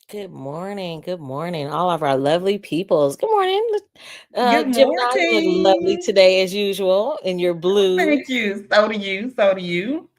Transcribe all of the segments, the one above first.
Good morning. Good morning, all of our lovely peoples. Good morning. Good Gemini, you look lovely morning. today as usual in your blue. Thank you. So do you. So do you.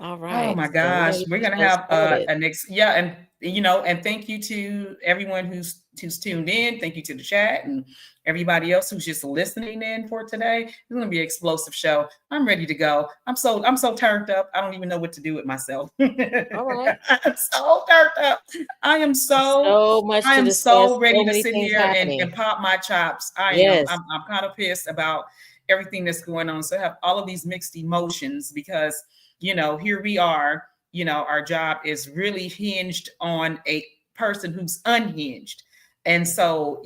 All Oh right. my So we're going gosh, to get we're this gonna show have started. a next and and thank you to everyone who's tuned in. Thank you to the chat and everybody else who's just listening in for today. It's gonna be an explosive show. I'm ready to go. I'm so turned up. I don't even know what to do with myself. I'm All right. so turned up. I am so So much I to am so discuss. ready So to many sit things here and happening. pop my chops. I am. Yes. I'm kind of pissed about everything that's going on. So I have all of these mixed emotions because here we are. Our job is really hinged on a person who's unhinged. And so,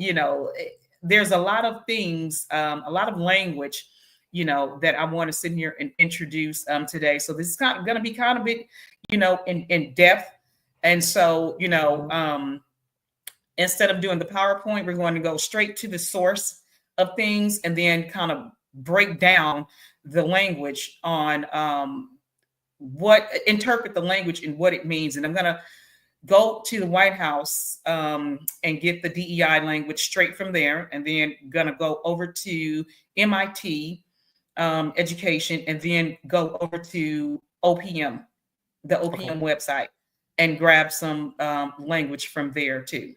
there's a lot of things, a lot of language, that I want to sit here and introduce today. So this is kind of going to be kind of bit, in depth. And so, Mhm. instead of doing the PowerPoint, we're going to go straight to the source of things and then kind of break down the language on what interpret the language and what it means. And I'm going to go to the White House and get the DEI language straight from there, and then going to go over to MIT education, and then go over to OPM, the Okay. OPM website, and grab some language from there too.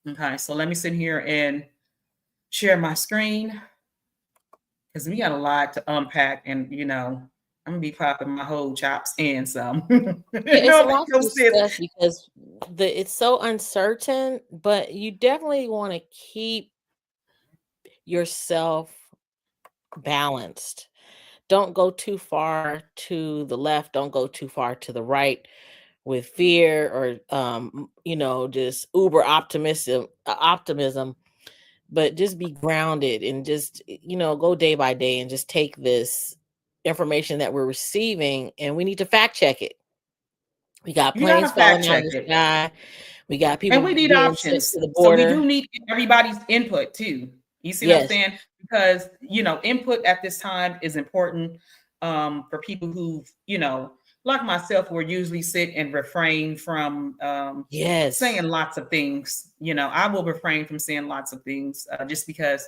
Okay, so let me sit here and share my screen because we got a lot to unpack, and I'm gonna be popping my whole chops and some. Yeah, it's a lot to Sis. discuss because it's so uncertain, but you definitely want to keep yourself balanced. Don't go too far to the left, don't go too far to the right with fear or just uber optimism, but just be grounded and just go day by day and just take this information that we're receiving and we need to fact check it. We got You gotta planes fact falling out of check the it. sky. We got And people we need being sent options. to the So we do border. need everybody's input too. You see what I'm Yes. saying? Because, input at this time is important for people who, like myself, will usually sit and refrain from saying Yes. lots of things. I will refrain from saying lots of things just because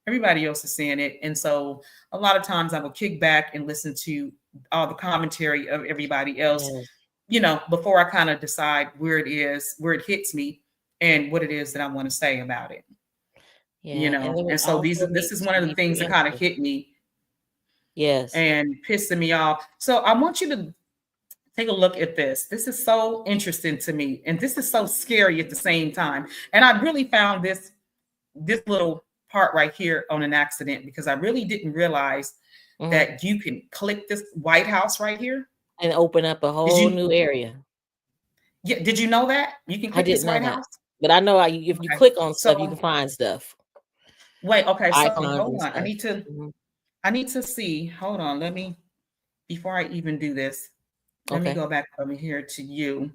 everybody else is saying it. And so a lot of times I will kick back and listen to all the commentary of everybody else, Yes. before I kind of decide where it hits me and what it is that I want to say about it. Yeah. And then we And so also this need is to one of the be things that kind of preemptive. hit me Yes. and pissing me off. So I want you to take a look at this. This is so interesting to me, and this is so scary at the same time. And I really found this little part right here on an accident because I really didn't realize Mhm. that you can click this White House right here. And open up a Did whole you new area. yeah, did you know that? You can I click this didn't know White that. House? But I know if you Okay. click on stuff, you can So find stuff, wait, okay, so icons hold and on. stuff. Mhm. I need to see. Hold on. Let me before I even do this, let me Okay. go back over here to you.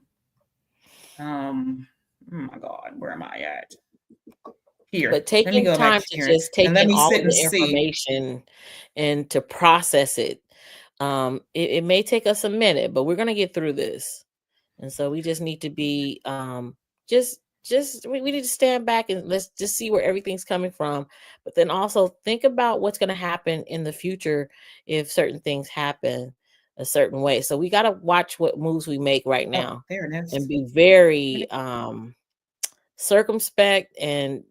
Um oh my God, where am I at? Here. But Let me taking go back time to here just take and let in me all sit of and the see. information and to process it, it may take us a minute, but we're gonna get through this. And so we just need to be just we need to stand back and let's just see where everything's coming from. But then also think about what's gonna happen in the future if certain things happen a certain way. So we gotta watch what moves we make right Oh, now there it and is. be very circumspect and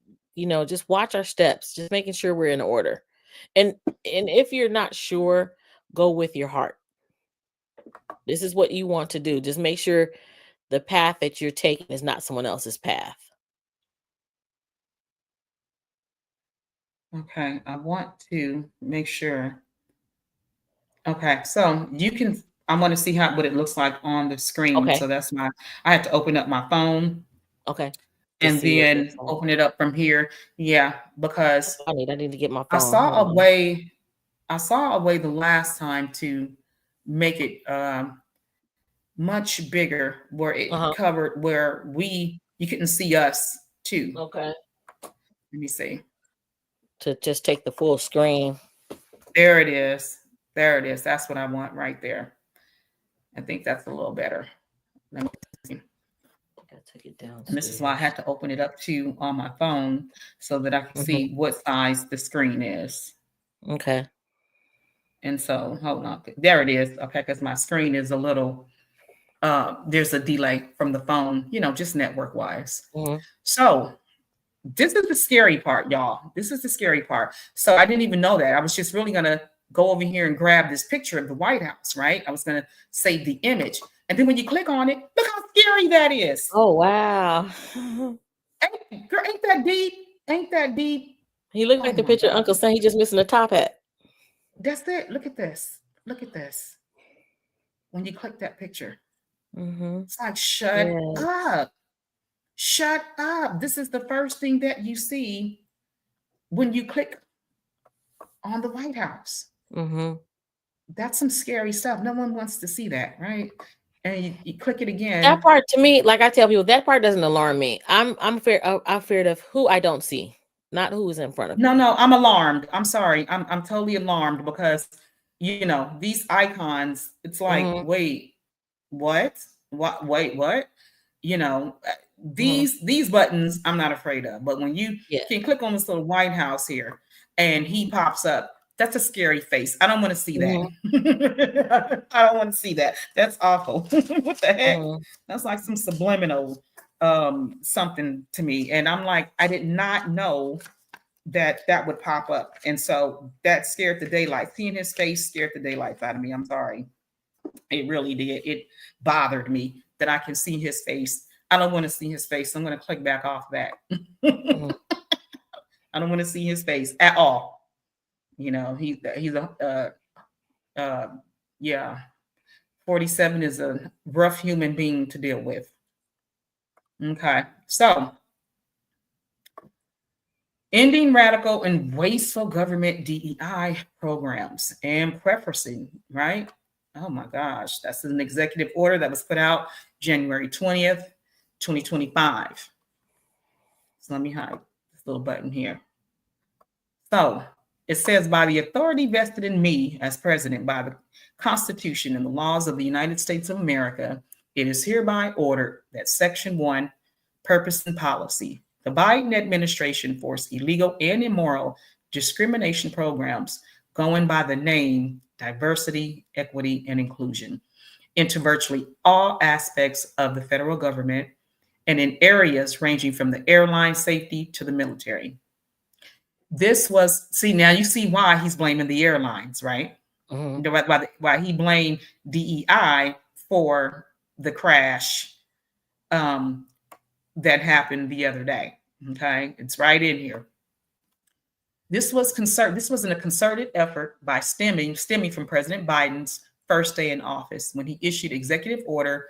just watch our steps, just making sure we're in order. and and if you're not sure, go with your heart. This is what you want to do. Just make sure the path that you're taking is not someone else's path. Okay. I want to make sure. Okay. So you can I want to see what it looks like on the screen. Okay. So that's I had to open up my phone Okay. To and see what it looks then like. open it up from here. Yeah, That's because what I need to get my I phone. saw Hold a on. way. I saw a way the last time to make it much bigger, where it Uh-huh. covered where you couldn't see us too. Okay. Let me see. To just take the full screen. There it is. There it is. That's what I want right there. I think that's a little better. Let me see. I took it And this is why I had downstairs. to open it up too on my phone so that I could Mhm. see what size the screen is. Okay. And so, hold on. There it is. Okay, because my screen is a little, there's a delay from the phone, just network wise. Mhm. So, this is the scary part, y'all. This is the scary part. So, I didn't even know that. I was just really going to go over here and grab this picture of the White House, right? I was going to save the image. And then when you click on it, look how scary that is. Oh, wow. Ain't that deep? Ain't that deep? He looked Oh like the my picture of God. Uncle Sam. He just missing the top hat. That's it. Look at this. Look at this. When you click that picture, Mhm. it's like, shut Yeah. up. Shut up. This is the first thing that you see when you click on the White House. Mhm. That's some scary stuff. No one wants to see that, right? And you click it That again. part to me, like I tell people, that part doesn't alarm me. I'm feared of who I don't see, not who is in front of No, me. no, I'm alarmed. I'm sorry. I'm totally alarmed because these icons, it's like, Mhm. wait, what? What wait, what? You know, Mhm. these buttons I'm not afraid of. But when you Yeah. can click on this little White House here and he pops up, that's a scary face. I don't want to see that. Mhm. I don't want to see that. That's awful. What the heck? Mhm. That's like some subliminal something to me. And I'm like, I did not know that would pop up. And so that scared the daylight. Seeing his face scared the daylights out of me. I'm sorry. It really did. It bothered me that I can see his face. I don't want to see his face. I'm going to click back off that. Mhm. I don't want to see his face at all. He's a yeah. 47 is a rough human being to deal with. Okay, so ending radical and wasteful government DEI programs and preferencing, right? Oh my gosh, that's an executive order that was put out January 20th, 2025. So let me hide this little button here. So it says, by the authority vested in me as president by the Constitution and the laws of the United States of America, it is hereby ordered that Section 1, Purpose and Policy, the Biden administration forced illegal and immoral discrimination programs going by the name diversity, equity, and inclusion into virtually all aspects of the federal government and in areas ranging from the airline safety to the military. This was, see, now you see why he's blaming the airlines, right? Mhm. Why he blamed DEI for the crash um, that happened the other day. Okay, it's right in here. This was in a concerted effort by stemming from President Biden's first day in office when he issued Executive Order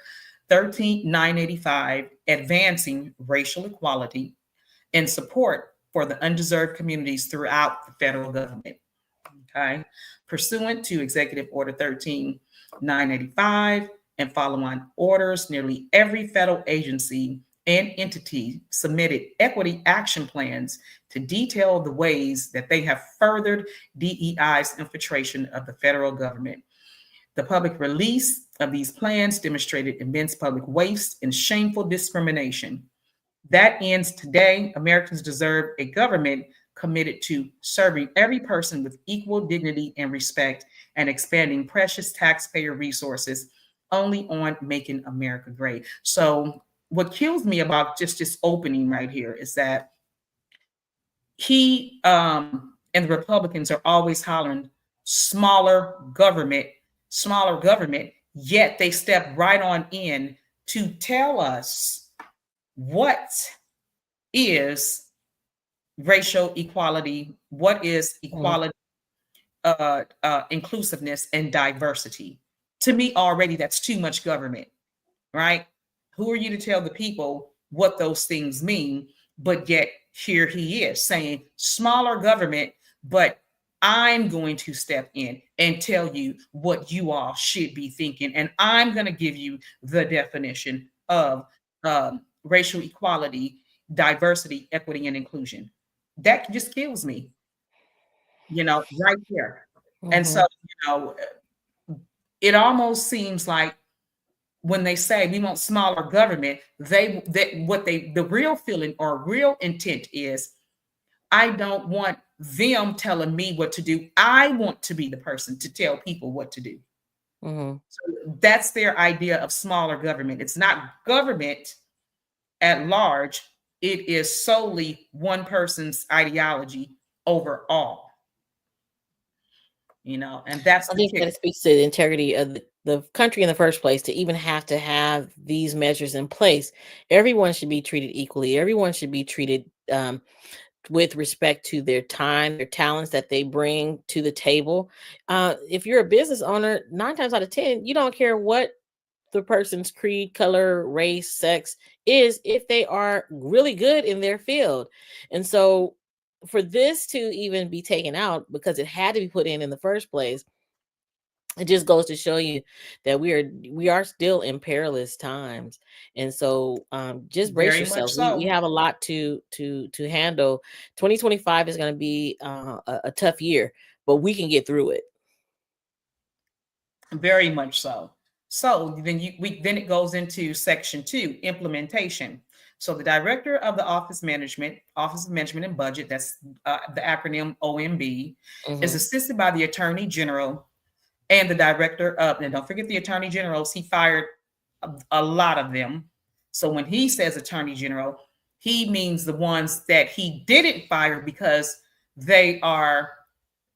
13985, advancing racial equality and support for the undeserved communities throughout the federal government. Okay. Pursuant to Executive Order 13985 and follow on orders, nearly every federal agency and entity submitted equity action plans to detail the ways that they have furthered DEI's infiltration of the federal government. The public release of these plans demonstrated immense public waste and shameful discrimination. That ends today. Americans deserve a government committed to serving every person with equal dignity and respect and expanding precious taxpayer resources only on making America great. So, what kills me about just this opening right here is that he and the Republicans are always hollering smaller government, yet they step right on in to tell us what is racial equality, what is Mhm. equality, inclusiveness, and diversity. To me, already that's too much government, right? Who are you to tell the people what those things mean? But yet, here he is saying smaller government, but I'm going to step in and tell you what you all should be thinking. And I'm going to give you the definition of racial equality, diversity, equity, and inclusion. That just kills me, right there. And so, Mhm. you know, it almost seems like when they say we want smaller government, the real feeling or real intent is, I don't want them telling me what to do. I want to be the person to tell people what to do. Mm-hmm. So that's their idea of smaller government. It's not government at large. It is solely one person's ideology overall, and that's I the think that kick. it speaks to the integrity of the country in the first place to even have to have these measures in place. Everyone should be treated equally. Everyone should be treated with respect to their time, their talents that they bring to the table. If you're a business owner, 9 times out of 10, you don't care what the person's creed, color, race, sex is, if they are really good in their field. And so for this to even be taken out because it had to be put in the first place, it just goes to show you that we are still in perilous times. And so just brace Very much yourself. We so. have a lot to handle. 2025 is going to be a tough year, but we can get through it. Very much so. So then it goes into section 2, implementation. So the director of the Office of Management and Budget, that's the acronym OMB, is Hmm. assisted by the Attorney General and the director of. And don't forget the Attorney Generals. He fired a lot of them. So when he says Attorney General, he means the ones that he didn't fire because they are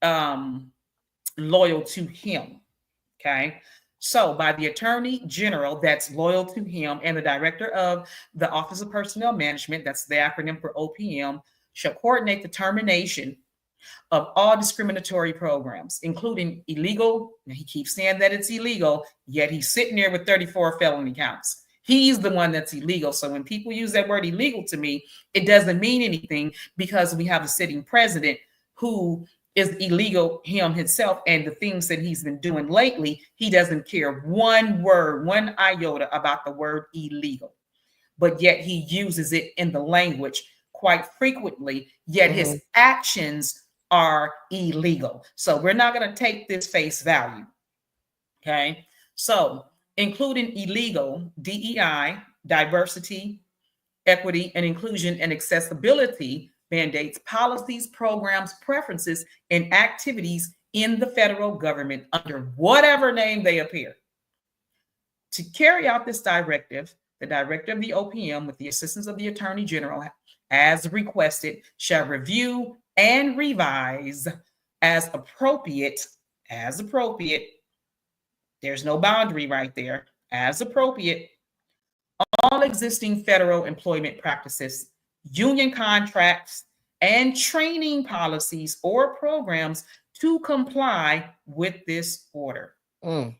um, loyal to him. Okay. So, by the Attorney General that's loyal to him and the Director of the Office of Personnel Management, that's the acronym for OPM, shall coordinate the termination of all discriminatory programs, including illegal. Now, he keeps saying that it's illegal, yet he's sitting there with 34 felony counts. He's the one that's illegal. So when people use that word illegal to me, it doesn't mean anything because we have a sitting president who is illegal himself, and the things that he's been doing lately, he doesn't care one word, one iota about the word illegal, but yet he uses it in the language quite frequently, yet Hmm. his actions are illegal. So we're not going to take this face value. Okay. So including illegal, DEI, diversity, equity, and inclusion and accessibility mandates, policies, programs, preferences, and activities in the federal government under whatever name they appear. To carry out this directive, the director of the OPM, with the assistance of the Attorney General, as requested, shall review and revise as appropriate, as appropriate, there's no boundary right there, as appropriate, all existing federal employment practices, union contracts, and training policies or programs to comply with this order. Mm.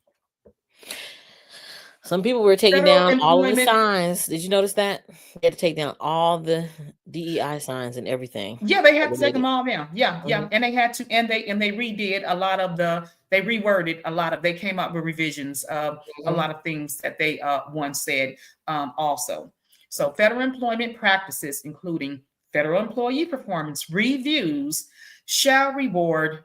Some people were taking Federal down all of the employment. signs. Did you notice that? They had to take down all the DEI signs and everything Yeah, they that had were to take them needed. all down. Yeah, Hmm. yeah, and they had to, and they redid a lot of they reworded a lot of. They came up with revisions of a Hmm. lot of things that they once said. Also, so federal employment practices, including federal employee performance reviews, shall reward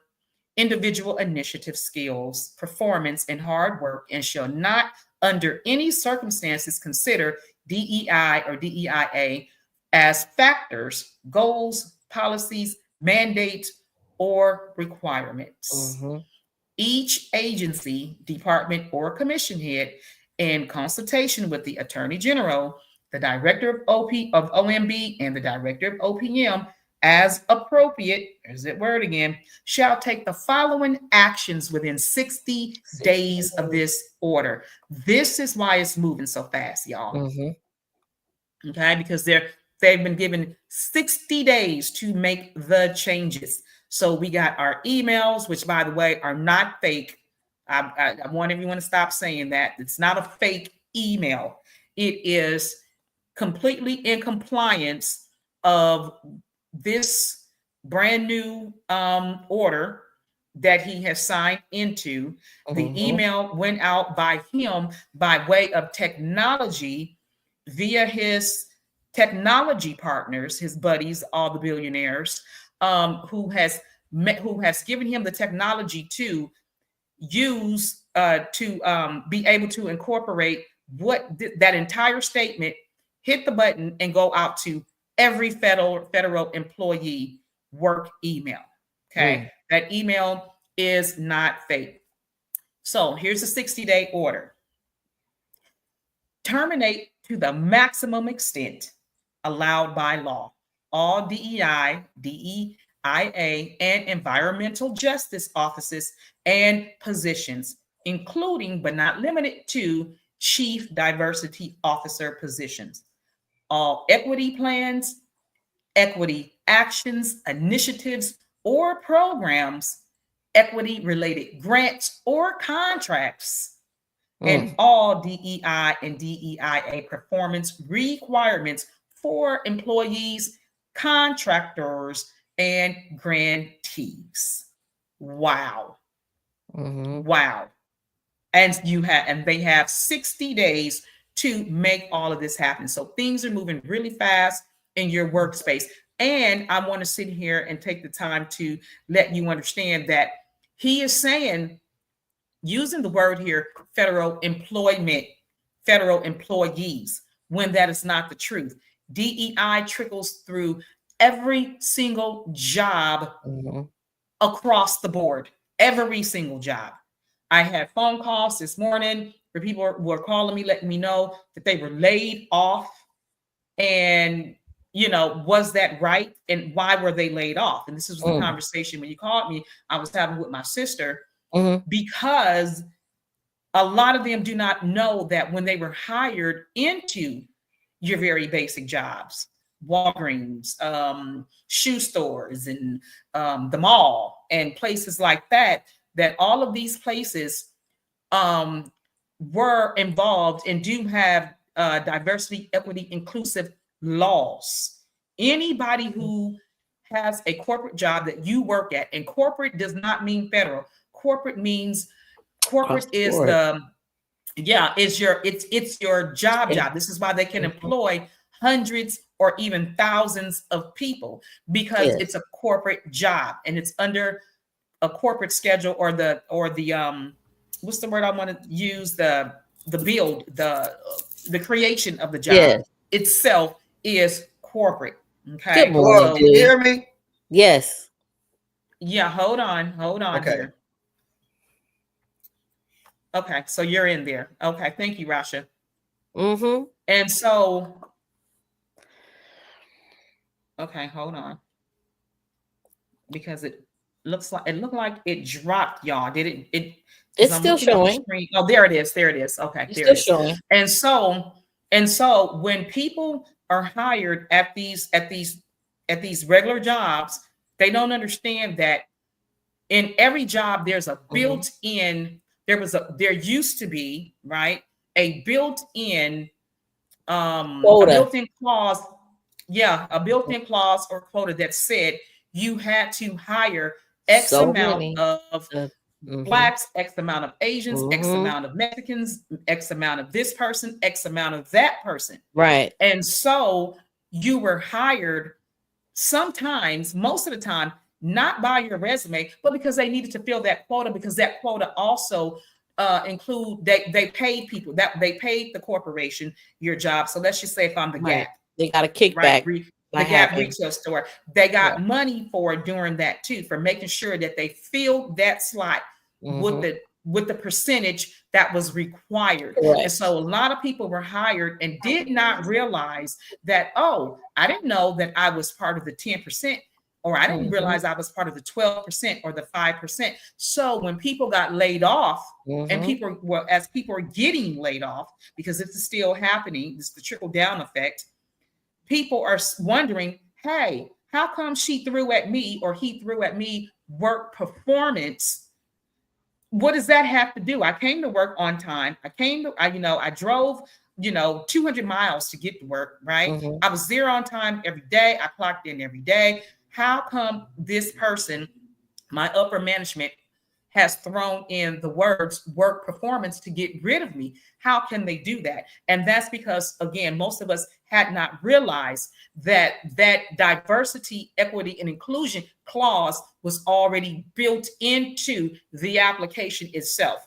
individual initiative skills, performance, and hard work, and shall not, under any circumstances, consider DEI or DEIA as factors, goals, policies, mandates, or requirements. Hmm. Each agency, department, or commission head, in consultation with the Attorney General, the Director of OMB, and the Director of OPM, as appropriate, there's that word again, shall take the following actions within 60 60 days of days. this order. This is why it's moving so fast, y'all. Hmm. Okay, because they've been given 60 days to make the changes. So we got our emails, which, by the way, are not fake. I want everyone to stop saying that. It's not a fake email. It is completely in compliance of this brand new order that he has signed into. The Hmm. email went out by him by way of technology via his technology partners, his buddies, all the billionaires, who has given him the technology to use to be able to incorporate that entire statement, hit the button and go out to every federal employee work email. Okay. That email is not fake. So here's a 60-day order. Terminate to the maximum extent allowed by law all DEI, DEIA, and environmental justice offices and positions, including but not limited to chief diversity officer positions. All equity plans, equity actions, initiatives, or programs, equity related grants or contracts, and all DEI and DEIA performance requirements for employees, contractors, and grantees. Wow. Wow. And they have 60 days to make all of this happen. So things are moving really fast in your workspace. And I want to sit here and take the time to let you understand that he is saying, using the word here, federal employment, federal employees, when that is not the truth. DEI trickles through every single job across the board, every single job. I had phone calls this morning where people were calling me, letting me know that they were laid off. And, was that right? And why were they laid off? And this was the conversation when you called me, I was having with my sister, because a lot of them do not know that when they were hired into your very basic jobs, Walgreens, shoe stores, and the mall, and places like that, that all of these places were involved and do have diversity, equity, inclusive laws. Anybody who has a corporate job that you work at, and corporate does not mean federal. Corporate means is the it's your job. This is why they can employ hundreds or even thousands of people, because it's a corporate job and it's under a corporate schedule, or the what's the word I want to use, the creation of the job itself is corporate. Okay. Good morning, Can you hear me? Yes. Yeah, hold on Okay. here. Okay, so you're in there. Okay, thank you, Rasha. And so, okay, hold on, because it looked like it dropped, y'all. Did it? It's still showing. The oh, there it is. There it is. Okay, it's there still it is. Showing. And so when people are hired at these regular jobs, they don't understand that in every job there's a built-in. There used to be, right, a built-in quota. A built-in clause. Yeah, a built-in clause or quota that said you had to hire X amount of Blacks, X amount of Asians, X amount of Mexicans, X amount of this person, X amount of that person. Right. And so you were hired sometimes, most of the time, not by your resume, but because they needed to fill that quota, because that quota also they paid people, that they paid the corporation your job. So let's just say if I'm the Gap, they got a kickback. Right, the Gap retail store, they got money for during that too, for making sure that they filled that slot with the percentage that was required. Correct. And so a lot of people were hired and did not realize that, oh, I didn't know that I was part of the 10%, or I didn't realize I was part of the 12% or the 5%. So when people got laid off, and people are getting laid off, because this is still happening, this is the trickle down effect, people are wondering, hey, how come she threw at me or he threw at me work performance? What does that have to do? I came to work on time. I drove, 200 miles to get to work, right? I was there on time every day. I clocked in every day. How come this person, my upper management, has thrown in the words work performance to get rid of me? How can they do that? And that's because, again, most of us had not realized that diversity, equity, and inclusion clause was already built into the application itself.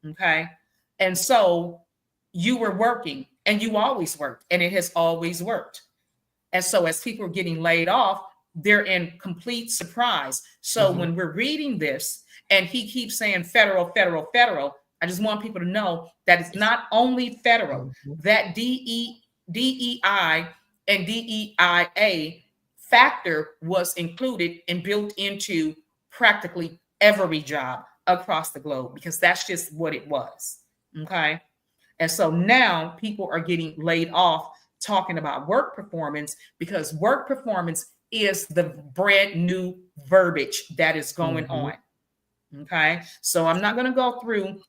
Okay. And so you were working and you always worked and it has always worked. And so as people are getting laid off, they're in complete surprise. So when we're reading this and he keeps saying federal, federal, federal, I just want people to know that it's not only federal, that DEI and DEIA factor was included and built into practically every job across the globe, because that's just what it was. Okay. And so now people are getting laid off talking about work performance, because work performance is the brand new verbiage that is going on. Okay. So I'm not going to go through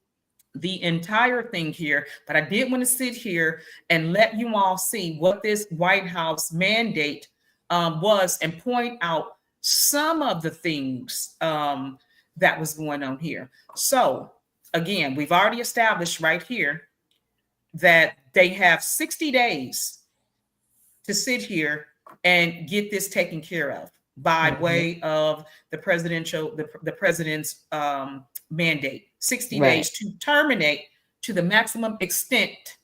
the entire thing here, but I did want to sit here and let you all see what this White House mandate was, and point out some of the things that was going on here. So again, we've already established right here that they have 60 days to sit here and get this taken care of by way of the president's mandate. 60 days to terminate to the maximum extent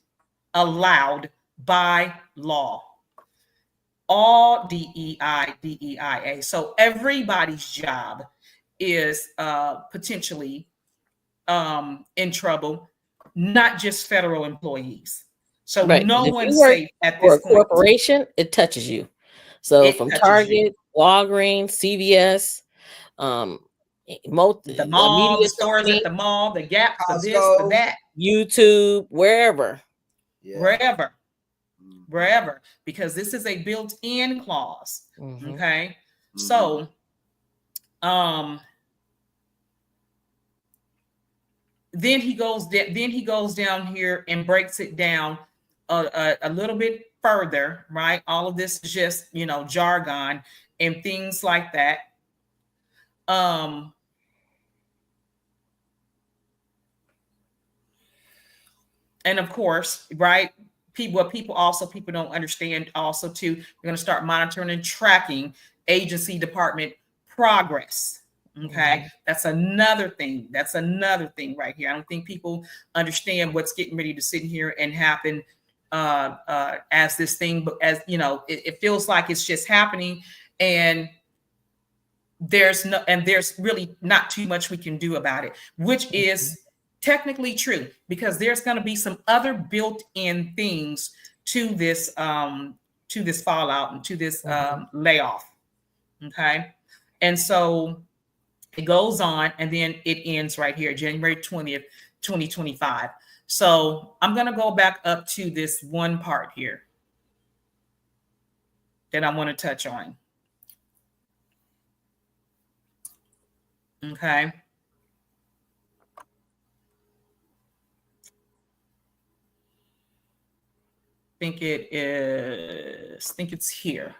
allowed by law. All DEI, DEIA. So everybody's job is potentially in trouble, not just federal employees. So no one's safe at this point. For a corporation, it touches you. So from Target, Walgreens, CVS, the mall, the stores at the mall, the Gap, the this, the that, YouTube, wherever, wherever, because this is a built-in clause. Okay, so then he goes down here and breaks it down a little bit further, right? All of this is just, jargon and things like that. And of course, right, people don't understand also too, we're going to start monitoring and tracking agency department progress. Okay, that's another thing right here. I don't think people understand what's getting ready to sit here and happen as this thing, but as it feels like it's just happening, and there's really not too much we can do about it, which is technically true, because there's going to be some other built-in things to this fallout and to this layoff. Okay, and so it goes on, and then it ends right here, January 20th, 2025. So I'm going to go back up to this one part here that I want to touch on. Okay. I think it's here.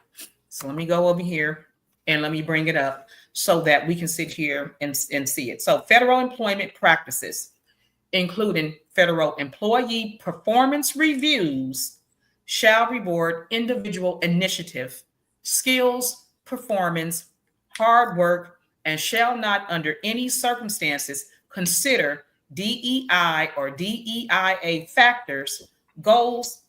So let me go over here and let me bring it up so that we can sit here and see it. So federal employment practices, including federal employee performance reviews, shall reward individual initiative, skills, performance, hard work, and shall not under any circumstances consider DEI or DEIA factors, goals,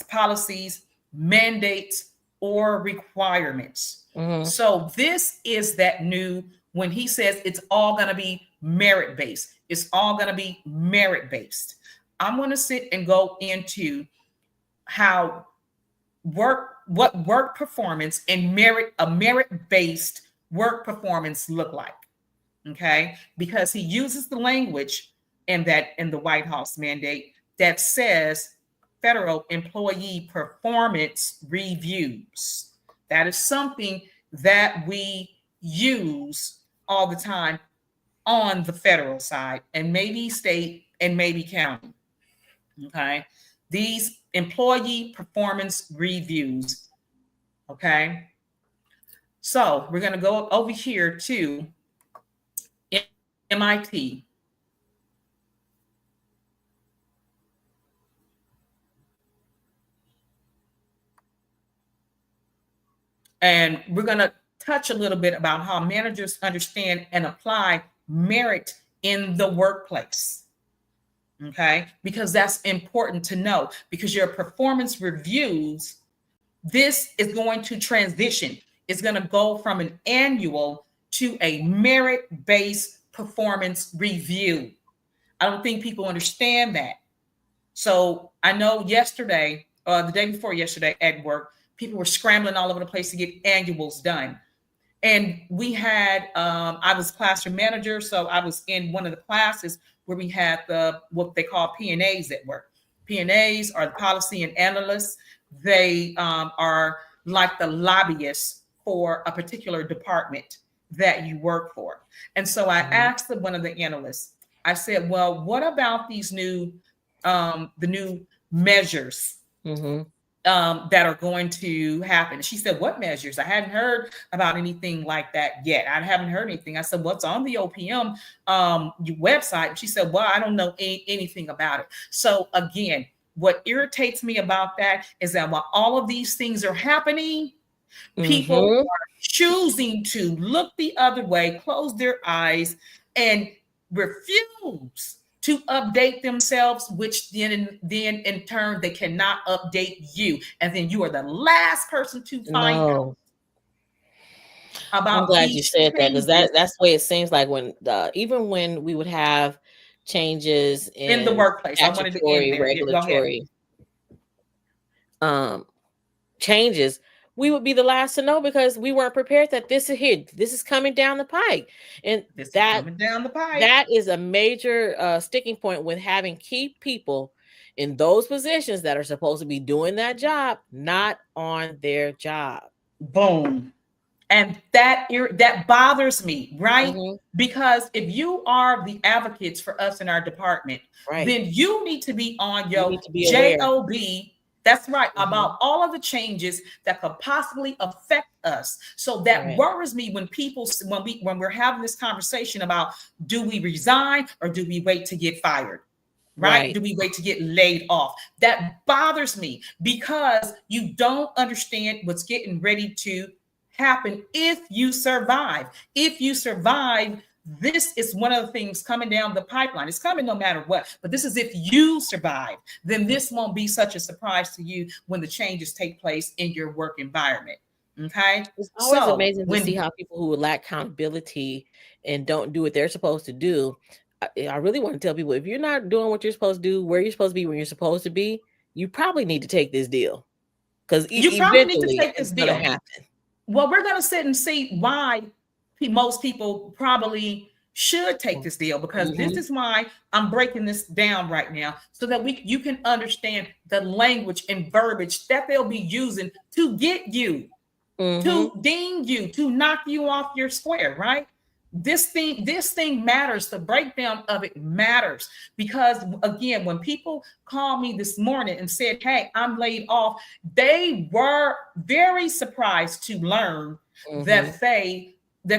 policies, mandates, or requirements. So this is that new, when he says it's all going to be merit-based. It's all going to be merit-based. I'm going to sit and go into how what work performance and a merit-based work performance look like. Okay, because he uses the language in the White House mandate that says federal employee performance reviews. That is something that we use all the time on the federal side, and maybe state and maybe county. Okay, these employee performance reviews. Okay, so we're going to go over here to MIT. And we're going to touch a little bit about how managers understand and apply merit in the workplace. Okay, because that's important to know, because your performance reviews, this is going to transition. It's going to go from an annual to a merit-based performance review. I don't think people understand that. So I know yesterday, the day before yesterday at work, people were scrambling all over the place to get annuals done. And we had, I was classroom manager, so I was in one of the classes where we had the what they call P&As at work. P&As are the policy and analysts. They are like the lobbyists for a particular department that you work for. And so I asked one of the analysts, I said, well, what about these new, the new measures that are going to happen? She said, what measures? I hadn't heard about anything like that yet. I haven't heard anything. I said, what's on the OPM website? She said, well, I don't know anything about it. So again, what irritates me about that is that while all of these things are happening, people are choosing to look the other way, close their eyes, and refuse to update themselves, which then in turn they cannot update you, and then you are the last person to find out about. I'm glad you said that, because that's the way it seems like when even when we would have changes in the workplace. I wanted to end there. Regulatory changes, we would be the last to know because we weren't prepared that this is here. This is coming down the pike, and that is a major sticking point with having key people in those positions that are supposed to be doing that job not on their job. Boom. And that bothers me, right? Because if you are the advocates for us in our department, then you need to be on your job. That's right, about all of the changes that could possibly affect us. So that worries me when people, when we're having this conversation about, do we resign or do we wait to get fired? Right? Do we wait to get laid off? That bothers me because you don't understand what's getting ready to happen if you survive. If you survive, this is one of the things coming down the pipeline. It's coming no matter what, but this is if you survive, then this won't be such a surprise to you when the changes take place in your work environment. Okay. It's always amazing to see how people who lack accountability and don't do what they're supposed to do. I really want to tell people, if you're not doing what you're supposed to do, where you're supposed to be, when you're supposed to be, you probably need to take this deal, because you probably need to take this deal. Happen. Well, we're going to sit and see why most people probably should take this deal, because this is why I'm breaking this down right now, so that you can understand the language and verbiage that they'll be using to get you, to ding you, to knock you off your square, right? This thing matters. The breakdown of it matters, because again, when people called me this morning and said, hey, I'm laid off, they were very surprised to learn that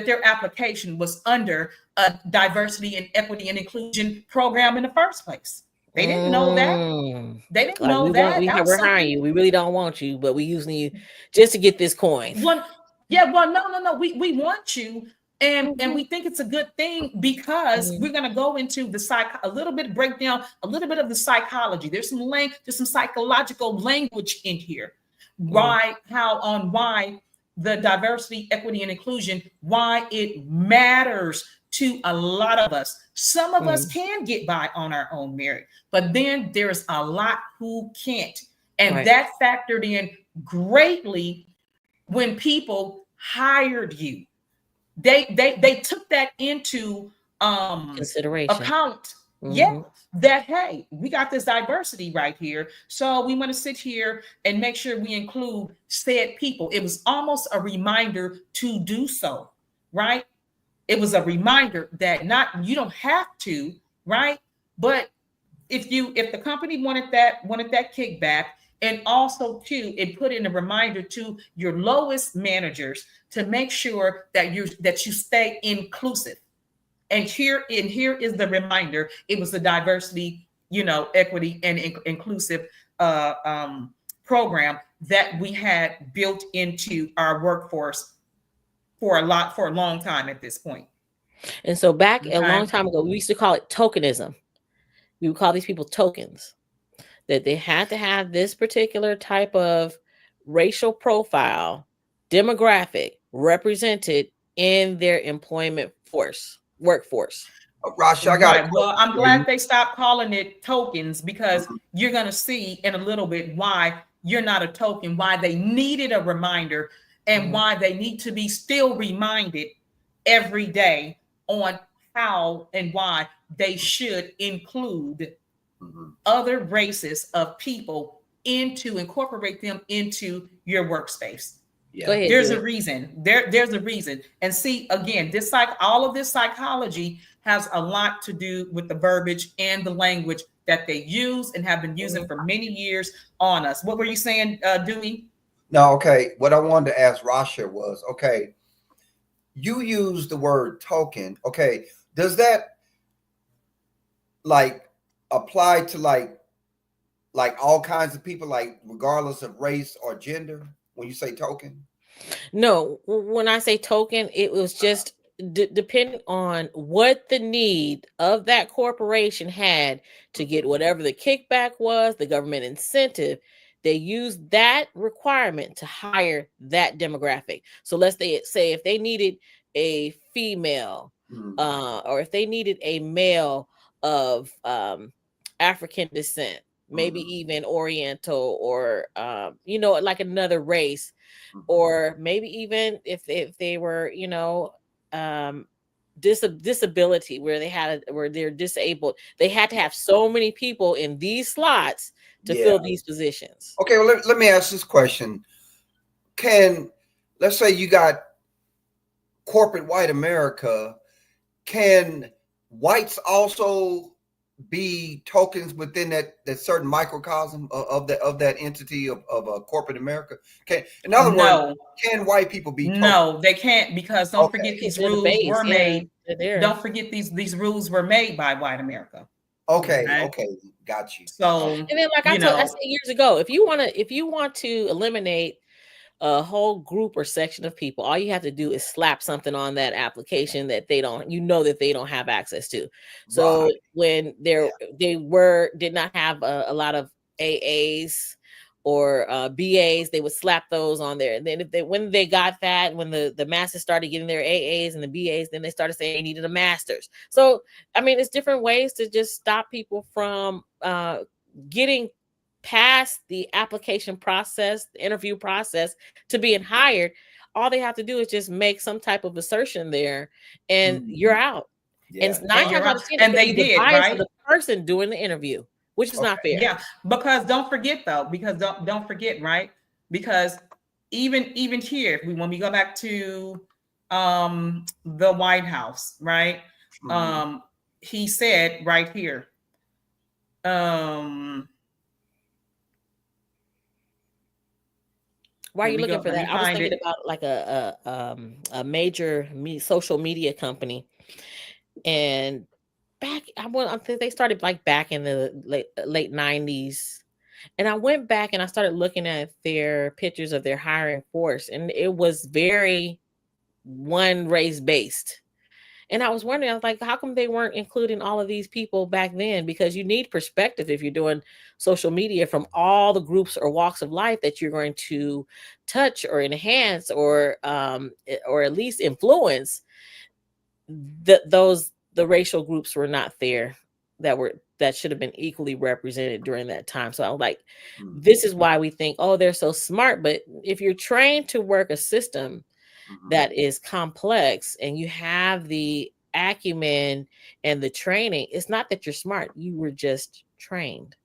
their application was under a diversity and equity and inclusion program in the first place. They didn't know that. They didn't know that. We're hiring you. We really don't want you, but we using you just to get this coin. No. We want you. And we think it's a good thing, because we're going to go into a little bit breakdown, a little bit of the psychology. There's some psychological language in here. Why the diversity, equity, and inclusion, why it matters to a lot of us. Some of us can get by on our own merit, but then there's a lot who can't. And that factored in greatly when people hired you. They took that into consideration, account. That, hey, we got this diversity right here, so we want to sit here and make sure we include said people. It was almost a reminder to do so, right? It was a reminder that you don't have to, right? But if the company wanted that kickback, and also too, it put in a reminder to your lowest managers to make sure that you stay inclusive. And here is the reminder. It was the diversity, equity and inclusive program that we had built into our workforce for a long time at this point. And so back a long time ago, we used to call it tokenism. We would call these people tokens, that they had to have this particular type of racial profile, demographic represented in their employment workforce. Rasha, I got a Right. Well, question I'm for you. glad they stopped calling it tokens, because Mhm, you're going to see in a little bit why you're not a token, why they needed a reminder, and mhm, why they need to be still reminded every day on how and why they should include mhm. other races of people, into incorporate them into your workspace. Go Yeah. ahead, There's a Dewey. reason. There's a reason. And see, again, all of this psychology has a lot to do with the verbiage and the language that they use and have been using for many years on us. What were you saying, Dewey? No, okay. What I wanted to ask Rasha was, okay, you use the word token. Okay, does that like apply to like all kinds of people, like regardless of race or gender? When you say token, No, when I say token, it was just depending on what the need of that corporation had to get whatever the kickback was, the government incentive. They used that requirement to hire that demographic. So let's say if they needed a female, mm, or if they needed a male of African descent, maybe mm, even Oriental, or like another race, mm, or maybe even if they were, um disability, where where they're disabled, they had to have so many people in these slots to yeah. fill these positions. Okay, well, let me ask this question. Can, let's say you got corporate white America, can whites also be tokens within that certain microcosm of that entity of corporate America? Can, in other words, No, can white people be tokens? no, they can't, because don't forget Okay, Because these they're the rules base, were yeah, made. they're there. Don't forget these rules were made by white America. okay, Okay. okay, got you. So, And then, like I said years ago, if you want to eliminate a whole group or section of people, all you have to do is slap something on that application that that they don't have access to. So Right. when Yeah. they did not have a lot of AAs or BAs, they would slap those on there. And then when they got that, when the masses started getting their AAs and the BAs, then they started saying they needed a master's. So I mean, it's different ways to just stop people from getting past the application process, the interview process, to being hired. All they have to do is just make some type of assertion there, and you're Mhm. out. And Yeah. nine and times you're out out. of ten, it And could they be the did, bias of right? the person doing the interview, which is not Okay. fair. Yeah, because don't forget though, because don't forget, right? Because even here, when we go back to the White House, right? Mhm. Um, he said right here, um, Why are let you me looking go, for let that? me I was find thinking it. about like a major social media company, and I think they started like back in the late 90s. And I went back and I started looking at their pictures of their hiring force, and it was very one race based. And I was wondering, I was like, how come they weren't including all of these people back then? Because you need perspective if you're doing social media, from all the groups or walks of life that you're going to touch or enhance, or at least influence. The racial groups were not there, that should have been equally represented during that time. So I was like, Mhm. this is why we think, oh, they're so smart. But if you're trained to work a system Mhm. that is complex and you have the acumen and the training, it's not that you're smart, you were just trained.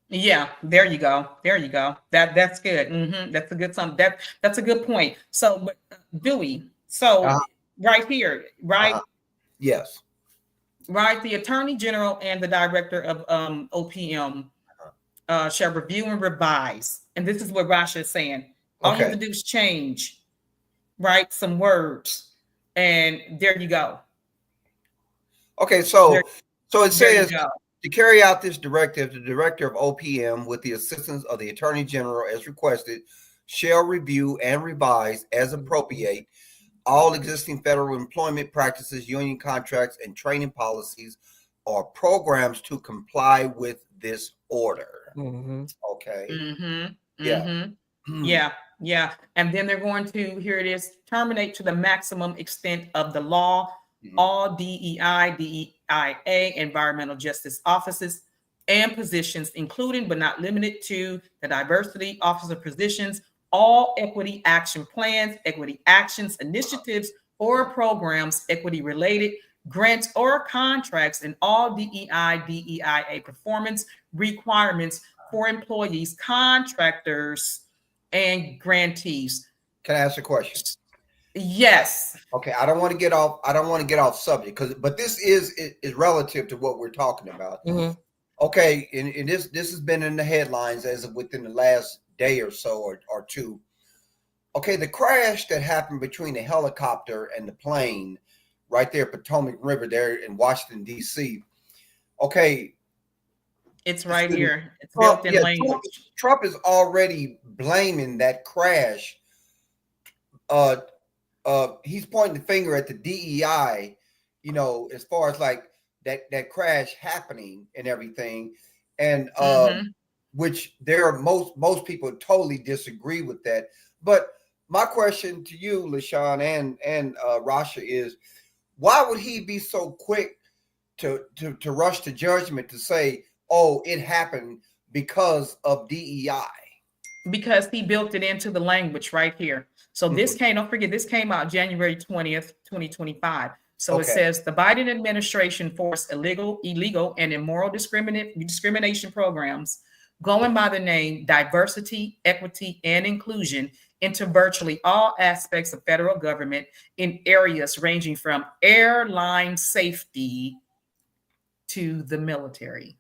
Yeah, there you go. There you go. That's good. That's a good sum. That's a good point. So, but Dewey, so Uh-huh. right here, right, Uh-huh. Yes. right, the Attorney General and the Director of OPM shall review and revise. And this is what Rasha is saying. All you have Okay. to do is change, right, some words, and there you go. Okay. There, So it there you says, go. to carry out this directive, the director of OPM, with the assistance of the Attorney General as requested, shall review and revise as appropriate all existing federal employment practices, union contracts, and training policies or programs to comply with this order. Mm-hmm. Okay. Mm-hmm. Yeah. Mm-hmm. Yeah. Yeah. And then they're going to, here it is, terminate to the maximum extent of the law, all DEI, DEIA, environmental justice offices and positions, including but not limited to the diversity officer positions, all equity action plans, equity actions, initiatives, or programs, equity related grants or contracts, and all DEI, DEIA performance requirements for employees, contractors, and grantees. Can I ask a question? Yes. Okay, I don't want to get off subject, but this is relative to what we're talking about. Mm-hmm. Okay, and this has been in the headlines as of within the last day or so or two. Okay, the crash that happened between the helicopter and the plane right there, Potomac River there in Washington, D.C. Okay. It's right here. It's built in language. Trump is already blaming that crash. He's pointing the finger at the DEI, as far as like that crash happening and everything. And which most people totally disagree with that. But my question to you, LaShawn and Rasha, is why would he be so quick to rush to judgment to say, oh, it happened because of DEI? Because he built it into the language right here. So this don't forget, this came out January 20th, 2025. So it says the Biden administration forced illegal, and immoral discrimination programs going by the name diversity, equity, and inclusion into virtually all aspects of federal government in areas ranging from airline safety to the military.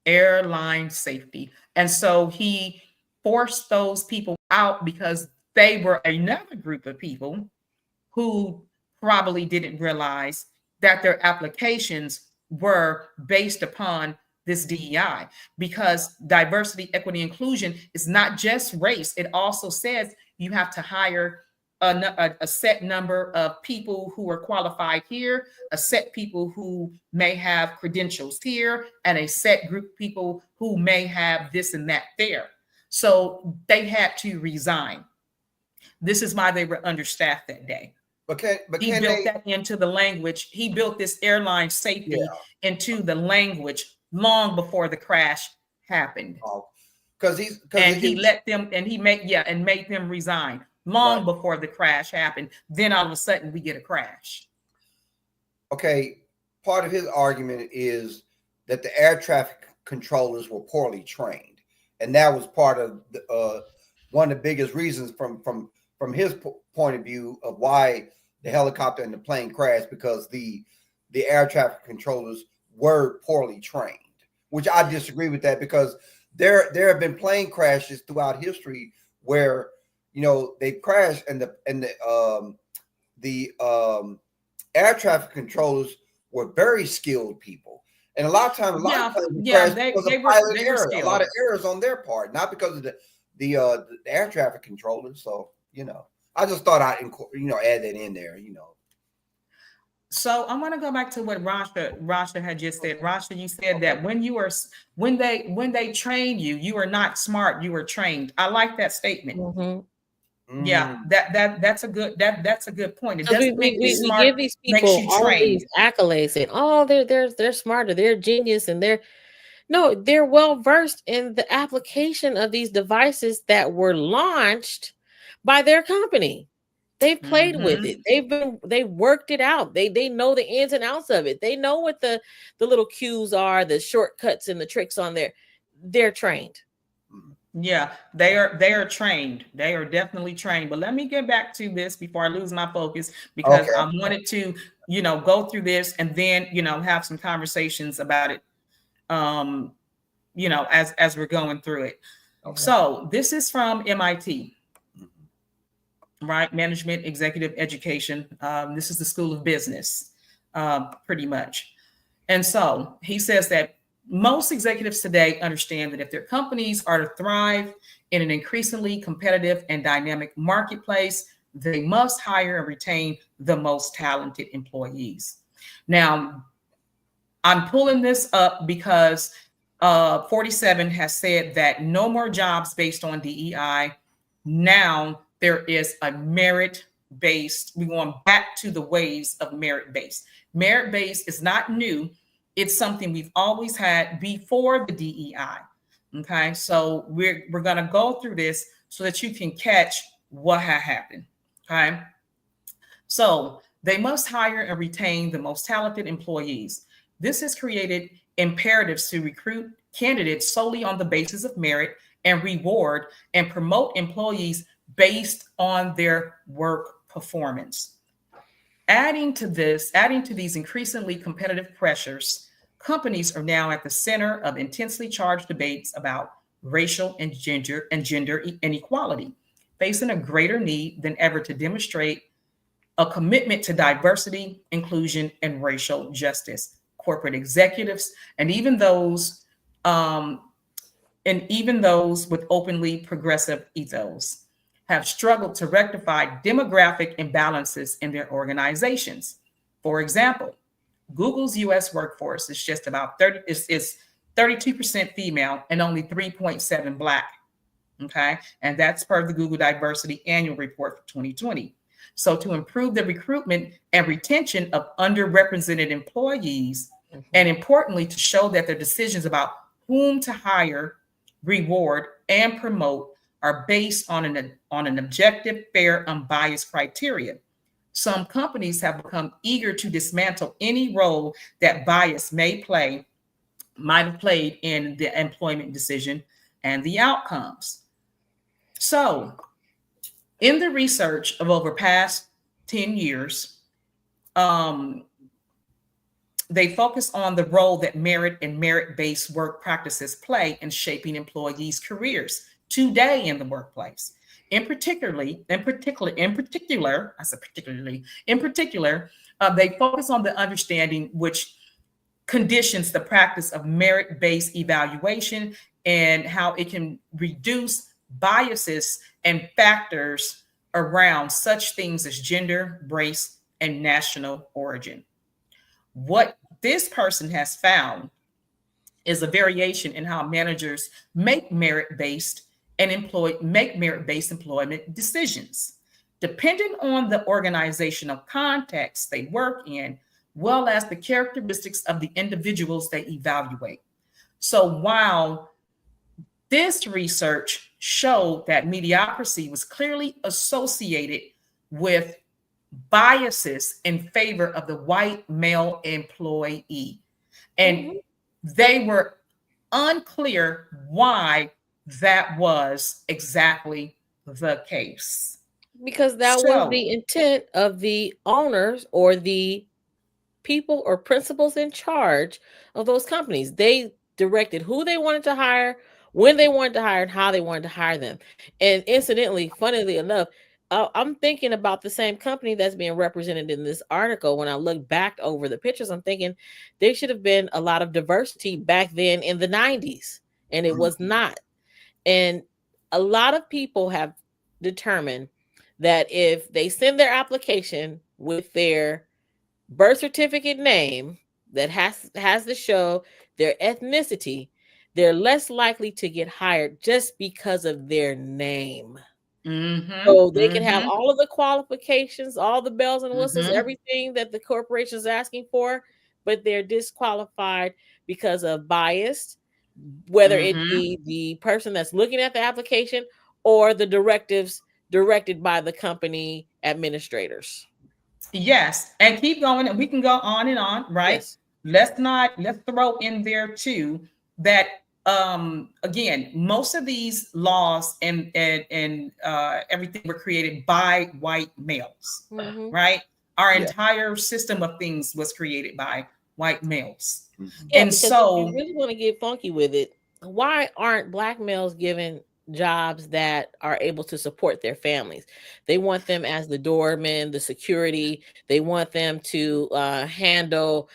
Airline safety. And so he forced those people out because they were another group of people who probably didn't realize that their applications were based upon this DEI, because diversity, equity, inclusion is not just race. It also says you have to hire a set number of people who are qualified here, a set people who may have credentials here, and a set group of people who may have this and that there. So they had to resign. This is why they were understaffed that day. He built that into the language. He built this airline safety into the language long before the crash happened. He made them resign long before the crash happened. Then all of a sudden we get a crash. Okay, part of his argument is that the air traffic controllers were poorly trained, and that was part of one of the biggest reasons from his point of view of why the helicopter and the plane crashed, because the air traffic controllers were poorly trained, which I disagree with that, because there have been plane crashes throughout history where they crashed and the air traffic controllers were very skilled people, and a lot of times a lot of errors on their part, not because of the air traffic controllers. So I just thought I'd add that in there. So I want to go back to what Rasha had just said. Rasha, you said that when they train you, you are not smart, you are trained. I like that statement. Yeah, that's a good point. It doesn't make you smart. We give these people all these accolades and they're smarter, they're genius, and they're well versed in the application of these devices that were launched by their company. They've played with it. They've worked it out. They know the ins and outs of it. They know what the little cues are, the shortcuts and the tricks on there. They're trained. Yeah, they are trained. They are definitely trained. But let me get back to this before I lose my focus, because I wanted to, go through this and then, have some conversations about it, as we're going through it. Okay. So this is from MIT, right? Management Executive Education. This is the School of Business, pretty much. And so he says that most executives today understand that if their companies are to thrive in an increasingly competitive and dynamic marketplace, they must hire and retain the most talented employees. Now, I'm pulling this up because 47 has said that no more jobs based on DEI. Now there is a merit-based, we're going back to the ways of merit-based. Merit-based is not new. It's something we've always had before the DEI. Okay, so we're going to go through this so that you can catch what had happened. Okay, so they must hire and retain the most talented employees. This has created imperatives to recruit candidates solely on the basis of merit and reward and promote employees based on their work performance. Adding to these increasingly competitive pressures, companies are now at the center of intensely charged debates about racial and gender inequality, facing a greater need than ever to demonstrate a commitment to diversity, inclusion, and racial justice. Corporate executives and even those with openly progressive ethos have struggled to rectify demographic imbalances in their organizations. For example, Google's U.S. workforce is just about 32% female and only 3.7 Black. Okay, and that's per the Google Diversity Annual Report for 2020. So to improve the recruitment and retention of underrepresented employees, and importantly, to show that their decisions about whom to hire, reward, and promote are based on an objective, fair, unbiased criteria. Some companies have become eager to dismantle any role that bias might have played in the employment decision and the outcomes. So, in the research of over past 10 years, they focus on the role that merit and merit-based work practices play in shaping employees' careers today in the workplace. In particular, they focus on the understanding which conditions the practice of merit-based evaluation and how it can reduce biases and factors around such things as gender, race, and national origin. What this person has found is a variation in how managers make merit-based employment decisions, depending on the organizational context they work in, well as the characteristics of the individuals they evaluate. So while this research showed that mediocrity was clearly associated with biases in favor of the white male employee, and they were unclear why that was exactly the case. Because that was the intent of the owners or the people or principals in charge of those companies. They directed who they wanted to hire, when they wanted to hire, and how they wanted to hire them. And incidentally, funnily enough, I'm thinking about the same company that's being represented in this article. When I look back over the pictures, I'm thinking there should have been a lot of diversity back then in the 90s, and it was not. And a lot of people have determined that if they send their application with their birth certificate name that has to show their ethnicity, they're less likely to get hired just because of their name. So they can have all of the qualifications, all the bells and whistles, everything that the corporation is asking for, but they're disqualified because of bias, whether it be the person that's looking at the application or the directives directed by the company administrators. Yes, and keep going, and we can go on and on, right? Yes. Let's throw in there too that again, most of these laws and everything were created by white males, right? Our entire system of things was created by white males. Yeah, and so if you really want to get funky with it, why aren't Black males given jobs that are able to support their families? They want them as the doorman, the security. They want them to handle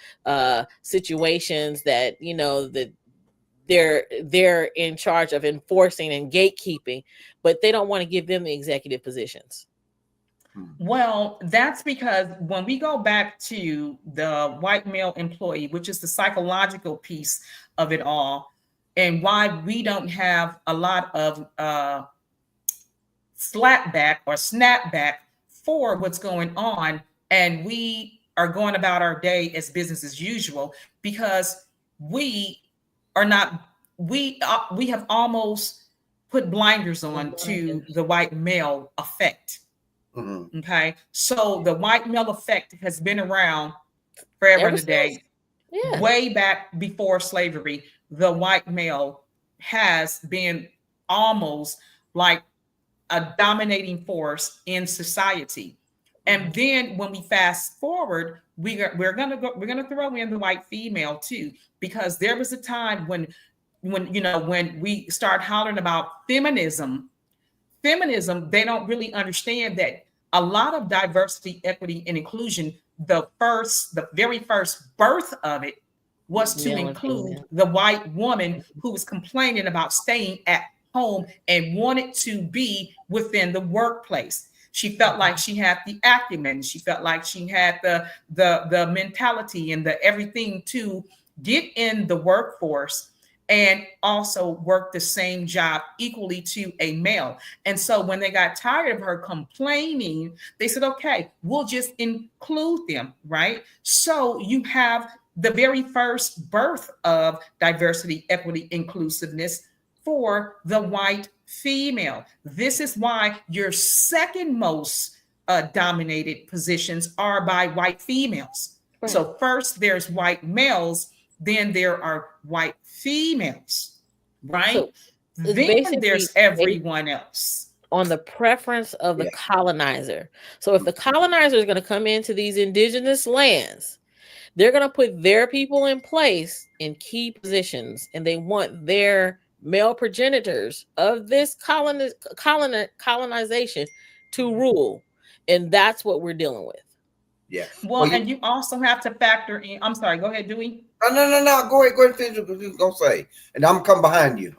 situations that, you know, that they're in charge of enforcing and gatekeeping, but they don't want to give them the executive positions. Well, that's because when we go back to the white male employee, which is the psychological piece of it all, and why we don't have a lot of slapback or snapback for what's going on, and we are going about our day as business as usual, because we are not we have almost put blinders on to the white male effect. Okay, so the white male effect has been around forever and a day. Yeah. Way back before slavery, the white male has been almost like a dominating force in society. And then when we fast forward, we're gonna throw in the white female too, because there was a time when we start hollering about feminism, they don't really understand that a lot of diversity, equity, and inclusion, the very first birth of it was to include the white woman who was complaining about staying at home and wanted to be within the workplace. She felt like she had the acumen. She felt like she had the mentality and the everything to get in the workforce and also work the same job equally to a male. And so when they got tired of her complaining, they said, okay, we'll just include them, right? So you have the very first birth of diversity, equity, inclusiveness for the white female. This is why your second most dominated positions are by white females. Right. So first there's white males, then there are white females, right? So then there's everyone else. On the preference of the colonizer. So if the colonizer is going to come into these indigenous lands, they're going to put their people in place in key positions, and they want their male progenitors of this colonization to rule. And that's what we're dealing with. Yeah. Well, and you also have to factor in. I'm sorry. Go ahead, Dewey. No. Go ahead and finish what you're gonna say, and I'm gonna come behind you.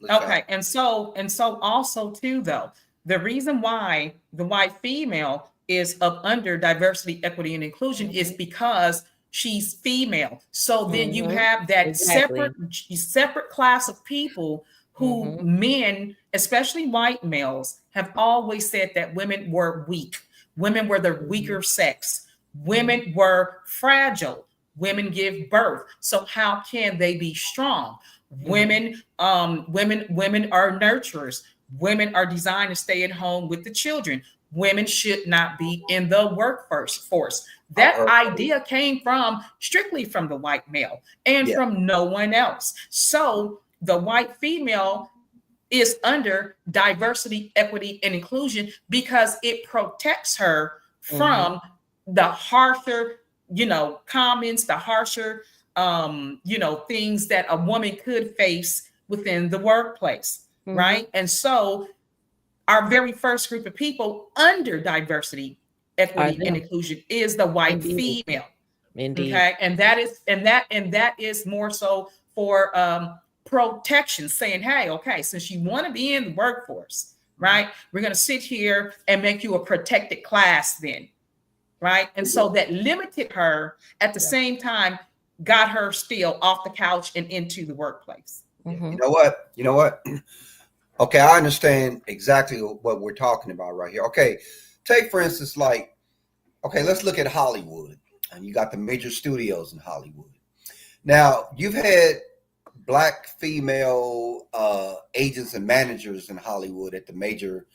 Okay. And so also too, though, the reason why the white female is up under diversity, equity, and inclusion is because she's female. So then you have that separate class of people who men, especially white males, have always said that women were weak. Women were the weaker sex. Women were fragile. Women give birth. So how can they be strong? Women are nurturers. Women are designed to stay at home with the children. Women should not be in the workforce. That idea came strictly from the white male and from no one else. So the white female is under diversity, equity, and inclusion because it protects her from the harsher, comments, the harsher, things that a woman could face within the workplace, right? And so our very first group of people under diversity, equity, and inclusion is the white female. Indeed. Okay, and that is more so for protection, saying, hey, okay, since you want to be in the workforce, right, we're going to sit here and make you a protected class then, right? And so that limited her, at the same time got her still off the couch and into the workplace. You know what? Okay, I understand exactly what we're talking about right here. Okay, take for instance, let's look at Hollywood. And you got the major studios in Hollywood. Now, you've had Black female agents and managers in Hollywood at the major,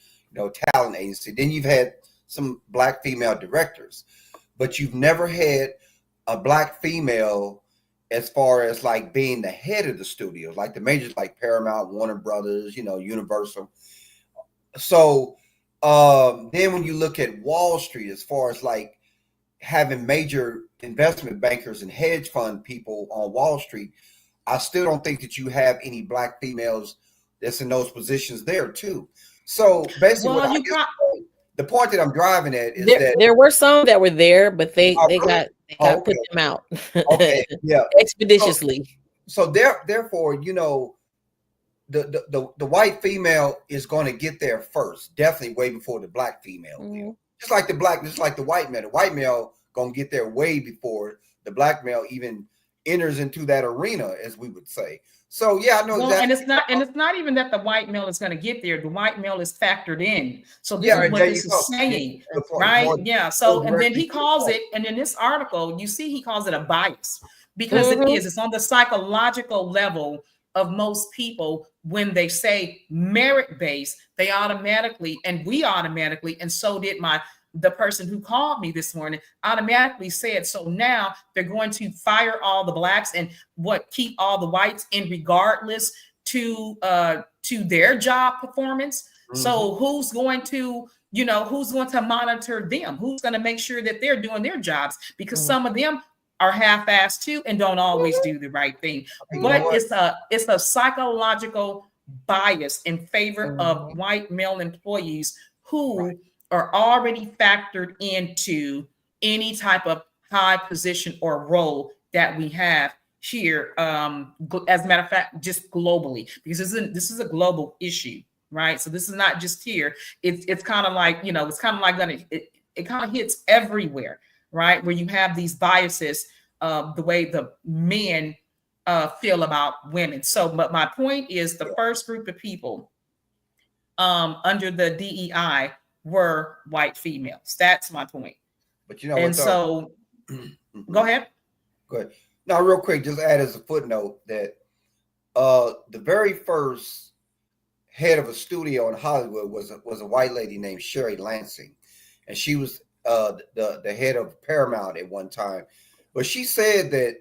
talent agency. Then you've had some Black female directors, but you've never had a Black female as far as like being the head of the studios, like the majors, like Paramount, Warner Brothers, Universal. So then when you look at Wall Street, as far as like having major investment bankers and hedge fund people on Wall Street, I still don't think that you have any Black females that's in those positions there too. So basically, the point that I'm driving at is that there were some that were there, but they got put them out. Okay, yeah, expeditiously. So therefore, the white female is going to get there first, definitely way before the black female will. Just like the white male. The white male gonna get there way before the black male even enters into that arena, as we would say. So yeah, I know exactly. And it's not even that the white male is going to get there. The white male is factored in. So this is what this is saying, right? Yeah. So and then he calls it, and in this article, you see he calls it a bias because it's on the psychological level of most people. When they say merit-based, they automatically, and we automatically, and so did the person who called me this morning, automatically said, so now they're going to fire all the blacks and keep all the whites in regardless to their job performance. So who's going to monitor them? Who's going to make sure that they're doing their jobs? Because some of them are half-assed too and don't always do the right thing. But it's a psychological bias in favor of white male employees who are already factored into any type of high position or role that we have here. As a matter of fact, just globally, because this is a global issue, right? So this is not just here. It's kind of like, it's kind of like it kind of hits everywhere, right? Where you have these biases of the way the men feel about women. So, but my point is the first group of people under the DEI were white females. That's my point. But and what, so go ahead. Go ahead. Now, real quick, just add as a footnote that the very first head of a studio in Hollywood was a white lady named Sherry Lansing, and she was the head of Paramount at one time. But she said that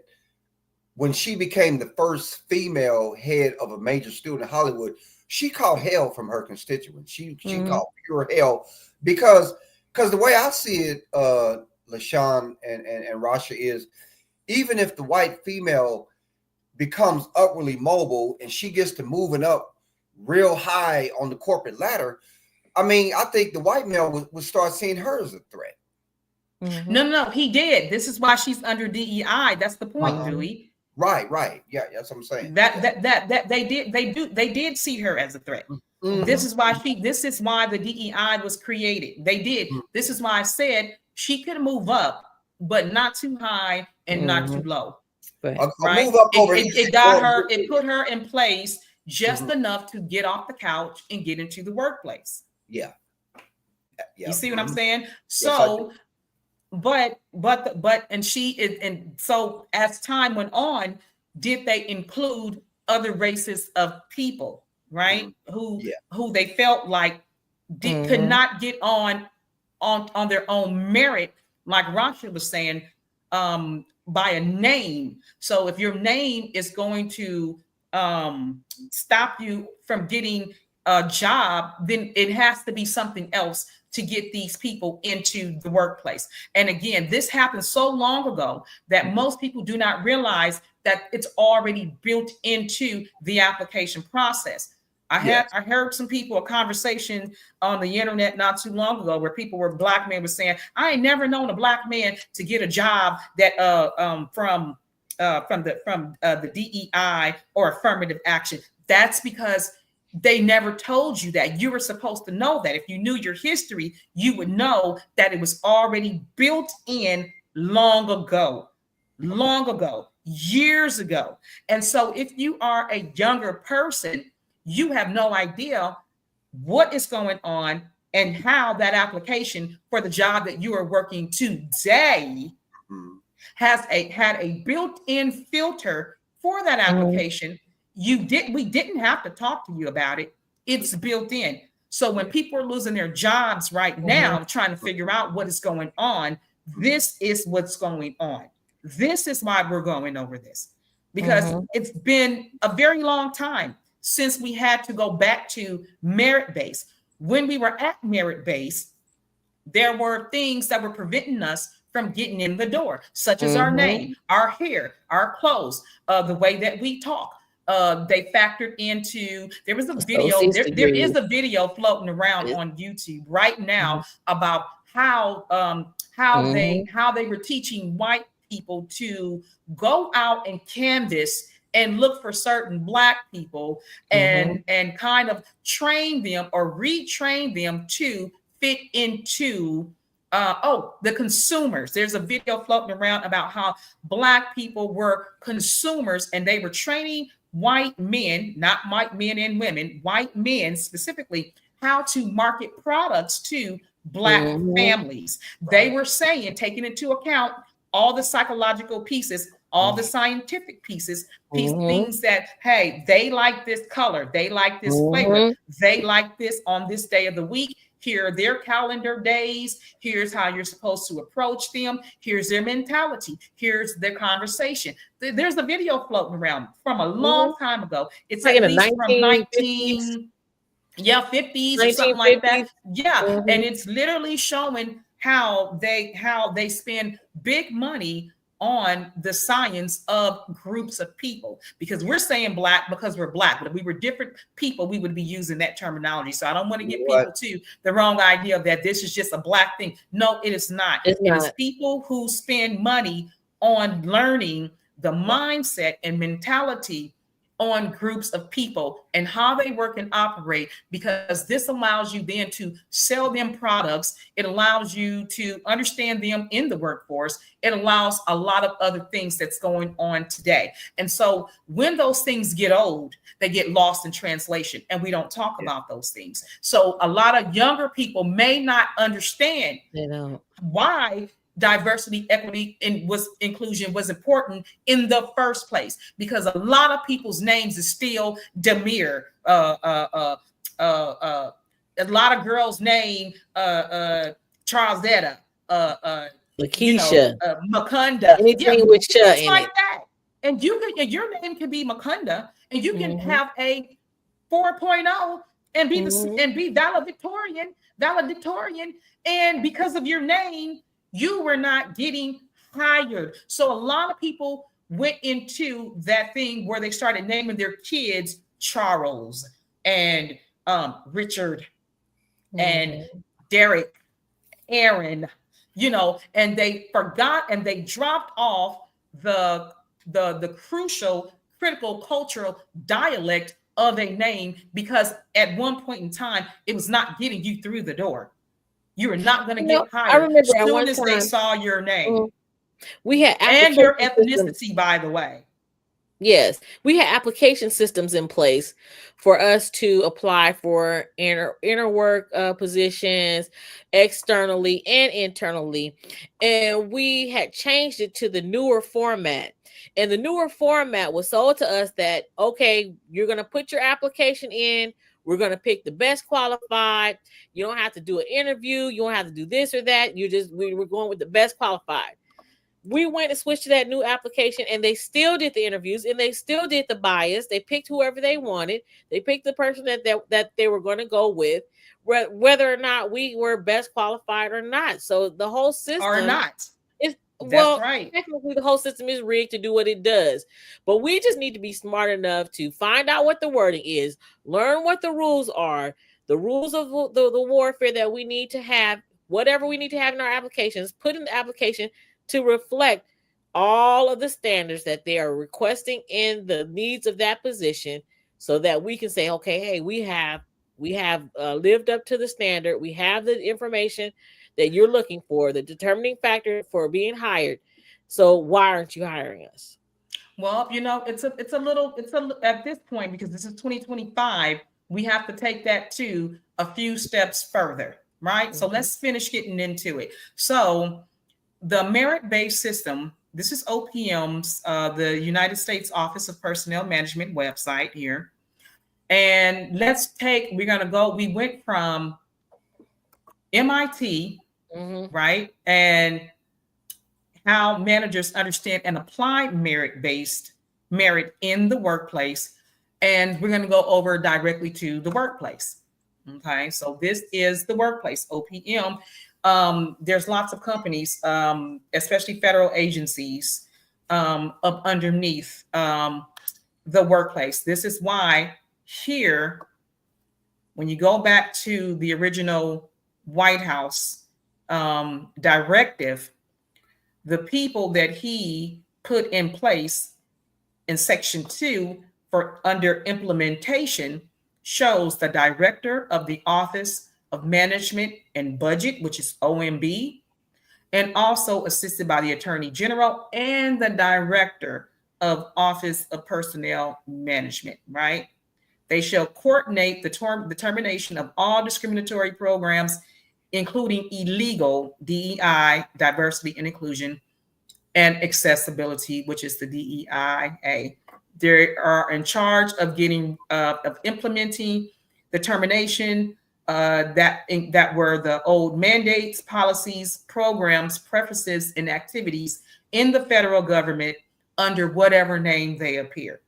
when she became the first female head of a major studio in Hollywood, she caught hell from her constituents. She caught pure hell because the way I see it, LaShawn and Rasha, is even if the white female becomes upwardly mobile and she gets to moving up real high on the corporate ladder, I mean, I think the white male would start seeing her as a threat. No, he did. This is why she's under DEI. That's the point, Dewey. Right. Yeah, that's what I'm saying. That they did see her as a threat. This is why the DEI was created. They did. This is why I said she could move up, but not too high and not too low. Right. Move up over it put her in place just enough to get off the couch and get into the workplace. Yeah. You see what I'm saying? So yes, so as time went on, did they include other races of people, right? Who they felt like could not get on their own merit, like Rasha was saying, by a name. So if your name is going to stop you from getting a job, then it has to be something else to get these people into the workplace. And again, this happened so long ago that most people do not realize that it's already built into the application process. I heard some people, a conversation on the internet not too long ago where black men were saying, I ain't never known a black man to get a job that from the DEI or affirmative action. That's because they never told you that. You were supposed to know that. If you knew your history, you would know that it was already built in long ago, years ago. And so if you are a younger person, you have no idea what is going on and how that application for the job that you are working today had a built-in filter for that application. We didn't have to talk to you about it. It's built in. So when people are losing their jobs right now, trying to figure out what is going on, this is what's going on. This is why we're going over this, because it's been a very long time since we had to go back to merit-based. When we were at merit-based, there were things that were preventing us from getting in the door, such as our name, our hair, our clothes, the way that we talk. They factored into, there was a video, there is a video floating around on YouTube right now about how they were teaching white people to go out and canvass and look for certain Black people and kind of train them or retrain them to fit into the consumers. There's a video floating around about how Black people were consumers and they were training white men, not white men and women, white men specifically, how to market products to Black families. They were saying, taking into account all the psychological pieces, all the scientific pieces, things that, hey, they like this color, they like this flavor, they like this on this day of the week. Here are their calendar days. Here's how you're supposed to approach them. Here's their mentality. Here's their conversation. There's a video floating around from a long time ago. It's like at least from 50s or something like that. Yeah. And it's literally showing how they spend big money on the science of groups of people, because we're saying Black because we're Black, but if we were different people, we would be using that terminology. So I don't want to get people to the wrong idea that this is just a Black thing. No, it is not. It is people who spend money on learning the mindset and mentality on groups of people and how they work and operate, because this allows you then to sell them products. It allows you to understand them in the workforce. It allows a lot of other things that's going on today. And so when those things get old, they get lost in translation and we don't talk about those things. So a lot of younger people may not understand why diversity, equity, and inclusion was important in the first place, because a lot of people's names is still Demir. A lot of girls' name Charles Zeta, Lakeisha, Makunda, anything with Sha in like it. that. And your name can be Makunda, and you can have a 4.0 and be and be valedictorian, and because of your name, you were not getting hired. So a lot of people went into that thing where they started naming their kids Charles and Richard and Derek, Aaron, and they forgot and they dropped off the crucial, critical, cultural dialect of a name, because at one point in time, it was not getting you through the door. You are not going to get hired. I remember as soon as they saw your name. We had and your ethnicity, by the way. Yes, we had application systems in place for us to apply for inner work positions externally and internally. And we had changed it to the newer format. And the newer format was sold to us that, okay, you're going to put your application in. We're going to pick the best qualified. You don't have to do an interview. You don't have to do this or that. We're going with the best qualified. We went and switched to that new application, and they still did the interviews, and they still did the bias. They picked whoever they wanted. They picked the person that they were going to go with, whether or not we were best qualified or not. So the whole system or not. That's right. Technically, the whole system is rigged to do what it does. But we just need to be smart enough to find out what the wording is, learn what the rules are, the rules of the warfare that we need to have, whatever we need to have in our applications, put in the application to reflect all of the standards that they are requesting in the needs of that position, so that we can say, okay, hey, we have lived up to the standard. We have the information that you're looking for, the determining factor for being hired. So why aren't you hiring us? Well, it's at this point, because this is 2025, we have to take that to a few steps further, right? So let's finish getting into it. So the merit-based system, this is OPM's, the United States Office of Personnel Management website here. And we went from MIT, right? And how managers understand and apply merit in the workplace. And we're going to go over directly to the workplace. Okay, so this is the workplace, OPM. There's lots of companies, especially federal agencies, up underneath the workplace. This is why here, when you go back to the original White House directive, the people that he put in place in section 2 for under implementation shows the director of the Office of Management and Budget, which is OMB, and also assisted by the Attorney General and the Director of Office of Personnel Management, right? They shall coordinate the termination of all discriminatory programs, including illegal DEI, diversity and inclusion, and accessibility, which is the DEIA. They are in charge of implementing the termination that were the old mandates, policies, programs, preferences, and activities in the federal government under whatever name they appear.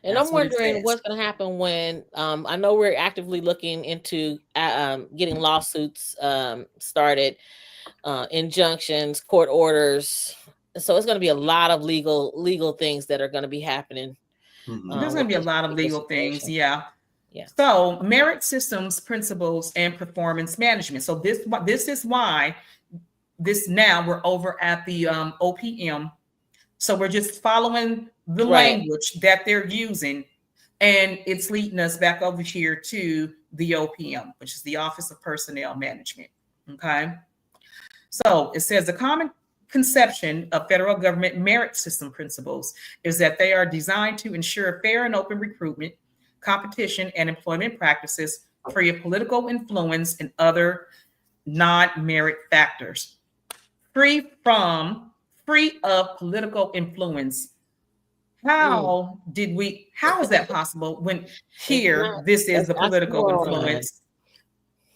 And I'm wondering what's going to happen when I know we're actively looking into getting lawsuits started, injunctions, court orders. So it's going to be a lot of legal things that are going to be happening. There's going to be a lot of legal things. Yeah. So merit systems, principles, and performance management. So this is why now we're over at the OPM. So we're just following the language that they're using, and it's leading us back over here to the OPM, which is the Office of Personnel Management. Okay. So it says the common conception of federal government merit system principles is that they are designed to ensure fair and open recruitment, competition, and employment practices free of political influence and other non-merit factors. Free of political influence. How is that possible when this is the political influence?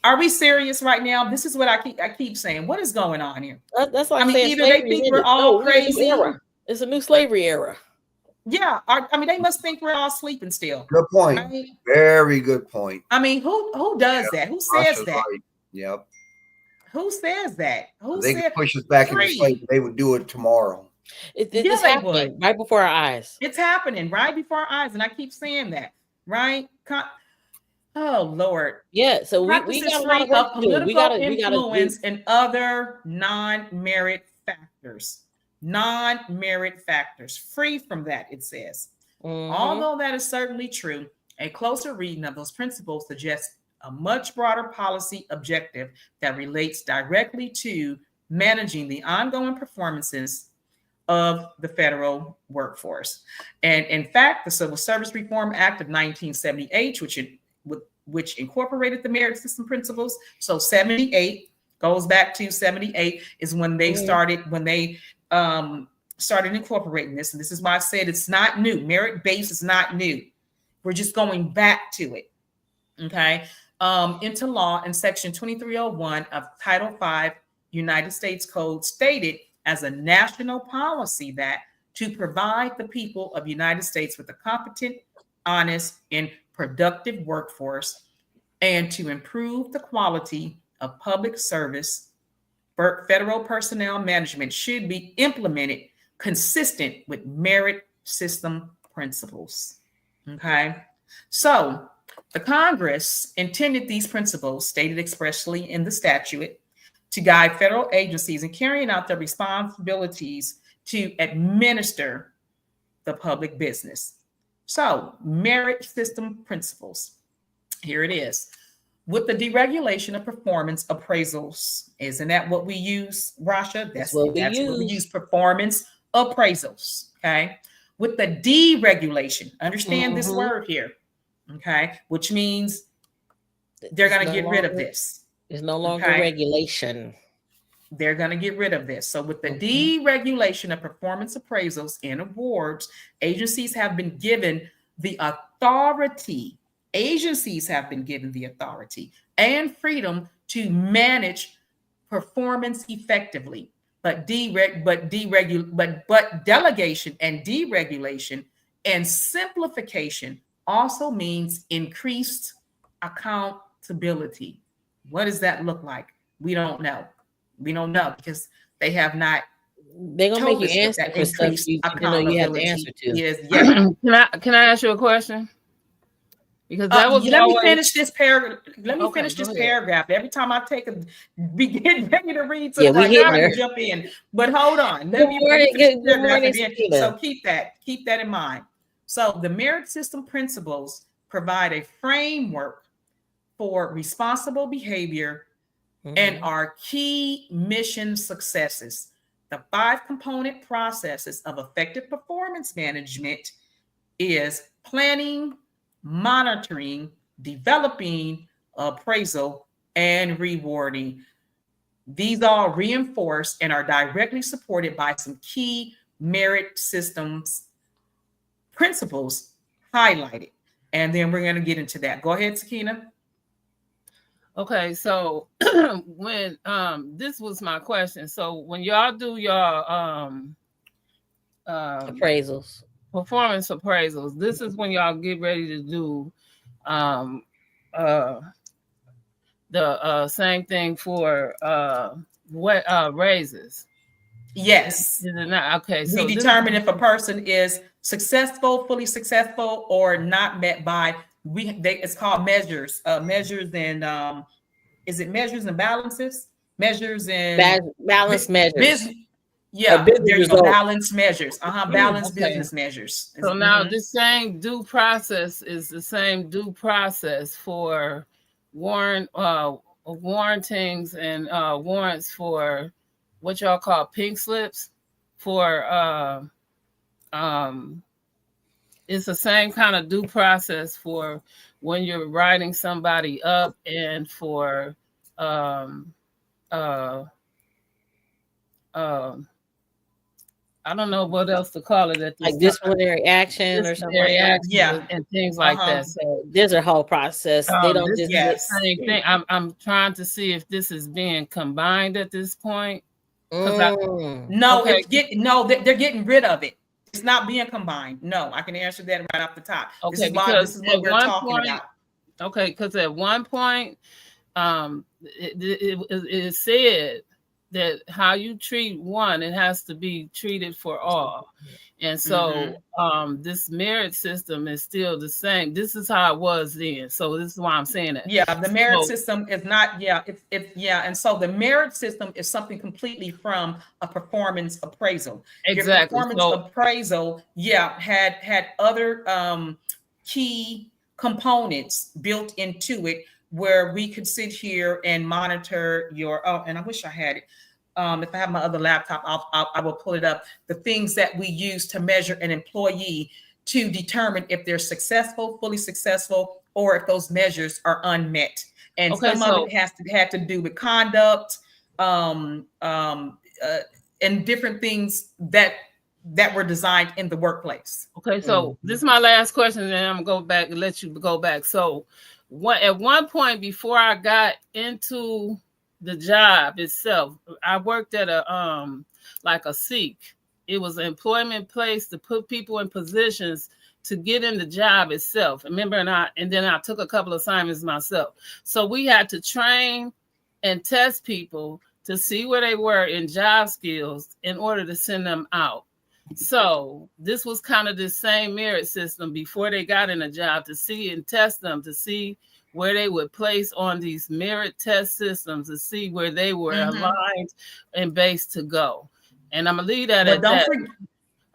Are we serious right now? This is what I keep saying. What is going on here? That's like either they think we're all crazy. It's a new slavery era. Yeah, they must think we're all sleeping still. Good point. Right? Very good point. Who does that? Who says that? Right. Yep. Who says that? They could push us back into slavery. They would do it tomorrow. It's happening right before our eyes. It's happening right before our eyes, and I keep saying that. Right? Oh Lord. Yeah. So we got a lot of work to do. We gotta influence and other non-merit factors. Non-merit factors, free from that, it says. Although that is certainly true, a closer reading of those principles suggests a much broader policy objective that relates directly to managing the ongoing performances of the federal workforce. And in fact, the Civil Service Reform Act of 1978, which incorporated the merit system principles. So 78 goes back to 78 is when they started incorporating this. And this is why I said it's not new. Merit base is not new. We're just going back to it. Okay. Into law in section 2301 of Title V United States Code stated as a national policy that to provide the people of the United States with a competent, honest, and productive workforce, and to improve the quality of public service, federal personnel management should be implemented consistent with merit system principles. Okay. So the Congress intended these principles, stated expressly in the statute, to guide federal agencies in carrying out their responsibilities to administer the public business. So, merit system principles. Here it is. With the deregulation of performance appraisals, isn't that what we use, Rasha? That's what we use, performance appraisals, okay? With the deregulation, understand this word here, okay? Which means they're going to get rid of this. It's no longer regulation. They're going to get rid of this. So with the deregulation of performance appraisals and awards, agencies have been given the authority and freedom to manage performance effectively. But delegation and deregulation and simplification also means increased accountability. What does that look like? We don't know. Because they have not. They're gonna make you answer for stuff you have to answer to. Yes. Can I ask you a question? Because that was let me always... finish this paragraph. Let me Okay, finish this go ahead. paragraph. Every time I take a be getting ready to read to Yeah, the we right, hitting I her. can jump in. But hold on. Let Good me morning, finish the good paragraph morning, and then, Sakina. so keep that in mind. So the merit system principles provide a framework for responsible behavior and are key mission successes. The 5 component processes of effective performance management is planning, monitoring, developing, appraisal, and rewarding. These all reinforce and are directly supported by some key merit systems principles highlighted. And then we're going to get into that. Go ahead, Sakina. Okay, so when this was my question. So when y'all do your Appraisals. performance appraisals, this is when y'all get ready to do the same thing for what raises. Yes. Is it not? Okay, so We determine if a person is successful, fully successful, or not met by it's called measures. Measures and is it measures and balances? Measures and Balance measures. business. Yeah, business there you go. results. Balanced measures. Balanced Okay. business measures. So now this same due process is the same due process for warrantings and warrants for what y'all call pink slips for it's the same kind of due process for when you're writing somebody up and for I don't know what else to call it at this like disciplinary action or something like that. Yeah, and things like that. So there's a whole process. They don't this just is the same thing. I'm trying to see if this is being combined at this point. No, they're getting rid of it. It's not being combined. No, I can answer that right off the top. Okay, this is what we're talking about. Okay, because at one point, it said that how you treat one, it has to be treated for all. And so this merit system is still the same. This is how it was then. So this is why I'm saying that. Yeah, the merit system is not, and so the merit system is something completely from a performance appraisal. Exactly. Your performance appraisal, had other key components built into it where we could sit here and monitor your, and I wish I had it. If I have my other laptop, I will pull it up. The things that we use to measure an employee to determine if they're successful, fully successful, or if those measures are unmet. And some of it had to do with conduct, and different things that were designed in the workplace. Okay, so this is my last question, and then I'm gonna go back and let you go back. So, at one point before I got into the job itself, I worked at a like a SEEK. It was an employment place to put people in positions to get in the job itself. Remember, and then I took a couple of assignments myself. So we had to train and test people to see where they were in job skills in order to send them out. So this was kind of the same merit system before they got in a job, to see and test them, to see where they would place on these merit test systems, to see where they were aligned and based to go. And I'm gonna leave that at that.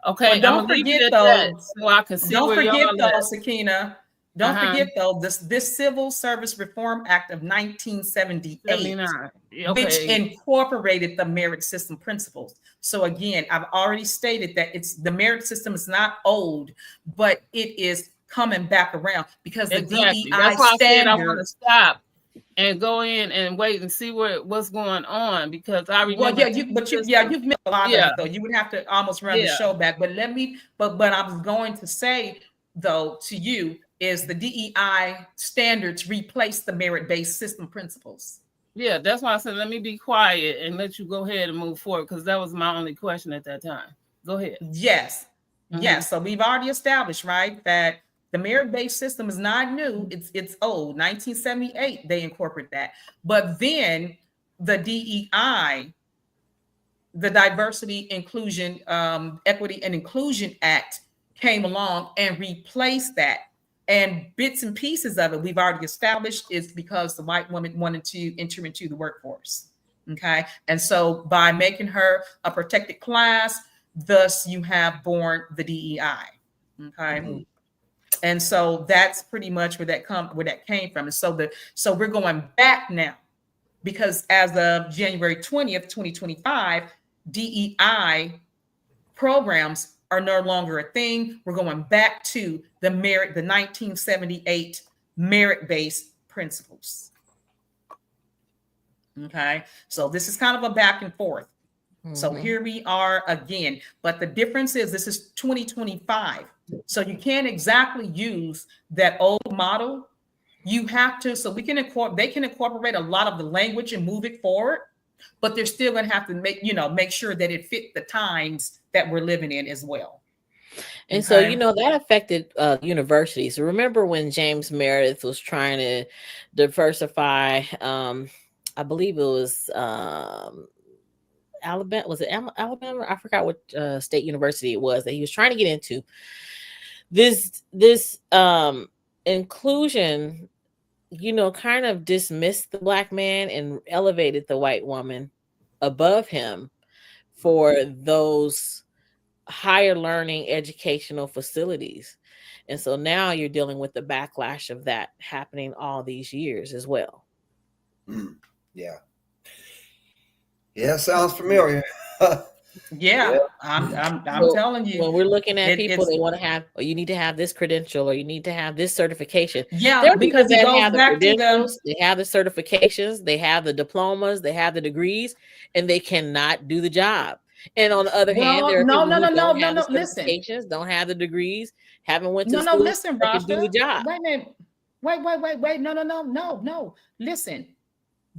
Okay, don't forget though, so I can see don't where forget y'all though, at. Sakina. Don't forget though, this Civil Service Reform Act of 1978, which incorporated the merit system principles. So again, I've already stated that the merit system is not old, but it is coming back around because the DEI That's why standard. I want to stop and go in and wait and see what's going on, because I remember. Well, you've missed a lot of it though. You would have to almost run the show back. But but I was going to say though to you is the DEI standards replace the merit-based system principles. Yeah, that's why I said let me be quiet and let you go ahead and move forward, because that was my only question at that time. Go ahead. Yes. Yes. So we've already established, right, that the merit-based system is not new. It's old. 1978, they incorporate that. But then the DEI, the Diversity, Inclusion, Equity, and Inclusion Act came along and replaced that And bits and pieces of it we've already established is because the white woman wanted to enter into the workforce. Okay. And so by making her a protected class, thus you have born the DEI. Okay. Mm-hmm. And so that's pretty much where that came from. And so we're going back now, because as of January 20th, 2025, DEI programs are no longer a thing. We're going back to the 1978 merit-based principles. Okay, so this is kind of a back and forth. Mm-hmm. So here we are again, but the difference is this is 2025. So you can't exactly use that old model. You have to, so they can incorporate a lot of the language and move it forward, but they're still going to have to make sure that it fit the times that we're living in as well. And so, that affected universities. Remember when James Meredith was trying to diversify, I believe it was Alabama. Was it Alabama? I forgot what state university it was that he was trying to get into. This inclusion, kind of dismissed the Black man and elevated the white woman above him for those higher learning educational facilities. And so now you're dealing with the backlash of that happening all these years as well. Yeah. Yeah, sounds familiar. Yeah. I'm telling you. When we're looking at people, they want to have, or you need to have this credential, or you need to have this certification. Yeah, because they have the credentials, they have the certifications, they have the diplomas, they have the degrees, and they cannot do the job. And on the other hand, there are people who don't have the certifications, don't have the degrees, haven't went to school, listen, can do the job. Wait a minute. Wait. No. Listen,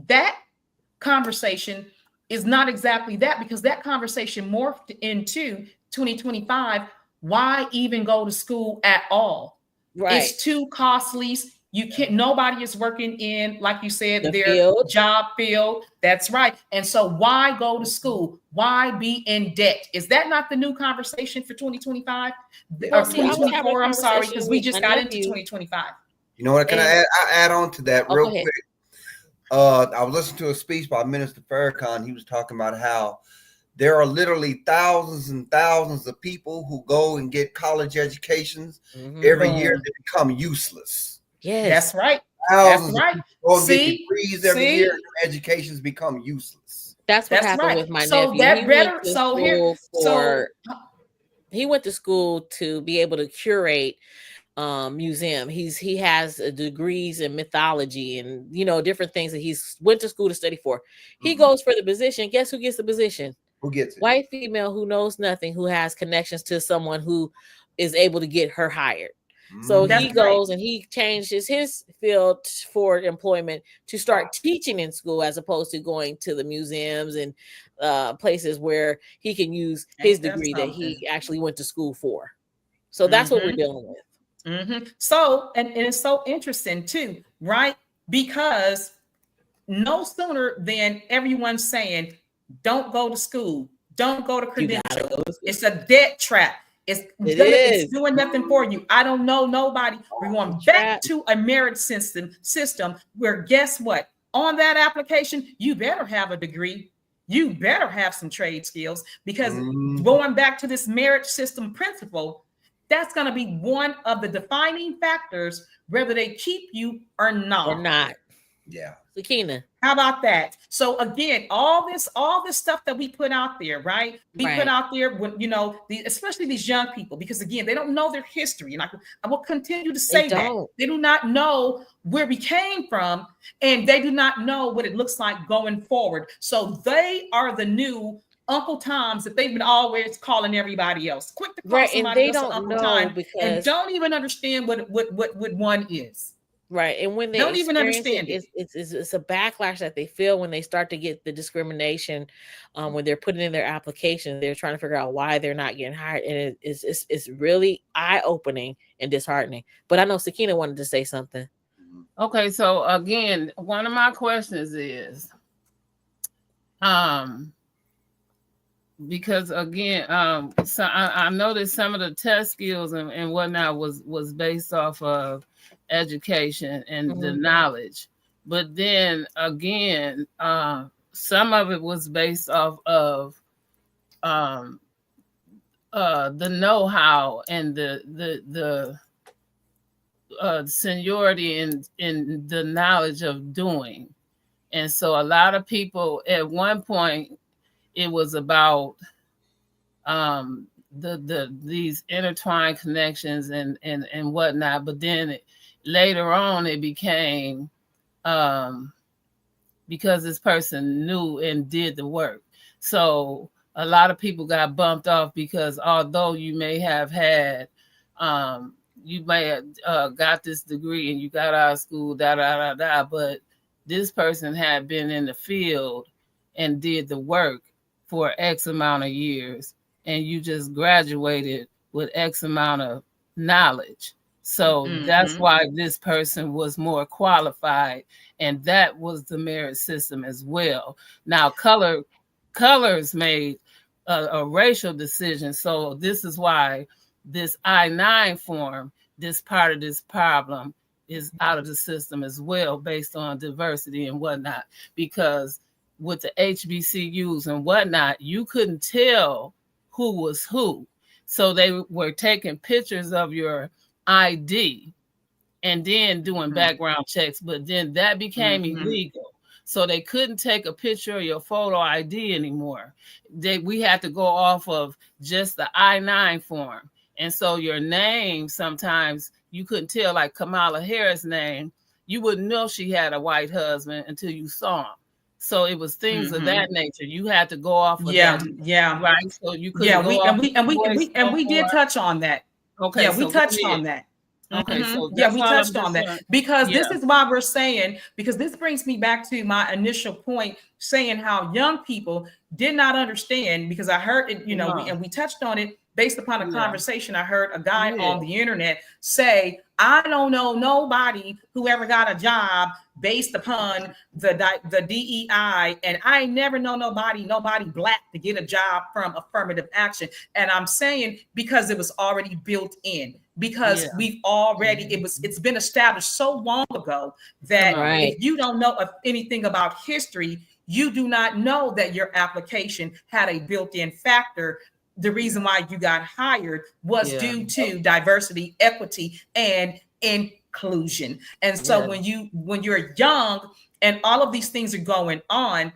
that conversation is not exactly that, because that conversation morphed into 2025. Why even go to school at all? Right. It's too costly. You can't, nobody is working in, like you said, their job field. That's right. And so why go to school? Why be in debt? Is that not the new conversation for 2025 or 2024? I'm sorry, because we just got into 2025. You know what? Can I add on to that real quick? I was listening to a speech by Minister Farrakhan. He was talking about how there are literally thousands and thousands of people who go and get college educations every year that become useless. Yes, that's right. Thousands of people go and get degrees every year, and educations become useless. That's what happened with my nephew. He went to school to be able to curate museum. He has degrees in mythology and different things that he's went to school to study for. He goes for the position. Guess who gets the position? Who gets it? White female who knows nothing, who has connections to someone who is able to get her hired. So he goes and he changes his field for employment to start teaching in school, as opposed to going to the museums and places where he can use his degree that he actually went to school for. So that's what we're dealing with. So, and it's so interesting too, right? Because no sooner than everyone's saying, don't go to school, don't go to credential. It's a debt trap. It's doing nothing for you. I don't know nobody. We're going back to a merit system where, guess what? On that application, you better have a degree. You better have some trade skills, because going back to this merit system principle, that's going to be one of the defining factors, whether they keep you or not. Yeah. Sakina, how about that? So again, all this stuff that we put out there, right? Put out there when, especially these young people, because again, they don't know their history. And I will continue to say that they do not know where we came from, and they do not know what it looks like going forward. So they are the new Uncle Toms that they've been always calling everybody else. Quick to call somebody else Uncle Tom, and don't even understand what one is. Right. And when they don't even understand it's a backlash that they feel when they start to get the discrimination, when they're putting in their application, they're trying to figure out why they're not getting hired. And it's really eye-opening and disheartening. But I know Sakina wanted to say something. Okay, so again, one of my questions is because again, so I noticed some of the test skills and whatnot was based off of education and the knowledge, but then again, some of it was based off of the know-how and the seniority in the knowledge of doing. And so a lot of people at one point, it was about these intertwined connections and whatnot, but then later on it became because this person knew and did the work. So a lot of people got bumped off because although you may have had you may have got this degree and you got out of school, but this person had been in the field and did the work for X amount of years, and you just graduated with X amount of knowledge. So that's why this person was more qualified, and that was the merit system as well. Now, colors made a racial decision. So this is why this I-9 form, this part of this problem is out of the system as well, based on diversity and whatnot, because with the HBCUs and whatnot, you couldn't tell who was who. So they were taking pictures of your ID and then doing background checks, but then that became illegal. So they couldn't take a picture of your photo ID anymore. We had to go off of just the I-9 form. And so your name, sometimes you couldn't tell, like Kamala Harris' name, you wouldn't know she had a white husband until you saw him. So it was things of that nature. You had to go off of that. Yeah. Right. So you couldn't go off we did touch on that. Okay. Yeah, we touched on that. Okay, so yeah, we touched on that because this is why we're saying, because this brings me back to my initial point, saying how young people did not understand, because I heard it, you know, we touched on it based upon a conversation. I heard a guy on the internet say, I don't know nobody who ever got a job based upon the DEI, and I never know nobody black to get a job from affirmative action. And I'm saying because it was already built in, because we've already, it's been established so long ago that if you don't know anything about history, you do not know that your application had a built-in factor. The reason why you got hired was due to diversity, equity, and inclusion. And so when you're young and all of these things are going on,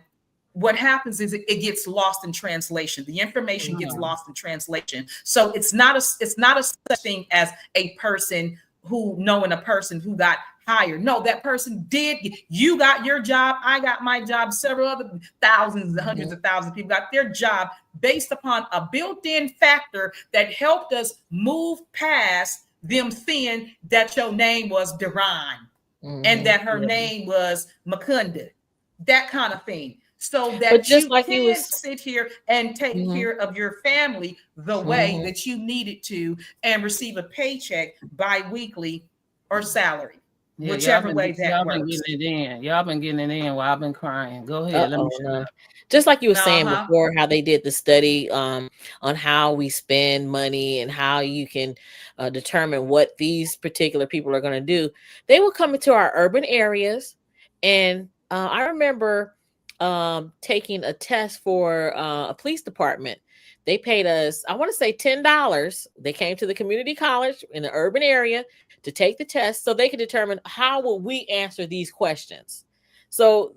what happens is it gets lost in translation. The information gets lost in translation. So it's not a such thing as a person who knowing a person who got hired. No, that person did. You got your job. I got my job. Several other thousands, hundreds of thousands of people got their job based upon a built-in factor that helped us move past them seeing that your name was Deron and that her name was Makunda, that kind of thing. So that you can sit here and take care of your family the way that you needed to and receive a paycheck bi-weekly or salary. Yeah, whichever way that works. Y'all been getting it in while I've been crying. Go ahead. Let me shut up. Just like you were saying before, how they did the study on how we spend money and how you can determine what these particular people are going to do. They will come into our urban areas. And I remember taking a test for a police department. They paid us, I want to say $10. They came to the community college in the urban area to take the test so they could determine how will we answer these questions. So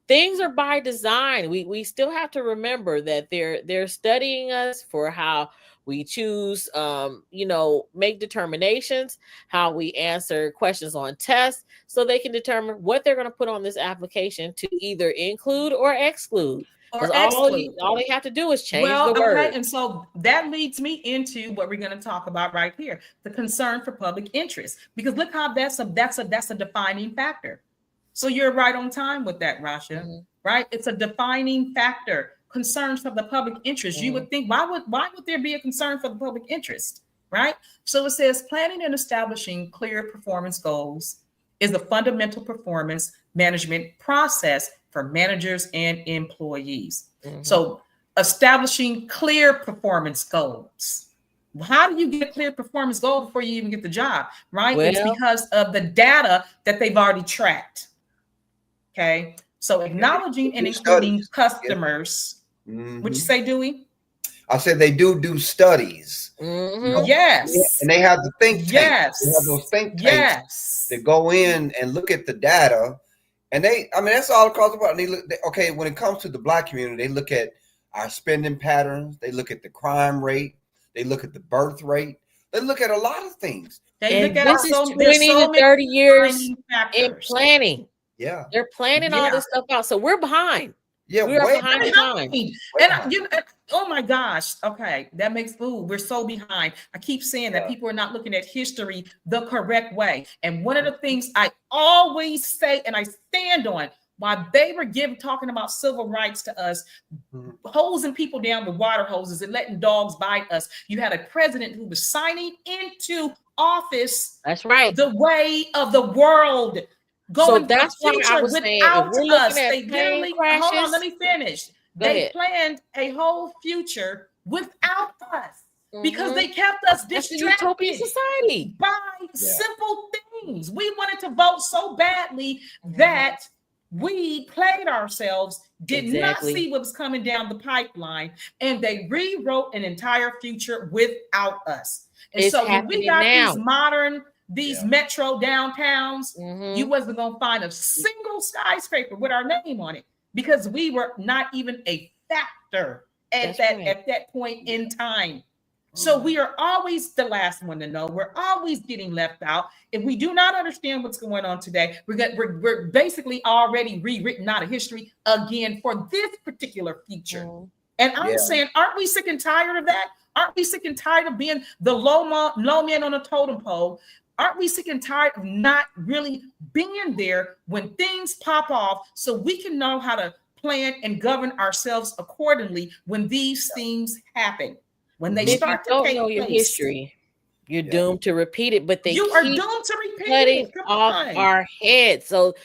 things are by design. We still have to remember that they're studying us for how we choose, make determinations, how we answer questions on tests, so they can determine what they're going to put on this application to either include or exclude. Because all they have to do is change the word. Okay, and so that leads me into what we're going to talk about right here: the concern for public interest. Because look how that's a defining factor. So you're right on time with that, Rasha. Right? It's a defining factor. Concerns for the public interest. You would think, why would there be a concern for the public interest? Right? So it says planning and establishing clear performance goals is the fundamental performance management process for managers and employees. So establishing clear performance goals. How do you get a clear performance goal before you even get the job, right? It's Well, because of the data that they've already tracked. Okay. So acknowledging and including studies. customers. Mhm. Would you say, Dewey? I said they do studies. mhm. Yes. And they have the think tanks. Yes. They have those think tanks Yes. that go in and look at the data. And that's all across the world. Okay, when it comes to the Black community, they look at our spending patterns. They look at the crime rate. They look at the birth rate. They look at a lot of things. They And look at this is there's 20 so to many 30 years defining in factors. planning. Yeah. They're planning all Yeah. this stuff out. So we're behind. Yeah, We are way behind the Behind. times. And oh my gosh. Okay. That makes we're so behind. I keep saying that Yeah. people are not looking at history the correct way. And one of the things I always say, and I stand on, while they were talking about civil rights to us, hosing people down with water hoses and letting dogs bite us, you had a president who was signing into office. That's right. The way of the world. So Going that's why I was saying, if without we're us. looking at They plane literally, crashes, hold on, let me finish. Go They ahead. planned a whole future without us because Mhm. they kept us That's the utopian distracted society. by simple things. We wanted to vote so badly that we played ourselves, did not Exactly. see what was coming down the pipeline, and they rewrote an entire future without us. And It's so when we happening got now. these metro downtowns, Mhm. you wasn't gonna find a single skyscraper with our name on it because we were not even a factor at that point in time. So we are always the last one to know. We're always getting left out. If we do not understand what's going on today, we're basically already rewritten out of history again for this particular future. And I'm saying, aren't we sick and tired of that? Aren't we sick and tired of being the low man on a totem pole? Aren't we sick and tired of not really being there when things pop off so we can know how to plan and govern ourselves accordingly when these things happen? When they start to take place. If you don't know your history, you're doomed to repeat it, but they are doomed to repeat cutting it. off our heads. So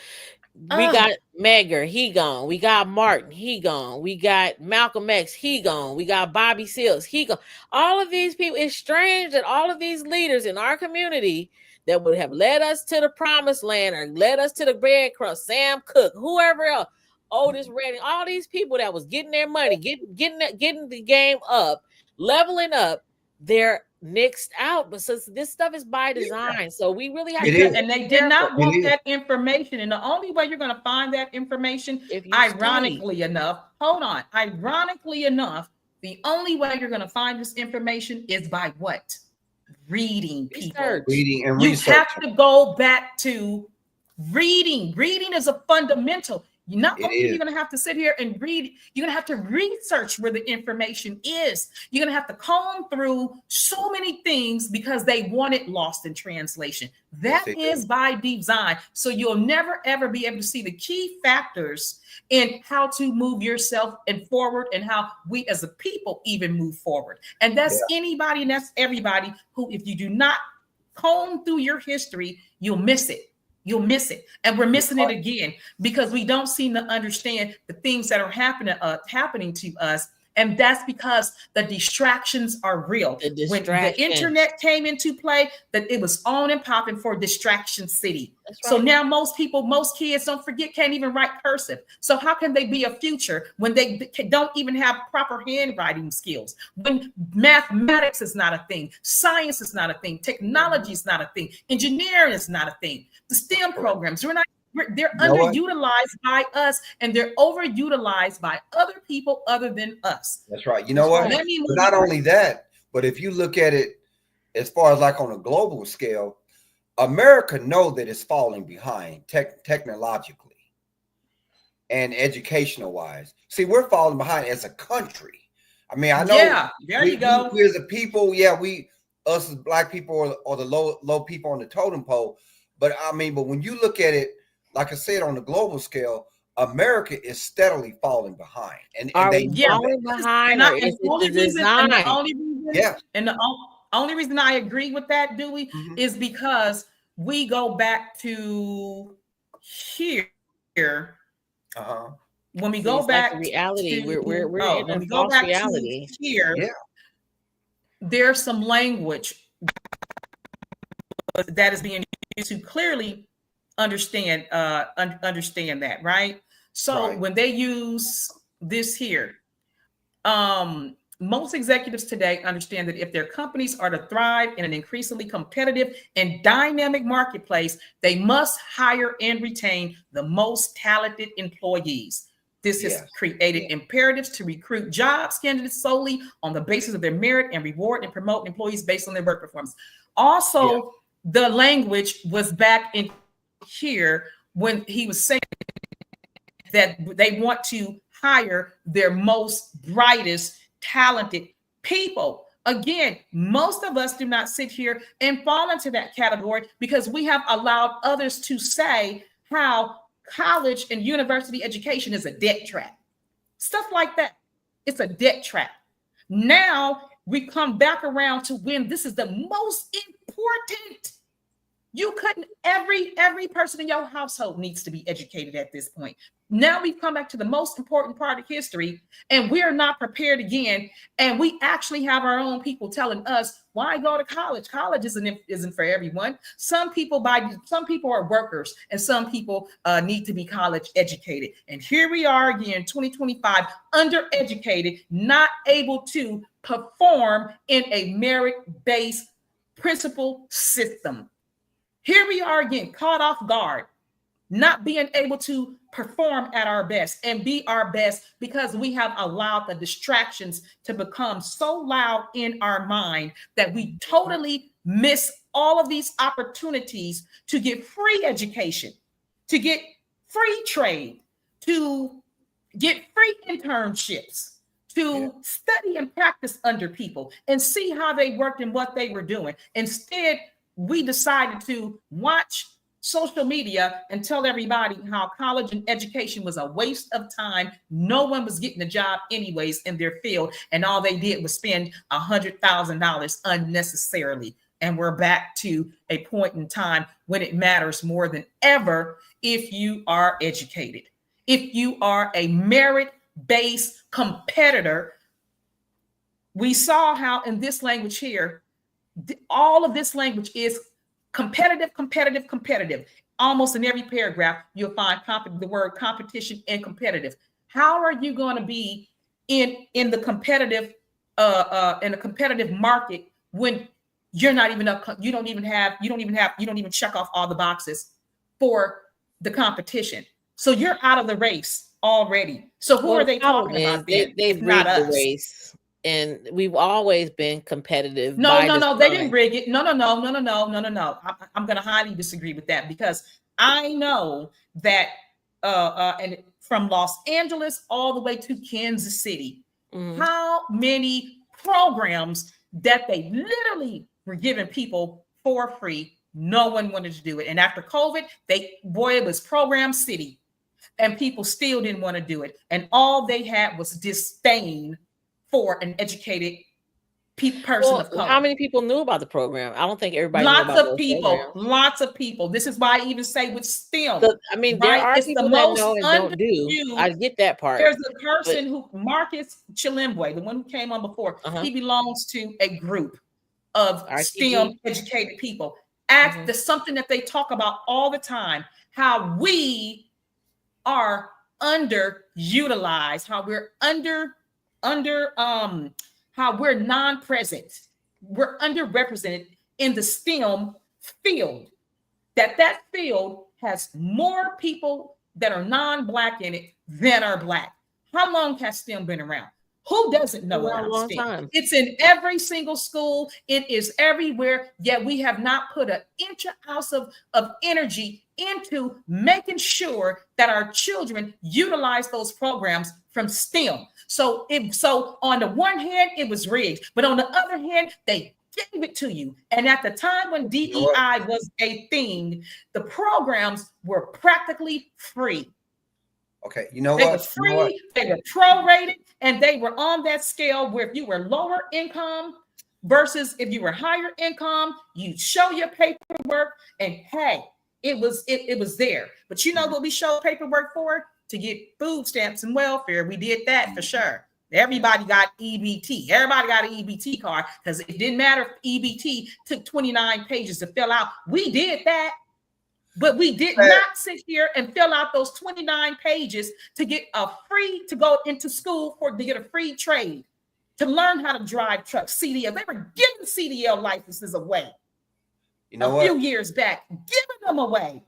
we got Medgar, he gone. We got Martin, he gone. We got Malcolm X, he gone. We got Bobby Seals, he gone. All of these people, it's strange that all of these leaders in our community that would have led us to the promised land or led us to the breadcrumbs, Sam Cooke, whoever else, Otis Redding, all these people that was getting their money, getting the game up, leveling up, they're nixed out. But since this stuff is by design, so we really have to. And they did not want that information. And the only way you're going to find that information, ironically enough, the only way you're going to find this information is by what? Reading, people. Reading and research. You have to go back to reading. Reading is a fundamental. Not only are you going to have to sit here and read, you're going to have to research where the information is. You're going to have to comb through so many things because they want it lost in translation. That is by design. So you'll never, ever be able to see the key factors in how to move yourself and forward and how we as a people even move forward. And that's anybody and that's everybody who, if you do not comb through your history, you'll miss it. You'll miss it. And we're missing it again because we don't seem to understand the things that are happening to us. And that's because the distractions are real. When the internet came into play, that it was on and popping for Distraction City. Right. So now most kids, don't forget, can't even write cursive. So how can they be a future when they don't even have proper handwriting skills? When mathematics is not a thing, science is not a thing, technology is not a thing, engineering is not a thing. The STEM programs, they're underutilized by us and they're overutilized by other people other than us. That's right. You know what? Not only that, but if you look at it as far as like on a global scale, America know that it's falling behind technologically and educational wise. See, we're falling behind as a country. I mean, I know. Yeah, there you go. We as a people, us as Black people or the low people on the totem pole. But I mean, but when you look at it, like I said, on the global scale, America is steadily falling behind. And they falling behind, or is it the design? And the only reason I agree with that, Dewey, is because we go back to here. when we See, go it's like back the reality. to We're in when a we go false back to reality. here, Yeah. there's some language that is being used to clearly understand understand that, right? So Right. when they use this here, most executives today understand that if their companies are to thrive in an increasingly competitive and dynamic marketplace, they must hire and retain the most talented employees. This has Yes. created imperatives to recruit jobs candidates solely on the basis of their merit and reward and promote employees based on their work performance. Also, the language was back in here when he was saying that they want to hire their most brightest, talented people. Again, most of us do not sit here and fall into that category because we have allowed others to say how college and university education is a debt trap. Stuff like that. It's a debt trap. Now we come back around to when this is the most important. You couldn't, every person in your household needs to be educated at this point. Now we've come back to the most important part of history, and we're not prepared again. And we actually have our own people telling us, why go to college? College isn't for everyone. Some people are workers, and some people need to be college educated. And here we are again, 2025, undereducated, not able to perform in a merit-based principle system. Here we are again, caught off guard, not being able to perform at our best and be our best because we have allowed the distractions to become so loud in our mind that we totally miss all of these opportunities to get free education, to get free trade, to get free internships, to study and practice under people and see how they worked and what they were doing. Instead, we decided to watch social media and tell everybody how college and education was a waste of time. No one was getting a job anyways in their field, and all they did was spend $100,000 unnecessarily. And we're back to a point in time when it matters more than ever if you are educated. If you are a merit-based competitor, we saw how in this language here, all of this language is competitive, competitive, competitive. Almost in every paragraph, you'll find the word competition and competitive. How are you going to be in the competitive market when you're not even up? You don't even check off all the boxes for the competition. So you're out of the race already. So who are they talking about then? They've rigged the race. And we've always been competitive. No, they didn't rig it. No. I'm going to highly disagree with that because I know that and from Los Angeles all the way to Kansas City, how many programs that they literally were giving people for free. No one wanted to do it. And after COVID, it was program city and people still didn't want to do it. And all they had was disdain for an educated person of color. How many people knew about the program? I don't think everybody lots knew about of people. Lots of people. This is why I even say with STEM. There are people that know and don't do. I get that part. There's a person who, Marcus Chilimbwe, the one who came on before, he belongs to a group of STEM educated people. That's something that they talk about all the time, how we are underutilized, how we're how we're non-present, we're underrepresented in the STEM field, that field has more people that are non-Black in it than are Black. How long has STEM been around? Who doesn't know about long STEM? time. It's in every single school. It is everywhere, yet we have not put an ounce of energy into making sure that our children utilize those programs from STEM. So on the one hand, it was rigged, but on the other hand, they gave it to you. And at the time when DEI was a thing, the programs were practically free. Okay, you know they what? Were free, they were prorated, and they were on that scale where if you were lower income versus if you were higher income, you show your paperwork, and hey, it was there. But you know what we show paperwork for? to get food stamps and welfare. We did that for sure. Everybody got EBT. Everybody got an EBT card because it didn't matter if EBT took 29 pages to fill out. We did that. But we did not sit here and fill out those 29 pages to get to go into school to get a free trade, to learn how to drive trucks, CDL. They were giving CDL licenses away. You know a few years back, giving them away.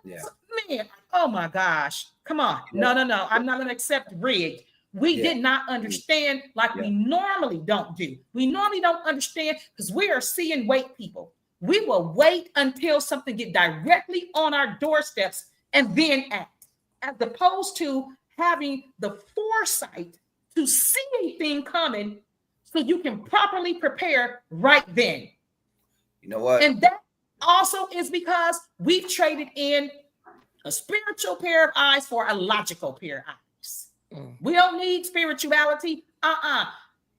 Yeah. Man, oh my gosh. Come on. Yeah. No. I'm not going to accept rigged. We did not understand like we normally don't do. We normally don't understand because we are seeing wait people. We will wait until something get directly on our doorsteps and then act, as opposed to having the foresight to see anything coming so you can properly prepare right then. You know what? And that also is because we've traded in a spiritual pair of eyes for a logical pair of eyes. We don't need spirituality.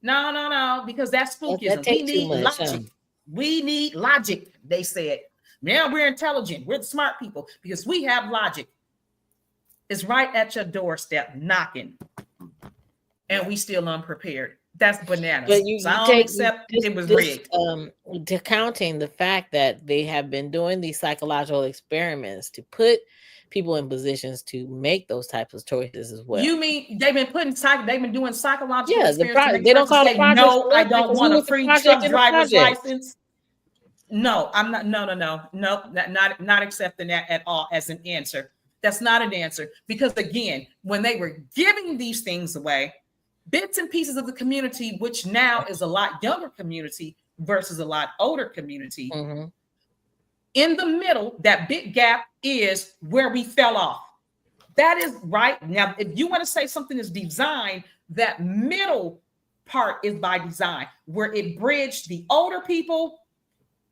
No, because that's spookism. We need logic. We need logic, they said. Now we're intelligent. We're the smart people because we have logic. It's right at your doorstep knocking. And we still unprepared. That's bananas. But I don't accept it was rigged. Discounting the fact that they have been doing these psychological experiments to put people in positions to make those types of choices as well. You mean they've been doing psychological experiments? They don't call it project. No, I don't want a free truck driver's license. No, I'm not. No, not accepting that at all as an answer. That's not an answer because again, when they were giving these things away, bits and pieces of the community, which now is a lot younger community versus a lot older community. Mm-hmm. In the middle, that big gap is where we fell off. That is right. Now, if you want to say something is designed, that middle part is by design, where it bridged the older people.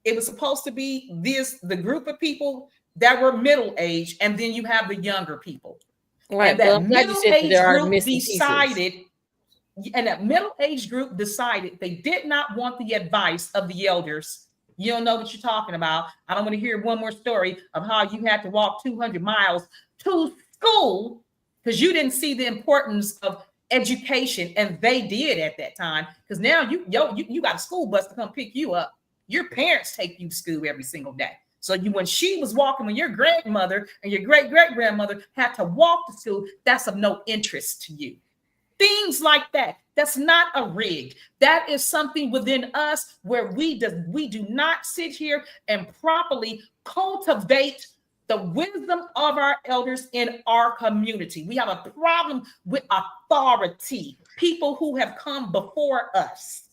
It was supposed to be the group of people that were middle age, and then you have the younger people. Right. And that middle-aged group decided, and that middle-aged group decided they did not want the advice of the elders. You don't know what you're talking about. I don't want to hear one more story of how you had to walk 200 miles to school because you didn't see the importance of education, and they did at that time. Because now you got a school bus to come pick you up. Your parents take you to school every single day. So when she was walking, when your grandmother and your great-great-grandmother had to walk to school, that's of no interest to you. Things like that. That's not a rig. That is something within us where we do not sit here and properly cultivate the wisdom of our elders in our community. We have a problem with authority, people who have come before us.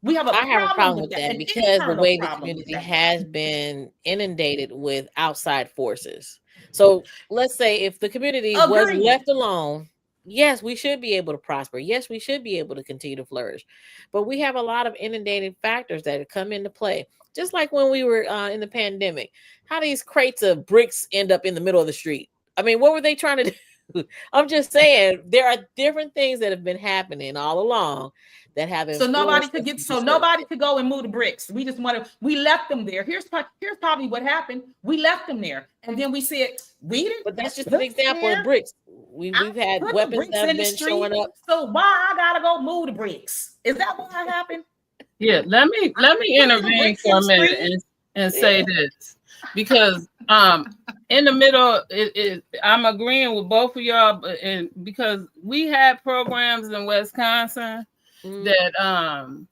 I have a problem with that because the way the community has been inundated with outside forces. So let's say if the community was left alone, yes, we should be able to prosper. Yes, we should be able to continue to flourish. But we have a lot of inundating factors that come into play. Just like when we were in the pandemic, how these crates of bricks end up in the middle of the street. I mean, what were they trying to do? I'm just saying there are different things that have been happening all along that have nobody could go and move the bricks. We left them there. Here's probably what happened. We left them there, and then we said But that's just an example of bricks. We've had weapons that have been showing up. So why I gotta go move the bricks? Is that what happened? Yeah, let me intervene for a minute and say this because in the middle, I'm agreeing with both of y'all, and because we had programs in Wisconsin that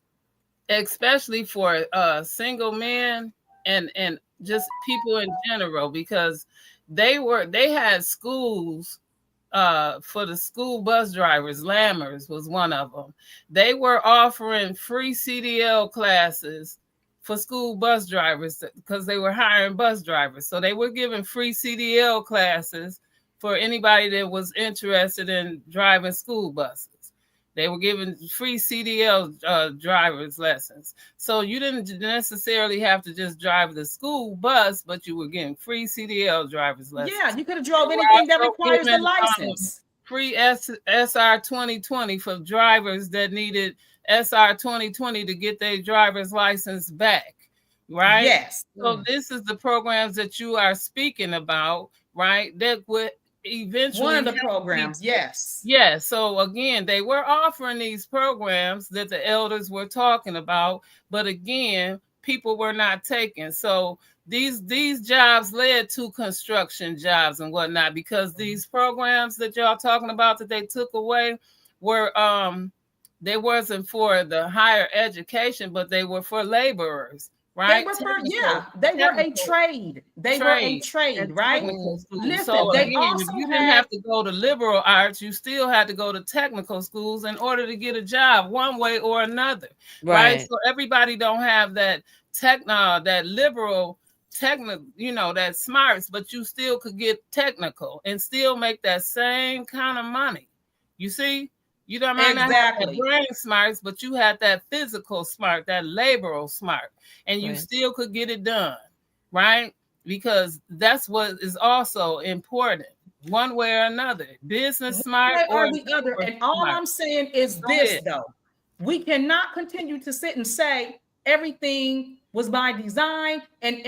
especially for single men and just people in general, because they had schools for the school bus drivers. Lammers was one of them. They were offering free CDL classes for school bus drivers because they were hiring bus drivers. So they were giving free CDL classes for anybody that was interested in driving school buses. They were giving free CDL driver's lessons. So you didn't necessarily have to just drive the school bus, but you were getting free CDL driver's lessons. Yeah, you could have drove anything that requires a license. Free SR 2020 for drivers that needed SR 2020 to get their driver's license back, right? Yes. So this is the programs that you are speaking about, right? That would eventually one of the programs, yes. Yeah, so again, they were offering these programs that the elders were talking about, but again, people were not taking. So these jobs led to construction jobs and whatnot, because these programs that y'all talking about that they took away were they wasn't for the higher education, but they were for laborers. Right? They were they were a trade. They were a trade, right? Listen, so they again, also if you didn't have to go to liberal arts, you still had to go to technical schools in order to get a job one way or another. Right? So everybody don't have that that liberal technical, that smarts, but you still could get technical and still make that same kind of money. You see? You don't mind not have that brain smarts, but you had that physical smart, that laboral smart, and you still could get it done, right? Because that's what is also important, one way or another, business smart or the other. And all I'm saying is this, though. We cannot continue to sit and say everything was by design and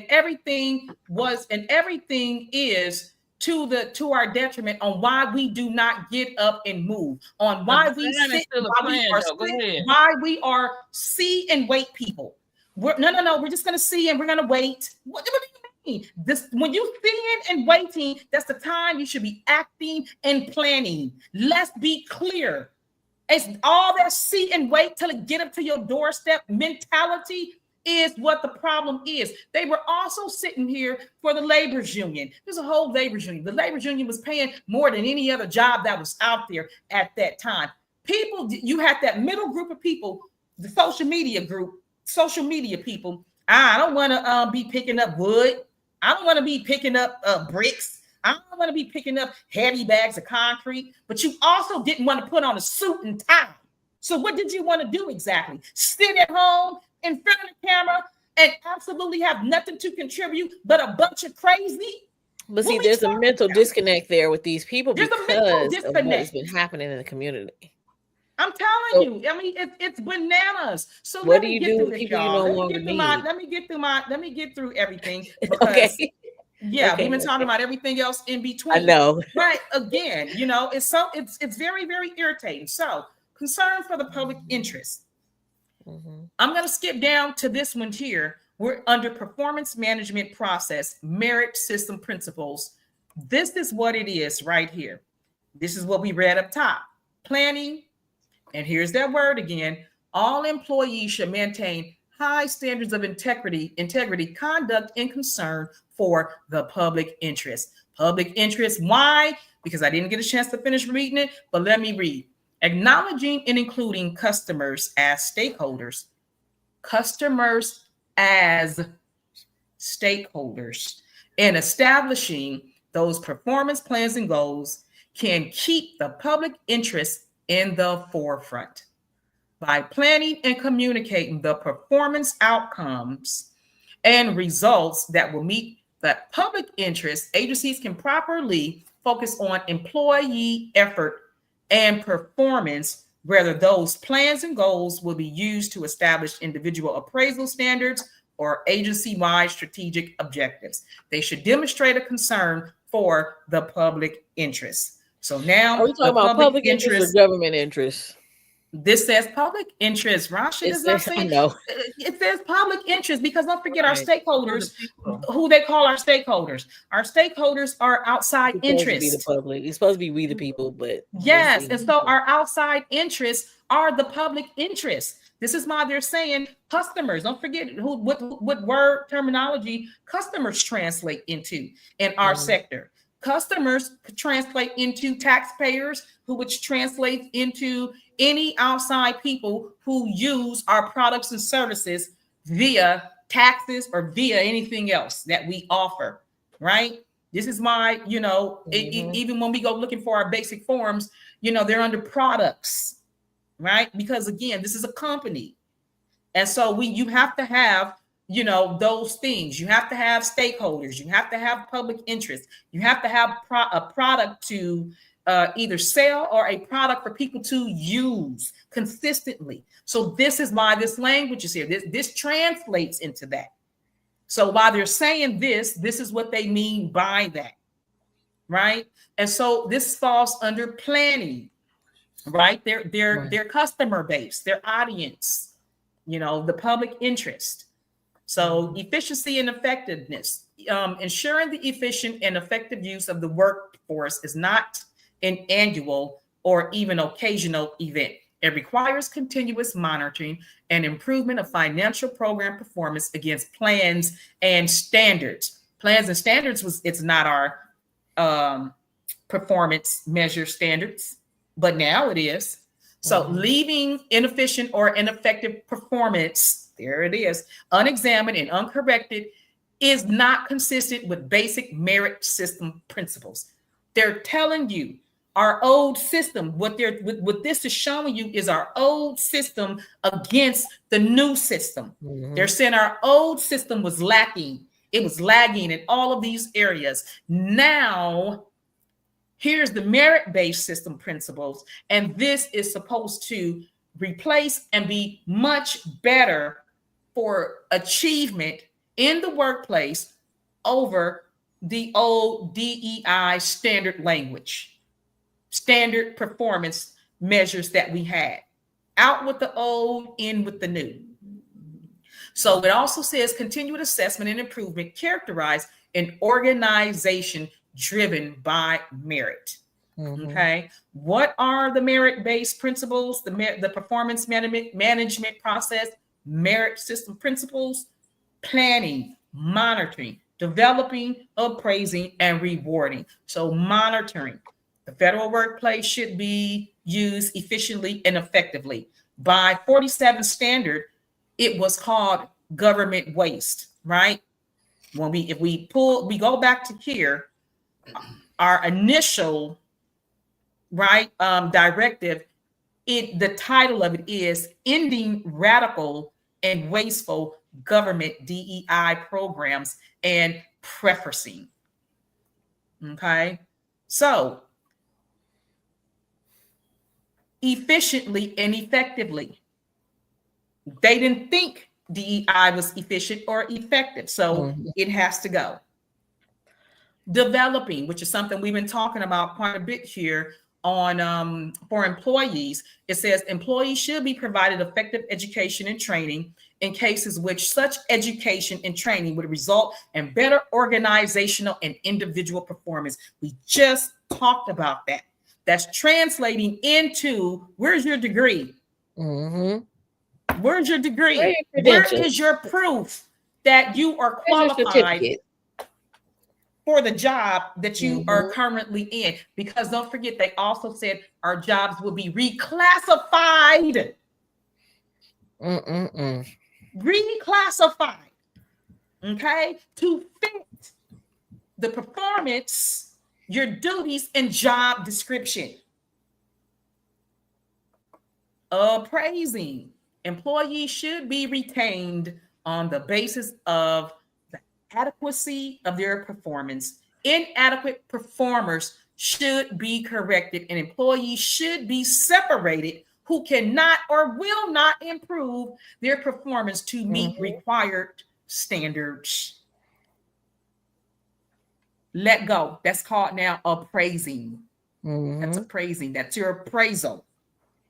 everything was and everything is to our detriment on why we do not get up and move, on why we sit, why we are see and wait people. We're just gonna see and we're gonna wait. What do you mean? This when you sitting and waiting, that's the time you should be acting and planning. Let's be clear. It's all that see and wait till it get up to your doorstep mentality is what the problem is. They were also sitting here for the labor's union. There's a whole labor's union. The labor's union was paying more than any other job that was out there at that time. People, you had that middle group of people, the social media people. I don't want to be picking up wood. I don't want to be picking up bricks. I don't want to be picking up heavy bags of concrete. But you also didn't want to put on a suit and tie. So what did you want to do exactly? Sit at home in front of the camera and absolutely have nothing to contribute but a bunch of crazy? But see, there's a mental disconnect there with these people because of what's been happening in the community. I'm telling you, I mean, it's bananas. So what do you do with people you no longer need? Let me get through everything. Because, we've been talking about everything else in between. I know. But again, it's very, very irritating. So concern for the public interest. Mm-hmm. I'm going to skip down to this one here. We're under performance management process, merit system principles. This is what it is right here. This is what we read up top. Planning. And here's that word again. All employees should maintain high standards of integrity, conduct, and concern for the public interest. Public interest. Why? Because I didn't get a chance to finish reading it, but let me read. Acknowledging and including customers as stakeholders. Customers as stakeholders. And establishing those performance plans and goals can keep the public interest in the forefront. By planning and communicating the performance outcomes and results that will meet the public interest, agencies can properly focus on employee effort and performance, whether those plans and goals will be used to establish individual appraisal standards or agency-wide strategic objectives. They should demonstrate a concern for the public interest. So now, are we talking about public interest or government interest? This says public interest. Rasha is not saying. It says public interest because don't forget our stakeholders, who they call our stakeholders. Our stakeholders are outside interests. It's supposed to be we the people, but yes, and so our outside interests are the public interest. This is why they're saying customers. Don't forget what word terminology customers translate into in our sector. Customers translate into taxpayers, which translates into any outside people who use our products and services via taxes or via anything else that we offer, right? This is why, even when we go looking for our basic forms, they're under products, right? Because again, this is a company. And so you have to have, those things. You have to have stakeholders. You have to have public interest. You have to have a product to either sell or a product for people to use consistently. So this is why this language is here. This translates into that. So while they're saying this is what they mean by that. right? And so this falls under planning, right? Their customer base, their audience, the public interest. So efficiency and effectiveness, ensuring the efficient and effective use of the workforce is not an annual or even occasional event. It requires continuous monitoring and improvement of financial program performance against plans and standards. Plans and standards it's not our performance measure standards, but now it is. So leaving inefficient or ineffective performance, there it is, unexamined and uncorrected is not consistent with basic merit system principles. They're telling you our old system, what this is showing you is our old system against the new system. They're saying our old system was lacking. It was lagging in all of these areas. Now, here's the merit-based system principles, and this is supposed to replace and be much better for achievement in the workplace over the old DEI standard language, standard performance measures that we had. Out with the old, in with the new. So it also says continued assessment and improvement characterized an organization driven by merit. Okay. What are the merit-based principles? The performance management process, merit system principles, planning, monitoring, developing, appraising, and rewarding. So monitoring. The federal workplace should be used efficiently and effectively. By 47 standard, it was called government waste, right? If we go back to here, our initial directive, the title of it is Ending Radical and Wasteful Government DEI Programs and Preferencing. Okay, so efficiently and effectively. They didn't think DEI was efficient or effective, so it has to go. Developing, which is something we've been talking about quite a bit here on for employees. It says employees should be provided effective education and training in cases which such education and training would result in better organizational and individual performance. We just talked about that. That's translating into, where's your degree? Where's your degree? Where is your proof that you are qualified for the job that you are currently in? Because don't forget, they also said our jobs will be reclassified. Reclassified, okay, to fit the performance, your duties, and job description. Appraising. Employees should be retained on the basis of the adequacy of their performance. Inadequate performers should be corrected, and employees should be separated who cannot or will not improve their performance to meet required standards. Let go. That's called now appraising. That's appraising. That's your appraisal.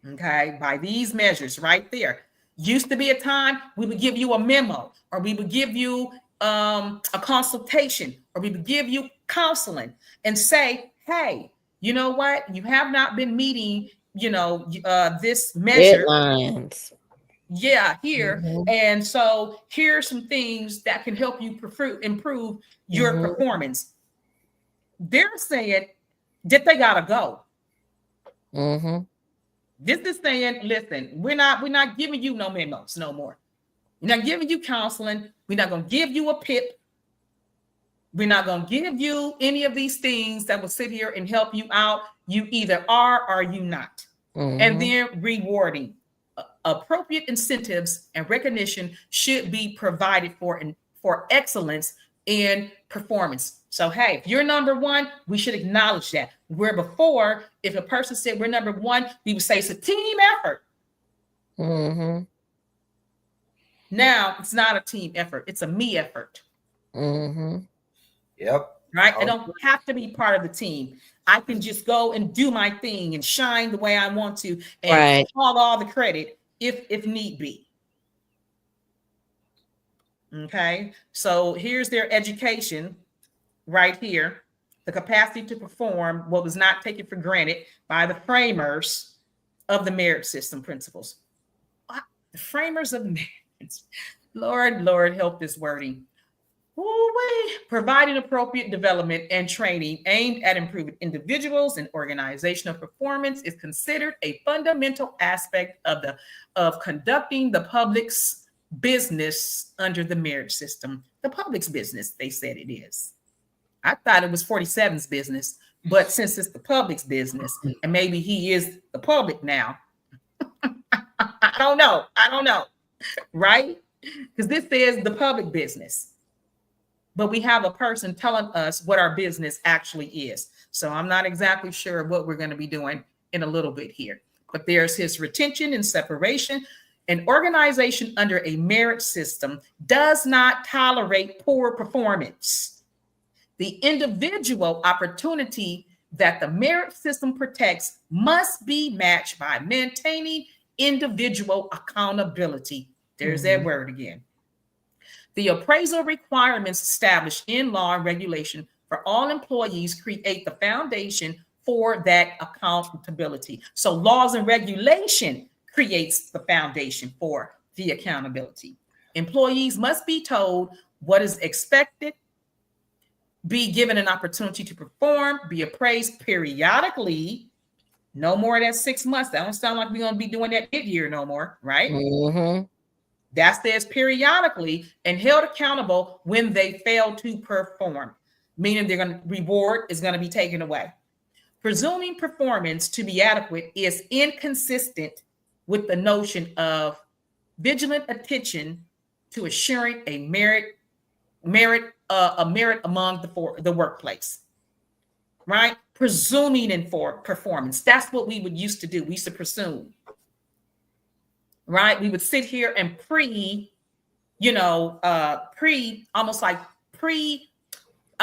Okay, by these measures right there. Used to be a time we would give you a memo, or we would give you a consultation, or we would give you counseling and say, hey, you know what? You have not been meeting, this measure. Deadlines. Yeah, here. And so here are some things that can help you improve your performance. They're saying that they gotta go. This is saying, listen, we're not giving you no memos no more. We're not giving you counseling. We're not going to give you a PIP. We're not going to give you any of these things that will sit here and help you out. You either are or you not. And then rewarding. Appropriate incentives and recognition should be provided for excellence in performance. So, hey, if you're number one, we should acknowledge that. Where before, if a person said we're number one, we would say it's a team effort. Now, it's not a team effort. It's a me effort. Yep. right? I don't have to be part of the team. I can just go and do my thing and shine the way I want to and haul all the credit if need be. Okay, so here's their education right here. The capacity to perform what was not taken for granted by the framers of the merit system principles. The framers of merit. Lord, help this wording. Providing appropriate development and training aimed at improving individuals and organizational performance is considered a fundamental aspect of conducting the public's business under the merit system. The public's business, they said it is. I thought it was 47's business, but since it's the public's business, and maybe he is the public now, I don't know, right? Because this says the public business, but we have a person telling us what our business actually is. So I'm not exactly sure what we're going to be doing in a little bit here, but there's his retention and separation. An organization under a merit system does not tolerate poor performance. The individual opportunity that the merit system protects must be matched by maintaining individual accountability. There's that word again. The appraisal requirements established in law and regulation for all employees create the foundation for that accountability. So laws and regulation creates the foundation for the accountability. Employees must be told what is expected, be given an opportunity to perform, be appraised periodically. No more than 6 months. That don't sound like we're going to be doing that mid-year no more, right? That says periodically, and held accountable when they fail to perform, meaning they're going to reward is going to be taken away. Presuming performance to be adequate is inconsistent with the notion of vigilant attention to assuring a merit among the workplace, right? Presuming in for performance. That's what we would used to do. We used to presume, right? We would sit here and I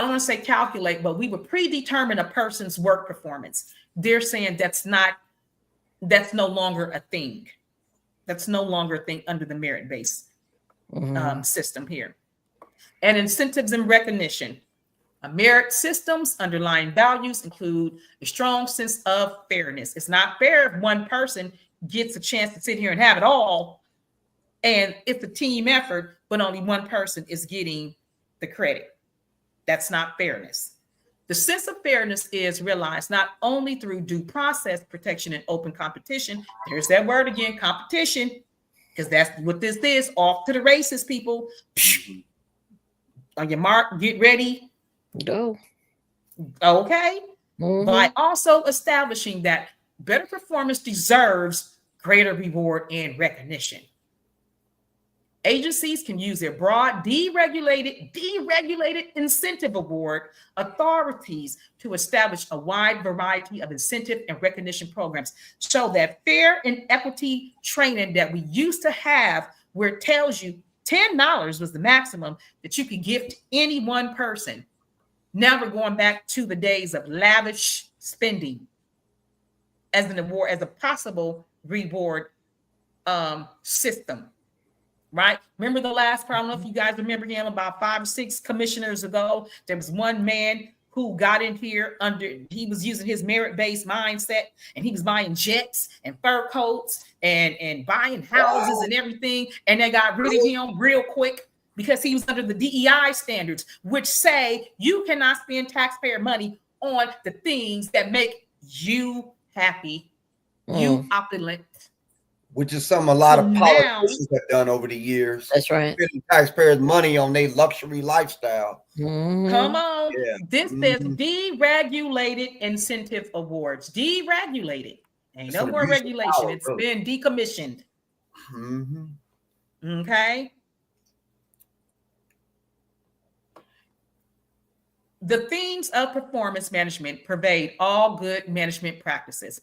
don't want to say calculate, but we would predetermine a person's work performance. They're saying that's no longer a thing. That's no longer a thing under the merit-based system here. And incentives and recognition. Merit systems' underlying values include a strong sense of fairness. It's not fair if one person gets a chance to sit here and have it all, and it's a team effort, but only one person is getting the credit. That's not fairness. The sense of fairness is realized not only through due process protection and open competition. There's that word again, competition, because that's what this is. Off to the races, people. On your mark, get ready. Go. Okay. By also establishing that better performance deserves greater reward and recognition. Agencies can use their broad deregulated incentive award authorities to establish a wide variety of incentive and recognition programs, so that fair and equity training that we used to have, where it tells you $10 was the maximum that you could give to any one person. Now we're going back to the days of lavish spending as an award, as a possible reward system. Right? Remember the last part? I don't know if you guys remember him, about 5 or 6 commissioners ago. There was one man who got in here he was using his merit-based mindset, and he was buying jets and fur coats and buying houses and everything. And they got rid of him real quick because he was under the DEI standards, which say you cannot spend taxpayer money on the things that make you happy, you opulent. Which is something a lot of politicians have done over the years. That's right. Spending taxpayers' money on their luxury lifestyle. Come on. Yeah. This says deregulated incentive awards. Deregulated. Ain't no more regulation. It's been decommissioned. Okay. The themes of performance management pervade all good management practices.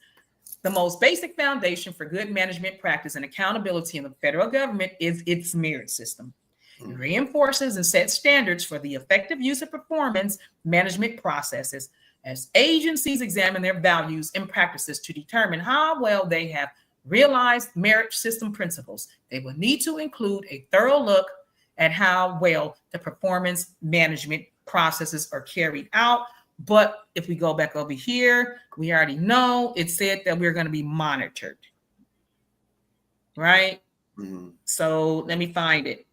The most basic foundation for good management practice and accountability in the federal government is its merit system. It reinforces and sets standards for the effective use of performance management processes as agencies examine their values and practices to determine how well they have realized merit system principles. They will need to include a thorough look at how well the performance management processes are carried out. But if we go back over here, we already know it said that we're going to be monitored, right? Mm-hmm. So let me find it.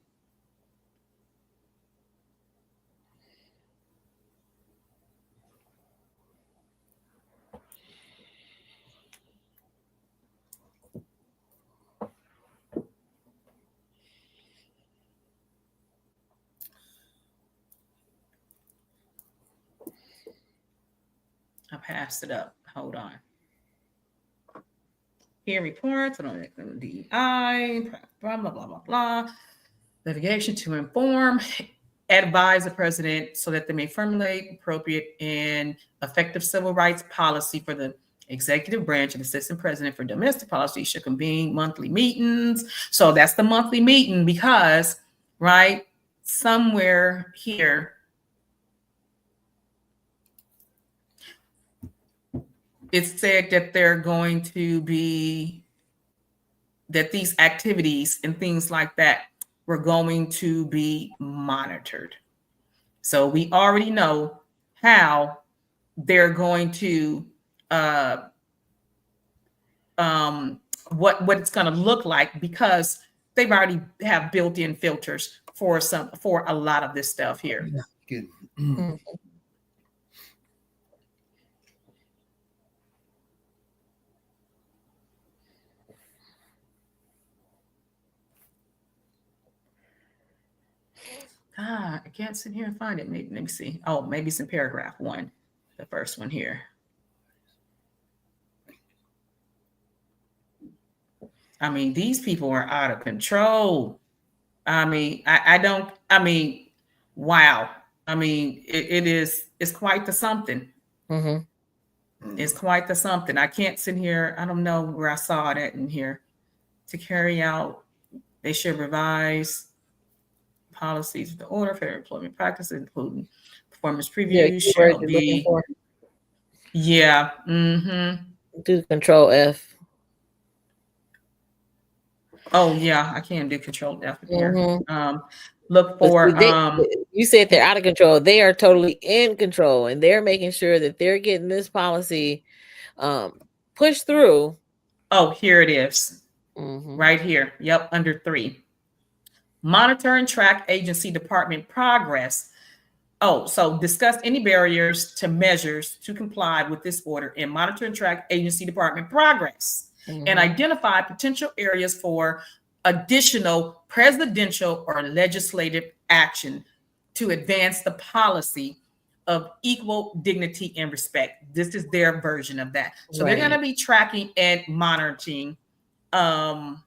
I passed it up. Hold on. Here reports on DEI, blah, blah, blah, blah, blah. Litigation to inform, advise the president so that they may formulate appropriate and effective civil rights policy for the executive branch, and assistant president for domestic policy should convene monthly meetings. So that's the monthly meeting because, right, somewhere here, it said that they're going to be, that these activities and things like that were going to be monitored. So we already know how they're going to, what it's going to look like, because they've already have built-in filters for a lot of this stuff here. Yeah. Good. Mhm. I can't sit here and find it. Maybe, let me see. Oh, maybe it's in paragraph 1, the first one here. I mean, these people are out of control. I mean, wow. I mean, it's quite the something. Mm-hmm. It's quite the something. I can't sit here. I don't know where I saw that in here. To carry out, they should revise policies of the order, fair employment practices, including performance previews. Shall be. Yeah. Mm-hmm. Do Control F. Oh yeah, I can do Control F here. Mm-hmm. Look for. You said they're out of control. They are totally in control, and they're making sure that they're getting this policy pushed through. Oh, here it is. Mm-hmm. Right here. Yep, under 3. Monitor and track agency department progress. Oh, so discuss any barriers to measures to comply with this order and monitor and track agency department progress, and identify potential areas for additional presidential or legislative action to advance the policy of equal dignity and respect. This is their version of that. So they're going to be tracking and monitoring all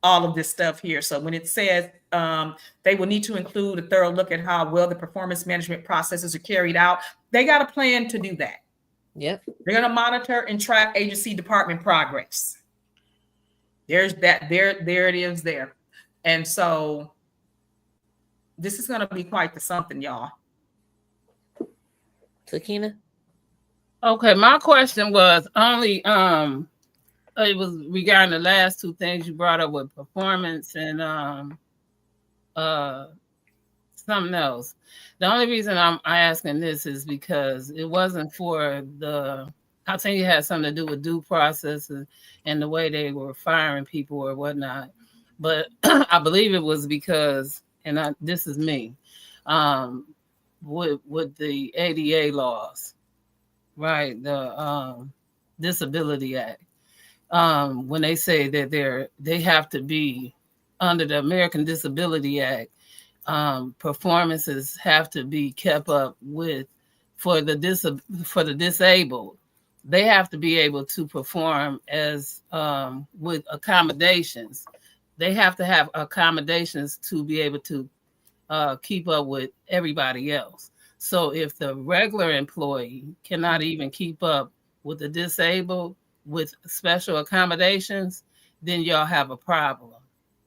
of this stuff here. So when it says they will need to include a thorough look at how well the performance management processes are carried out, they got a plan to do that. Yep. They're going to monitor and track agency department progress. There's that. There it is there. And so this is going to be quite the something, y'all. Sakina? Okay, my question was only it was regarding the last 2 things you brought up with performance and something else. The only reason I'm asking this is because it wasn't for the, I think it had something to do with due process and the way they were firing people or whatnot. But I believe it was because, and this is me, with the ADA laws, right? The Disability Act. When they say that they have to be under the American Disability Act, performances have to be kept up with for the disabled. They have to be able to perform as with accommodations. They have to have accommodations to be able to keep up with everybody else. So if the regular employee cannot even keep up with the disabled with special accommodations, then y'all have a problem.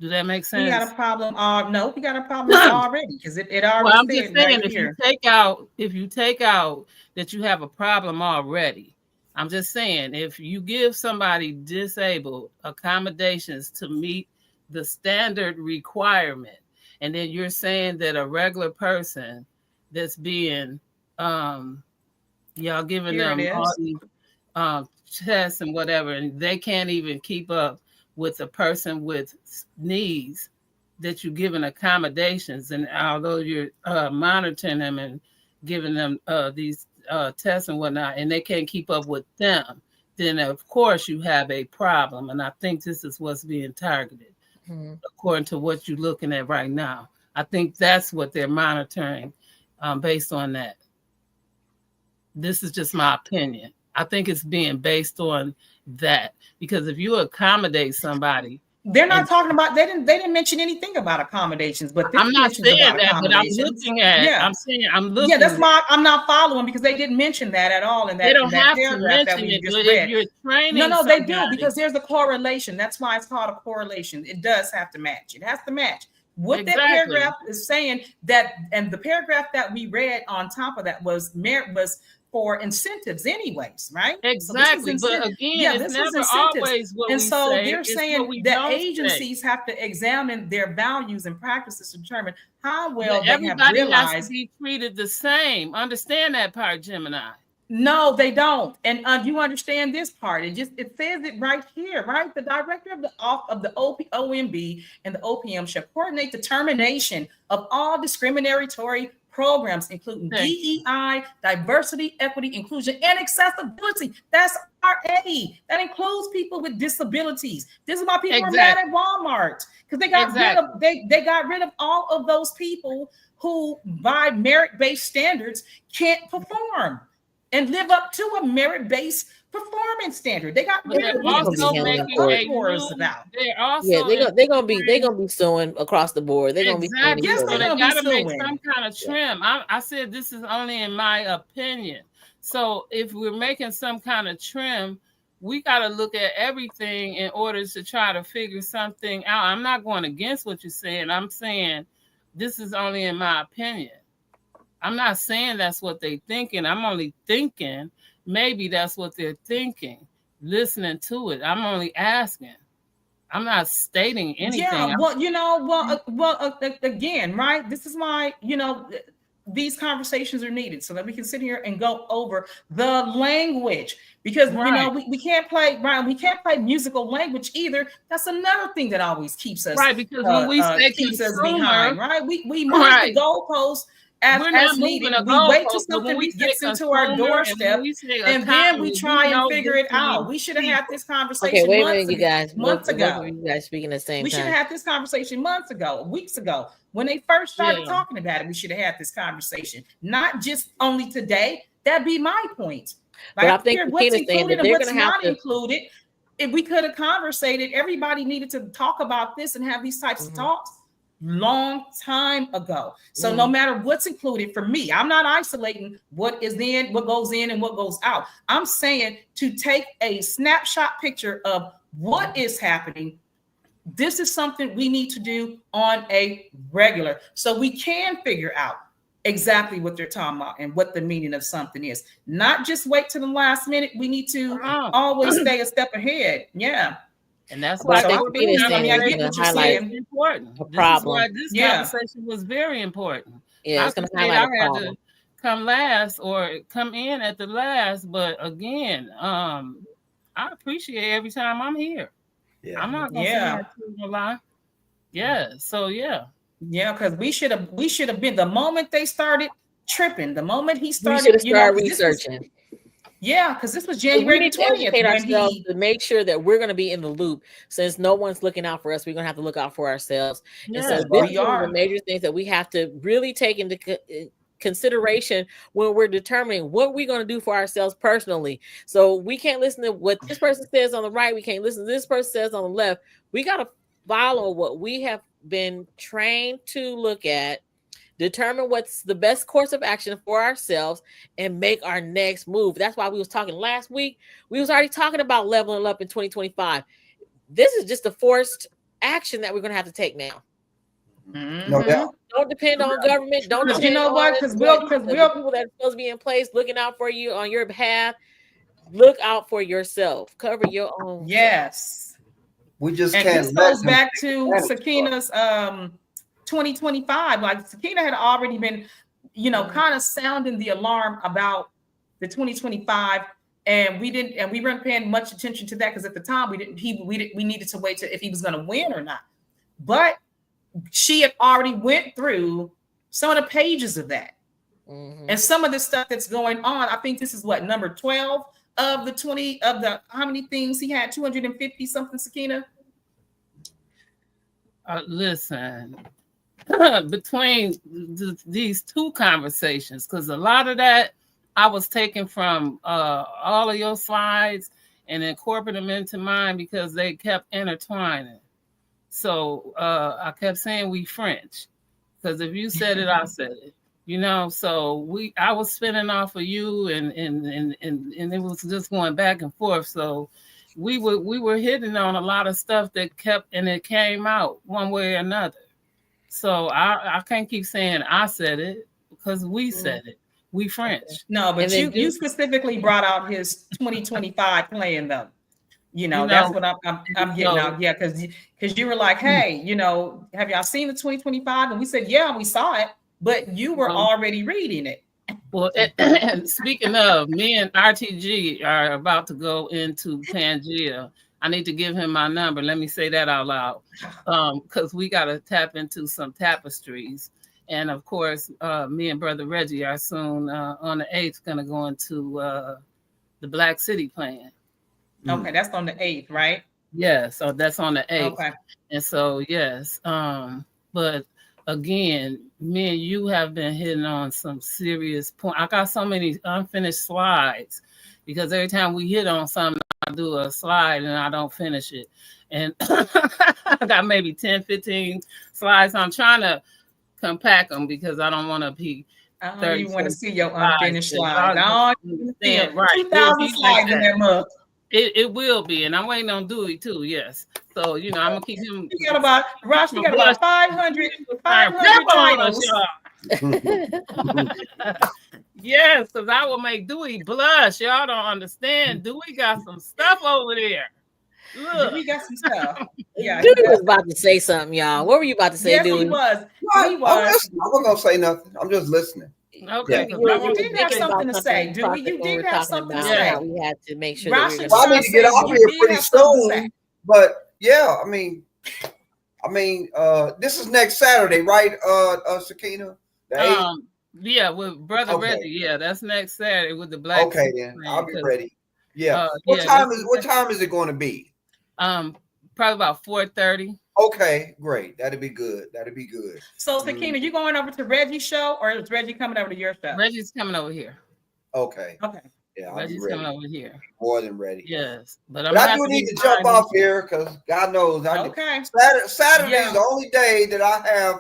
Do that make We got sense? a problem. No, we got a problem already because it Well, already I'm just said saying, right if you here. take out that you have a problem already, I'm just saying, if you give somebody disabled accommodations to meet the standard requirement, and then you're saying that a regular person that's being, y'all giving Here it them all is. these tests and whatever, and they can't even keep up with a person with needs that you're giving accommodations, and although you're monitoring them and giving them these tests and whatnot, and they can't keep up with them, then of course you have a problem. And I think this is what's being targeted, according to what you're looking at right now. I think that's what they're monitoring based on that. This is just my opinion. I think it's being based on that, because if you accommodate somebody, they're not talking about. They didn't mention anything about accommodations, but this I'm not mentions saying about that, but I'm accommodations. looking at. Yeah, I'm looking. yeah. That's why I'm not following because they didn't mention that at all in They that don't have to paragraph that mention we it, just but if read. you're training No, they do somebody, because there's a correlation. That's why it's called a correlation. It does have to match. It has to match. What that exactly. paragraph is saying that, and the paragraph that we read on top of that was for incentives anyways, right? Exactly. So but again, yeah, it's this was never incentives. always what And we so say, they're it's what saying we that don't say. agencies have to examine their values and practices to determine how well But they have everybody has to realized. be treated the same. Understand that part, Gemini. No, they don't. And you understand this part. It says it right here, right? The director of the OMB and the OPM shall coordinate the termination of all discriminatory programs, including DEI, diversity, equity, inclusion, and accessibility. That's RA. That includes people with disabilities. This is why people are mad at Walmart, because they got rid of all of those people who, by merit-based standards, can't perform and live up to a merit-based performance standard. They got rid of also making workforce about. They're also they're gonna be suing across the board. They're gonna be suing. Yes, so they're they got to make suing. some kind of trim. I said this is only in my opinion. So if we're making some kind of trim, we got to look at everything in order to try to figure something out. I'm not going against what you're saying. I'm saying this is only in my opinion. I'm not saying that's what they're thinking. I'm only thinking maybe that's what they're thinking, listening to it. I'm only asking. I'm not stating anything. Yeah, well, again, right? This is why, these conversations are needed so that we can sit here and go over the language, because we can't play, Brian. We can't play musical language either. That's another thing that always keeps us right, because when we say keeps us consumer, behind, right? We move the goalposts as needed. We wait till something gets into our doorstep, and then we try and figure it out. We should have had this conversation. Okay, wait a minute, you guys. Months ago, you guys speaking at the same time. We should have had this conversation months ago, weeks ago, when they first started talking about it. We should have had this conversation, not just only today. That'd be my point. But I think what's included and what's not included. If we could have conversated, everybody needed to talk about this and have these types of talks long time ago. So no matter what's included, for me, I'm not isolating what is in, what goes in, and what goes out. I'm saying to take a snapshot picture of what is happening. This is something we need to do on a regular, so we can figure out exactly what they're talking about and what the meaning of something is. Not just wait to the last minute. We need to always stay a step ahead. Yeah. And that's why I get what you're saying. Important. A problem. This conversation was very important. Yeah, it's going to highlight a problem. To come last or come in at the last, but again, I appreciate every time I'm here. Yeah. I'm not gonna lie. Yeah. So yeah. Yeah, because we should have been, the moment they started tripping, the moment he started, we should have started researching. Because this was January 20th. We need to educate ourselves to make sure that we're going to be in the loop. Since no one's looking out for us, we're going to have to look out for ourselves. And so this is one of the major things that we have to really take into consideration when we're determining what we're going to do for ourselves personally. So we can't listen to what this person says on the right. We can't listen to this person says on the left. We got to follow what we have been trained to look at, determine what's the best course of action for ourselves, and make our next move. That's why we was talking last week. We was already talking about leveling up in 2025. This is just a forced action that we're going to have to take now. No doubt. Don't depend on government. Don't depend you know what? on Because the people that are supposed to be in place looking out for you on your behalf. Look out for yourself. Cover your own. Yes. We just and can't. This goes back to Sakina's 2025. Like Sakina had already been, kind of sounding the alarm about the 2025. And we weren't paying much attention to that because at the time we needed to wait to if he was going to win or not. But she had already went through some of the pages of that. And some of the stuff that's going on. I think this is what, number 12 of the 20 of the, how many things he had? 250 something, Sakina? Listen, between these two conversations, because a lot of that I was taking from all of your slides and incorporating them into mine because they kept intertwining. So I kept saying we French, because if you said it, I said it. So I was spinning off of you, and it was just going back and forth. So we were hitting on a lot of stuff that it came out one way or another. So I can't keep saying I said it because we said it. We French. No, but you specifically brought out his 2025 plan though. That's what I'm getting out. Yeah, because you were like, hey, have y'all seen the 2025? And we said, yeah, we saw it, but you were already reading it. Well, speaking of, me and RTG are about to go into Pangea. I need to give him my number. Let me say that out loud, because we got to tap into some tapestries. And of course, me and Brother Reggie are soon on the 8th going to go into the Black City plan. Okay, that's on the 8th, right? Yeah, so that's on the 8th. Okay. And so, yes, but again, me and you have been hitting on some serious points. I got so many unfinished slides because every time we hit on something, I do a slide and I don't finish it. And I got maybe 10, 15 slides. I'm trying to compact them because I don't want to be. I don't even want to see your unfinished slides. I don't understand. Right. 2,000 slides in that mug. It will be, and I'm waiting on Dewey too. Yes, so I'm gonna keep him. You got about 500 titles. Yes, because I will make Dewey blush. Y'all don't understand. Dewey got some stuff over there. Look, Dewey got some stuff. Yeah, Dewey was about to say something, y'all. What were you about to say, yes, Dewey? He was. I'm not gonna say nothing. I'm just listening. Okay, you did have something to say, Dewey. You did have something to say. We had to make sure. I need to get off here pretty soon. But yeah, I mean, this is next Saturday, right, Sakina? The 8th? Yeah, with Brother Reggie. Yeah, that's next Saturday with the Black. Okay, then I'll be ready. Yeah. What time is it going to be? Probably about 4:30. Okay, great. That'd be good. So, Sakina, you going over to Reggie's show, or is Reggie coming over to your show? Reggie's coming over here. Okay. Yeah, Reggie's coming over here. More than ready. Yes, but I do need to jump off here because God knows. Saturday is the only day that I have,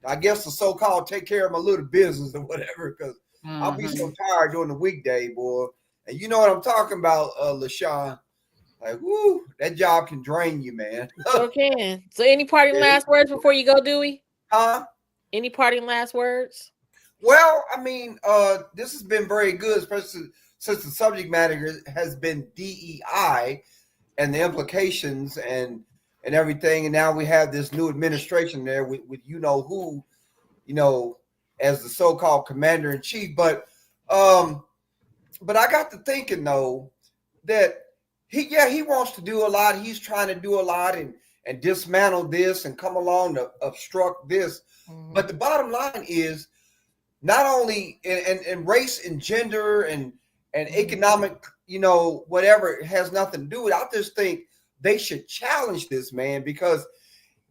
I guess, the so-called take care of my little business or whatever. Because I'll be so tired during the weekday, boy. And you know what I'm talking about, LaShawn. Like, woo, that job can drain you, man. Sure can. So any parting last words before you go, Dewey? Huh? Any parting last words? Well, I mean, this has been very good, especially since the subject matter has been DEI and the implications and everything. And now we have this new administration there with who, as the so-called commander in chief. But I got to thinking though that he wants to do a lot. He's trying to do a lot and dismantle this and come along to obstruct this. But the bottom line is not only in race and gender and economic, whatever, it has nothing to do with it. I just think they should challenge this man, because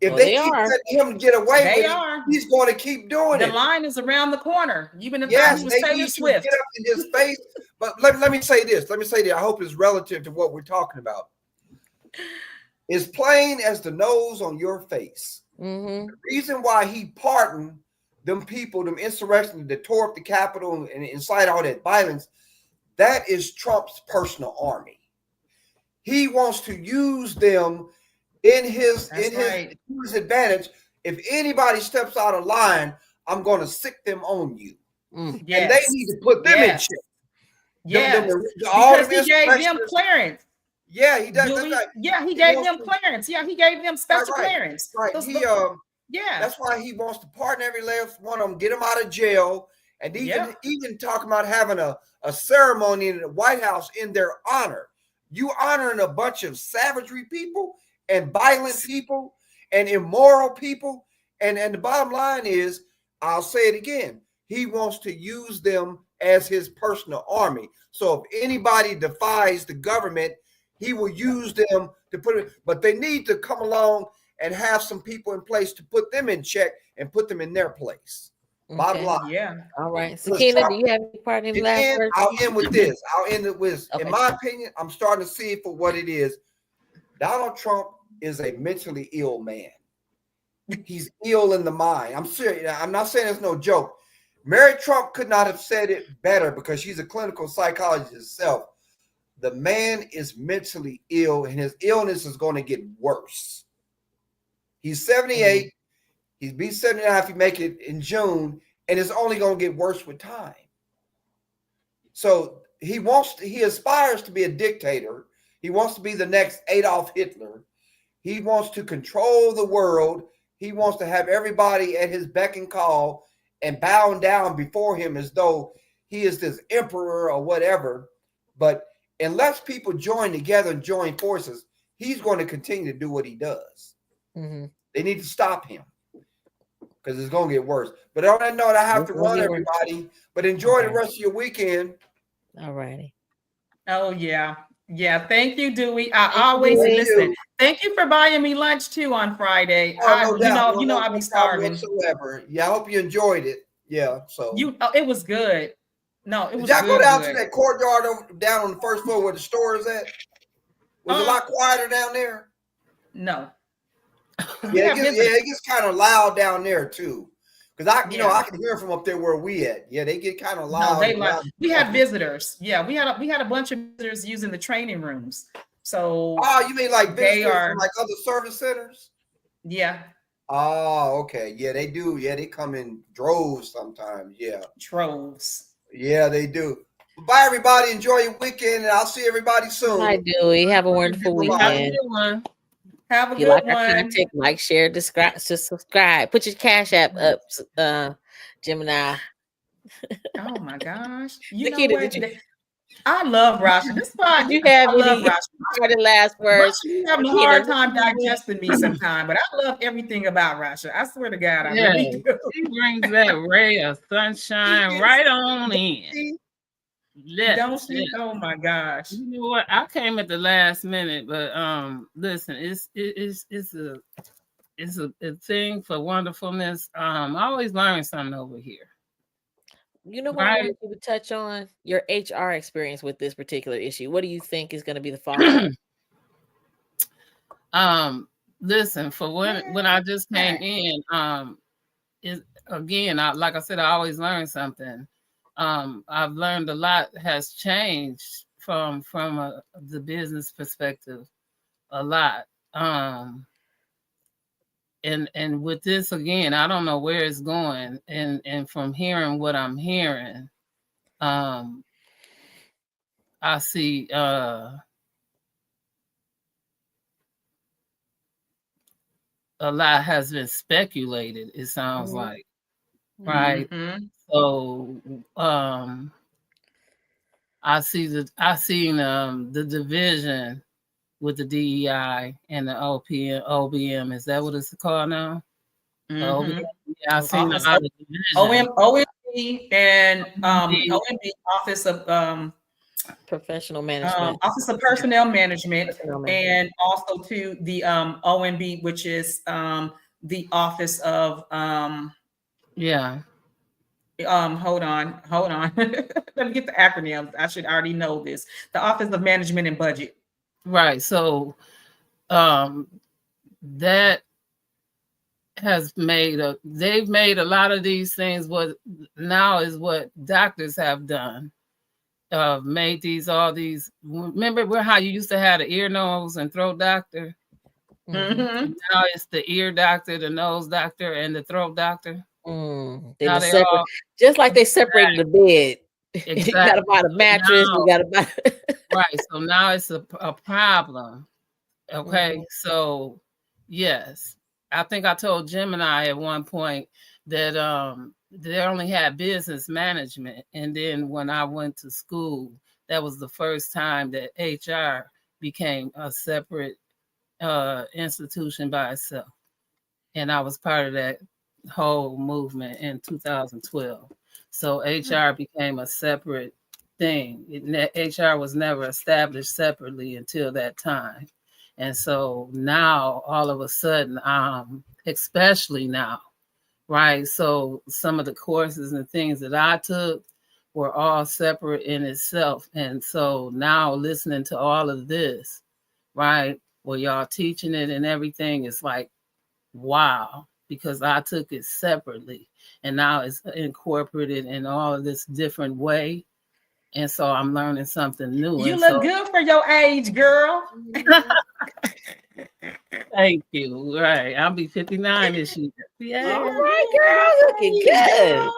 if they keep letting him get away with it, he's going to keep doing it. The line is around the corner. Even if they need to get up in his face. But let me say this. I hope it's relative to what we're talking about. It's plain as the nose on your face. The reason why he pardoned them people, them insurrectionists that tore up the Capitol and incite all that violence, that is Trump's personal army. He wants to use them in his right. to his advantage. If anybody steps out of line, I'm going to sick them on you. Mm. Yes. And they need to put them in check. Yes. All Because he gave them clearance. Yeah, he does. That's right. Yeah, he gave them clearance. Yeah, he gave them special clearance. Right. Yeah. That's why he wants to pardon every last one of them, get them out of jail, and even talking about having a ceremony in the White House in their honor. You honoring a bunch of savagery people and violent people and immoral people. And the bottom line is, I'll say it again, he wants to use them as his personal army. So if anybody defies the government, he will use them to put it, but they need to come along and have some people in place to put them in check and put them in their place. Okay. Bottom line. Yeah. All right. Sakina, do you have any part in the last word? I'll end with this. I'll end it with, in my opinion, I'm starting to see it for what it is. Donald Trump is a mentally ill man. He's ill in the mind. I'm serious. I'm not saying it's no joke. Mary Trump could not have said it better because she's a clinical psychologist herself. The man is mentally ill, and his illness is going to get worse. He's 78. He's be 79 if he make it in June, and it's only going to get worse with time. So he aspires to be a dictator. He wants to be the next Adolf Hitler. He wants to control the world. He wants to have everybody at his beck and call and bowing down before him as though he is this emperor or whatever. But unless people join together and join forces, he's going to continue to do what he does. Mm-hmm. They need to stop him because it's going to get worse. But on that note, I have to run, everybody. But enjoy the rest of your weekend. All righty. Oh, yeah. Yeah. Thank you, Dewey. I always listen. Thank you for buying me lunch, too, on Friday. Oh, no doubt. I'll be starving. Whatsoever. Yeah, I hope you enjoyed it. Yeah. So it was good. No, it was Did y'all go down good. to that courtyard down on the first floor where the store is at? Was it a lot quieter down there? No. Yeah, it gets kind of loud down there too. Because I can hear from up there where we at. Yeah, they get kind of loud. No, we had visitors. Yeah, we had a bunch of visitors using the training rooms. So you mean like visitors from like other service centers? Yeah. Oh, okay. Yeah, they do. Yeah, they come in droves sometimes. Yeah. Droves. Yeah, they do. Bye, everybody. Enjoy your weekend, and I'll see everybody soon. Bye, Dewey. Have a wonderful weekend. Have a good one. Have a if you good like one. Our content, like, share, subscribe. Put your Cash App up, Gemini. Oh my gosh! Nikita, know what? I love Rasha. This is why you have I love Rasha. The last words. You have a hard time digesting me sometimes, but I love everything about Rasha. I swear to God, I really do. She brings that ray of sunshine right on in. Don't she? Oh my gosh! You know what? I came at the last minute, but listen, it's a thing for wonderfulness. I always learn something over here. You know what I wanted you to touch on? Your HR experience with this particular issue. What do you think is going to be the fallout? Listen, for when I just came in, like I said, I always learn something. I've learned a lot has changed from the business perspective, a lot. And with this again, I don't know where it's going. And from hearing what I'm hearing, I see a lot has been speculated, it sounds like. Right. Mm-hmm. So I seen the division with the DEI and the OBM. Is that what it's called now? Mm-hmm. Yeah, I've seen a lot of division. OMB and OMB, Office of Professional Management, Office of Personnel Management, and also to the OMB, which is the Office of hold on. Let me get the acronyms. I should already know this. The Office of Management and Budget. Right. So that has they've made a lot of these things what doctors have done. Made all these. Remember how you used to have the ear, nose, and throat doctor? Mhm. Now it's the ear doctor, the nose doctor, and the throat doctor. Then Now the they separate, all just like they separated the bed. You gotta exactly. buy the So mattress. You now, gotta buy. right. So now it's a problem. Okay. Mhm. So yes. I think I told Gemini at one point that they only had business management. And then when I went to school, that was the first time that HR became a separate institution by itself. And I was part of that whole movement in 2012. So HR became a separate thing. HR was never established separately until that time. And so now, all of a sudden, especially now, right? So some of the courses and things that I took were all separate in itself. And so now listening to all of this, right? Well, y'all teaching it and everything is like, wow, because I took it separately and now it's incorporated in all of this different way. And so I'm learning something new. You And look so good for your age, girl. thank you. Right. I'll be 59 this year. Yeah. All right, girl, looking good.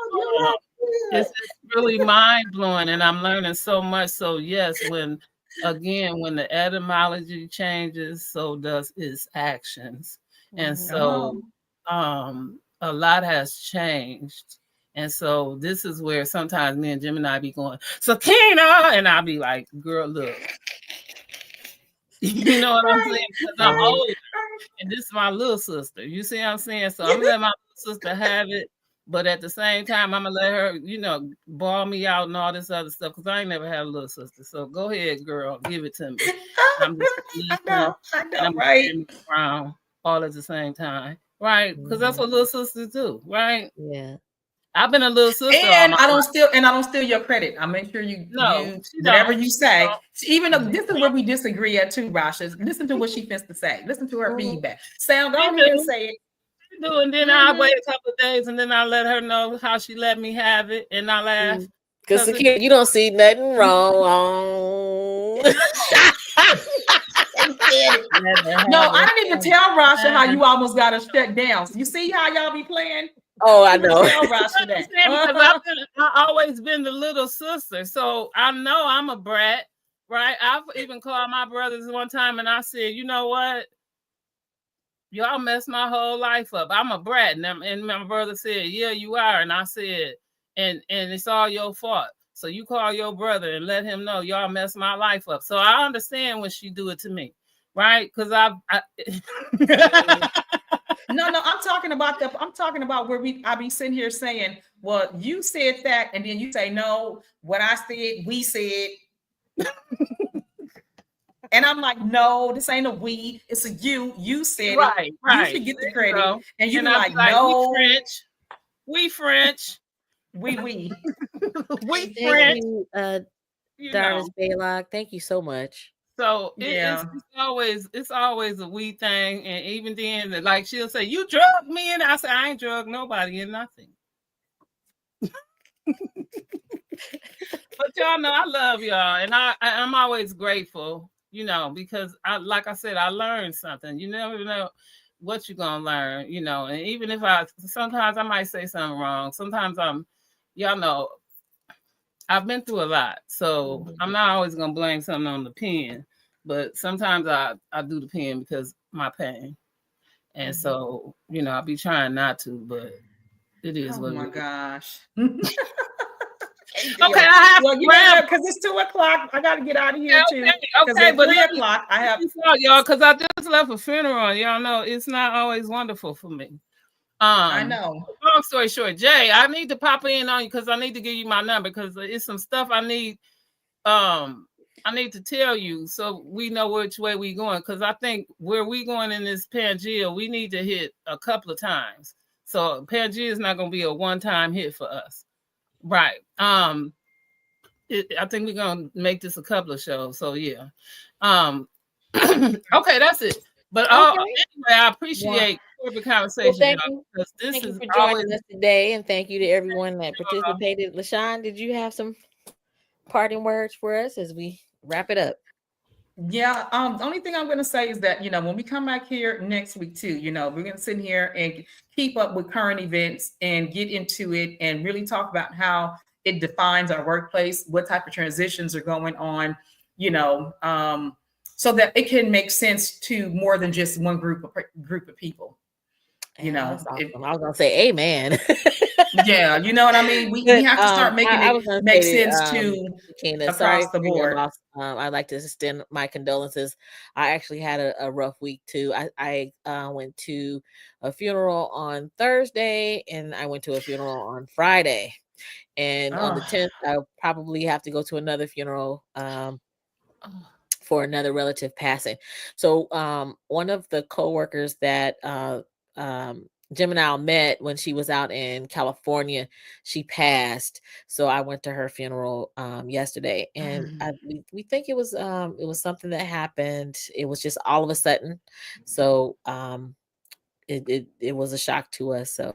It's really mind blowing, and I'm learning so much. So yes, when the etymology changes, so does its actions. And so a lot has changed. And so this is where sometimes me and Jim and I be going, Sakina, and I'll be like, girl, look. You know what I'm saying? Because I'm older. And this is my little sister. You see what I'm saying? So I'm gonna let my little sister have it. But at the same time, I'm gonna let her, ball me out and all this other stuff because I ain't never had a little sister. So go ahead, girl, give it to me. I'm just listening and I'm right? around all at the same time, right? Because that's what little sisters do, right? Yeah. I've been a little sister. And I don't steal your credit. I make sure you whatever you say. Even though this is where we disagree at too, Rasha. Listen to what she thinks to say. Listen to her feedback. Sound go ahead and say it. And then I wait a couple of days and then I let her know how she let me have it and I laugh. Because you don't see nothing wrong. No, I didn't even tell Rasha how you almost got us shut down. So you see how y'all be playing? Oh, I know. Tell Rasha that. Because I've always been the little sister. So I know I'm a brat, right? I've even called my brothers one time and I said, you know what? Y'all messed my whole life up. I'm a brat. And my brother said, yeah, you are. And I said, and it's all your fault. So you call your brother and let him know y'all messed my life up. So I understand when she do it to me, right? Because No, I'm talking about where I be sitting here saying, well, you said that, and then you say, no, what I said, we said. And I'm like, no, this ain't a we, it's a you. You said right, it. Right. You should get the credit. So, and you be like, no, we French. We we French. Darvis Baylock, thank you so much. So it's always a we thing, and even then, like she'll say, "You drugged me," and I say, "I ain't drugged nobody and nothing." But y'all know I love y'all, and I'm always grateful, because like I said, I learned something. You never know what you're gonna learn, and even if sometimes I might say something wrong. Sometimes y'all know, I've been through a lot, so I'm not always gonna blame something on the pen, but sometimes I do the pen because my pain, and so I'll be trying not to, but it is what it is. Oh my gosh. Okay, I have because it's 2:00. I gotta get out of here too. Okay, but 3:00 I have y'all because I just left a funeral. Y'all know it's not always wonderful for me. I know. Long story short, Jay, I need to pop in on you because I need to give you my number because it's some stuff I need. I need to tell you so we know which way we going because I think where we going in this Pangea, we need to hit a couple of times. So Pangea is not going to be a one-time hit for us, right? I think we're going to make this a couple of shows. So yeah, okay, that's it. But anyway, I appreciate corporate conversation. Well, thank you for joining us today, and thank you to everyone that participated. LaShawn, did you have some parting words for us as we wrap it up? Yeah. The only thing I'm going to say is that, when we come back here next week too, we're going to sit here and keep up with current events and get into it and really talk about how it defines our workplace, what type of transitions are going on, so that it can make sense to more than just one group of people. Yeah, that's awesome. I was gonna say amen. Yeah, you know what I mean? We But, have to start making I was it gonna make say, sense to Kina, sorry across the for your board. loss. I'd like to extend my condolences. I actually had a rough week too. I went to a funeral on Thursday, and I went to a funeral on Friday. And on the 10th, I'll probably have to go to another funeral for another relative passing. So one of the coworkers that Jim and I met when she was out in California, she passed. So I went to her funeral yesterday, and we think it was something that happened. It was just all of a sudden. So it was a shock to us. So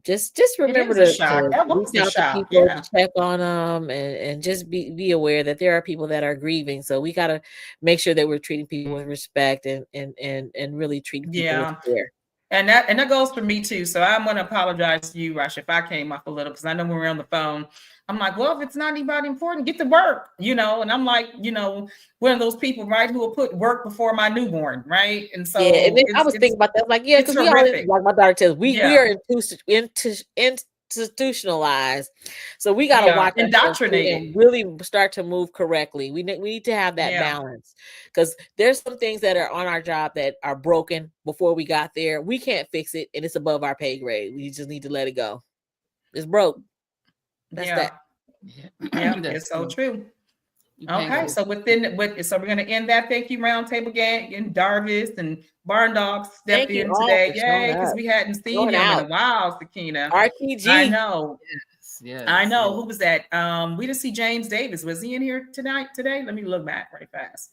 just remember It is a to shock. That reach was a out to shock. people, Yeah. to check on them, and just be aware that there are people that are grieving. So we got to make sure that we're treating people with respect and really treating people with care. And that goes for me too. So I'm going to apologize to you, Rush, if I came off a little, because I know when we're on the phone, I'm like, well, if it's not anybody important, get to work, and I'm like, one of those people, right, who will put work before my newborn, right? And so yeah, and then I was thinking about that, like, yeah, because we all, like my daughter says, we are institutionalized, so we got to watch indoctrinated and really start to move correctly. We need to have that balance, because there's some things that are on our job that are broken before we got there. We can't fix it, and it's above our pay grade. We just need to let it go. It's broke. That's that. Yeah, it's so true. Okay, so so we're going to end that. Thank you, Roundtable Gang, and Darvis and Barn Dog stepped in today. Yay, because we hadn't seen him in a while, Sakina. RTG. I know. Yes, I know. Who was that? We didn't see James Davis. Was he in here today? Let me look back right fast.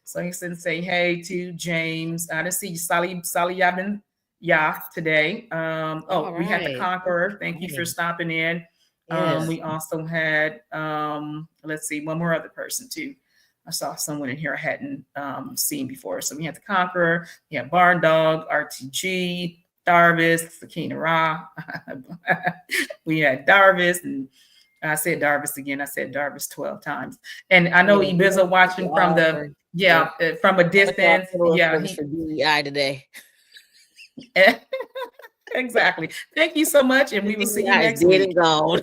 So he said, say hey to James. I didn't see Sally Yabin today. We had the Conqueror. Thank you for stopping in. Yes. We also had, let's see, one more other person too. I saw someone in here I hadn't seen before. So we had the Conqueror, we had Barn Dog, RTG, Darvis, Sakina Ra. We had Darvis, and I said Darvis again. I said Darvis 12 times. And I know Ibiza watching from from a distance. Yeah, he for DEI today. Exactly. Thank you so much, and we will see you next week. Gone.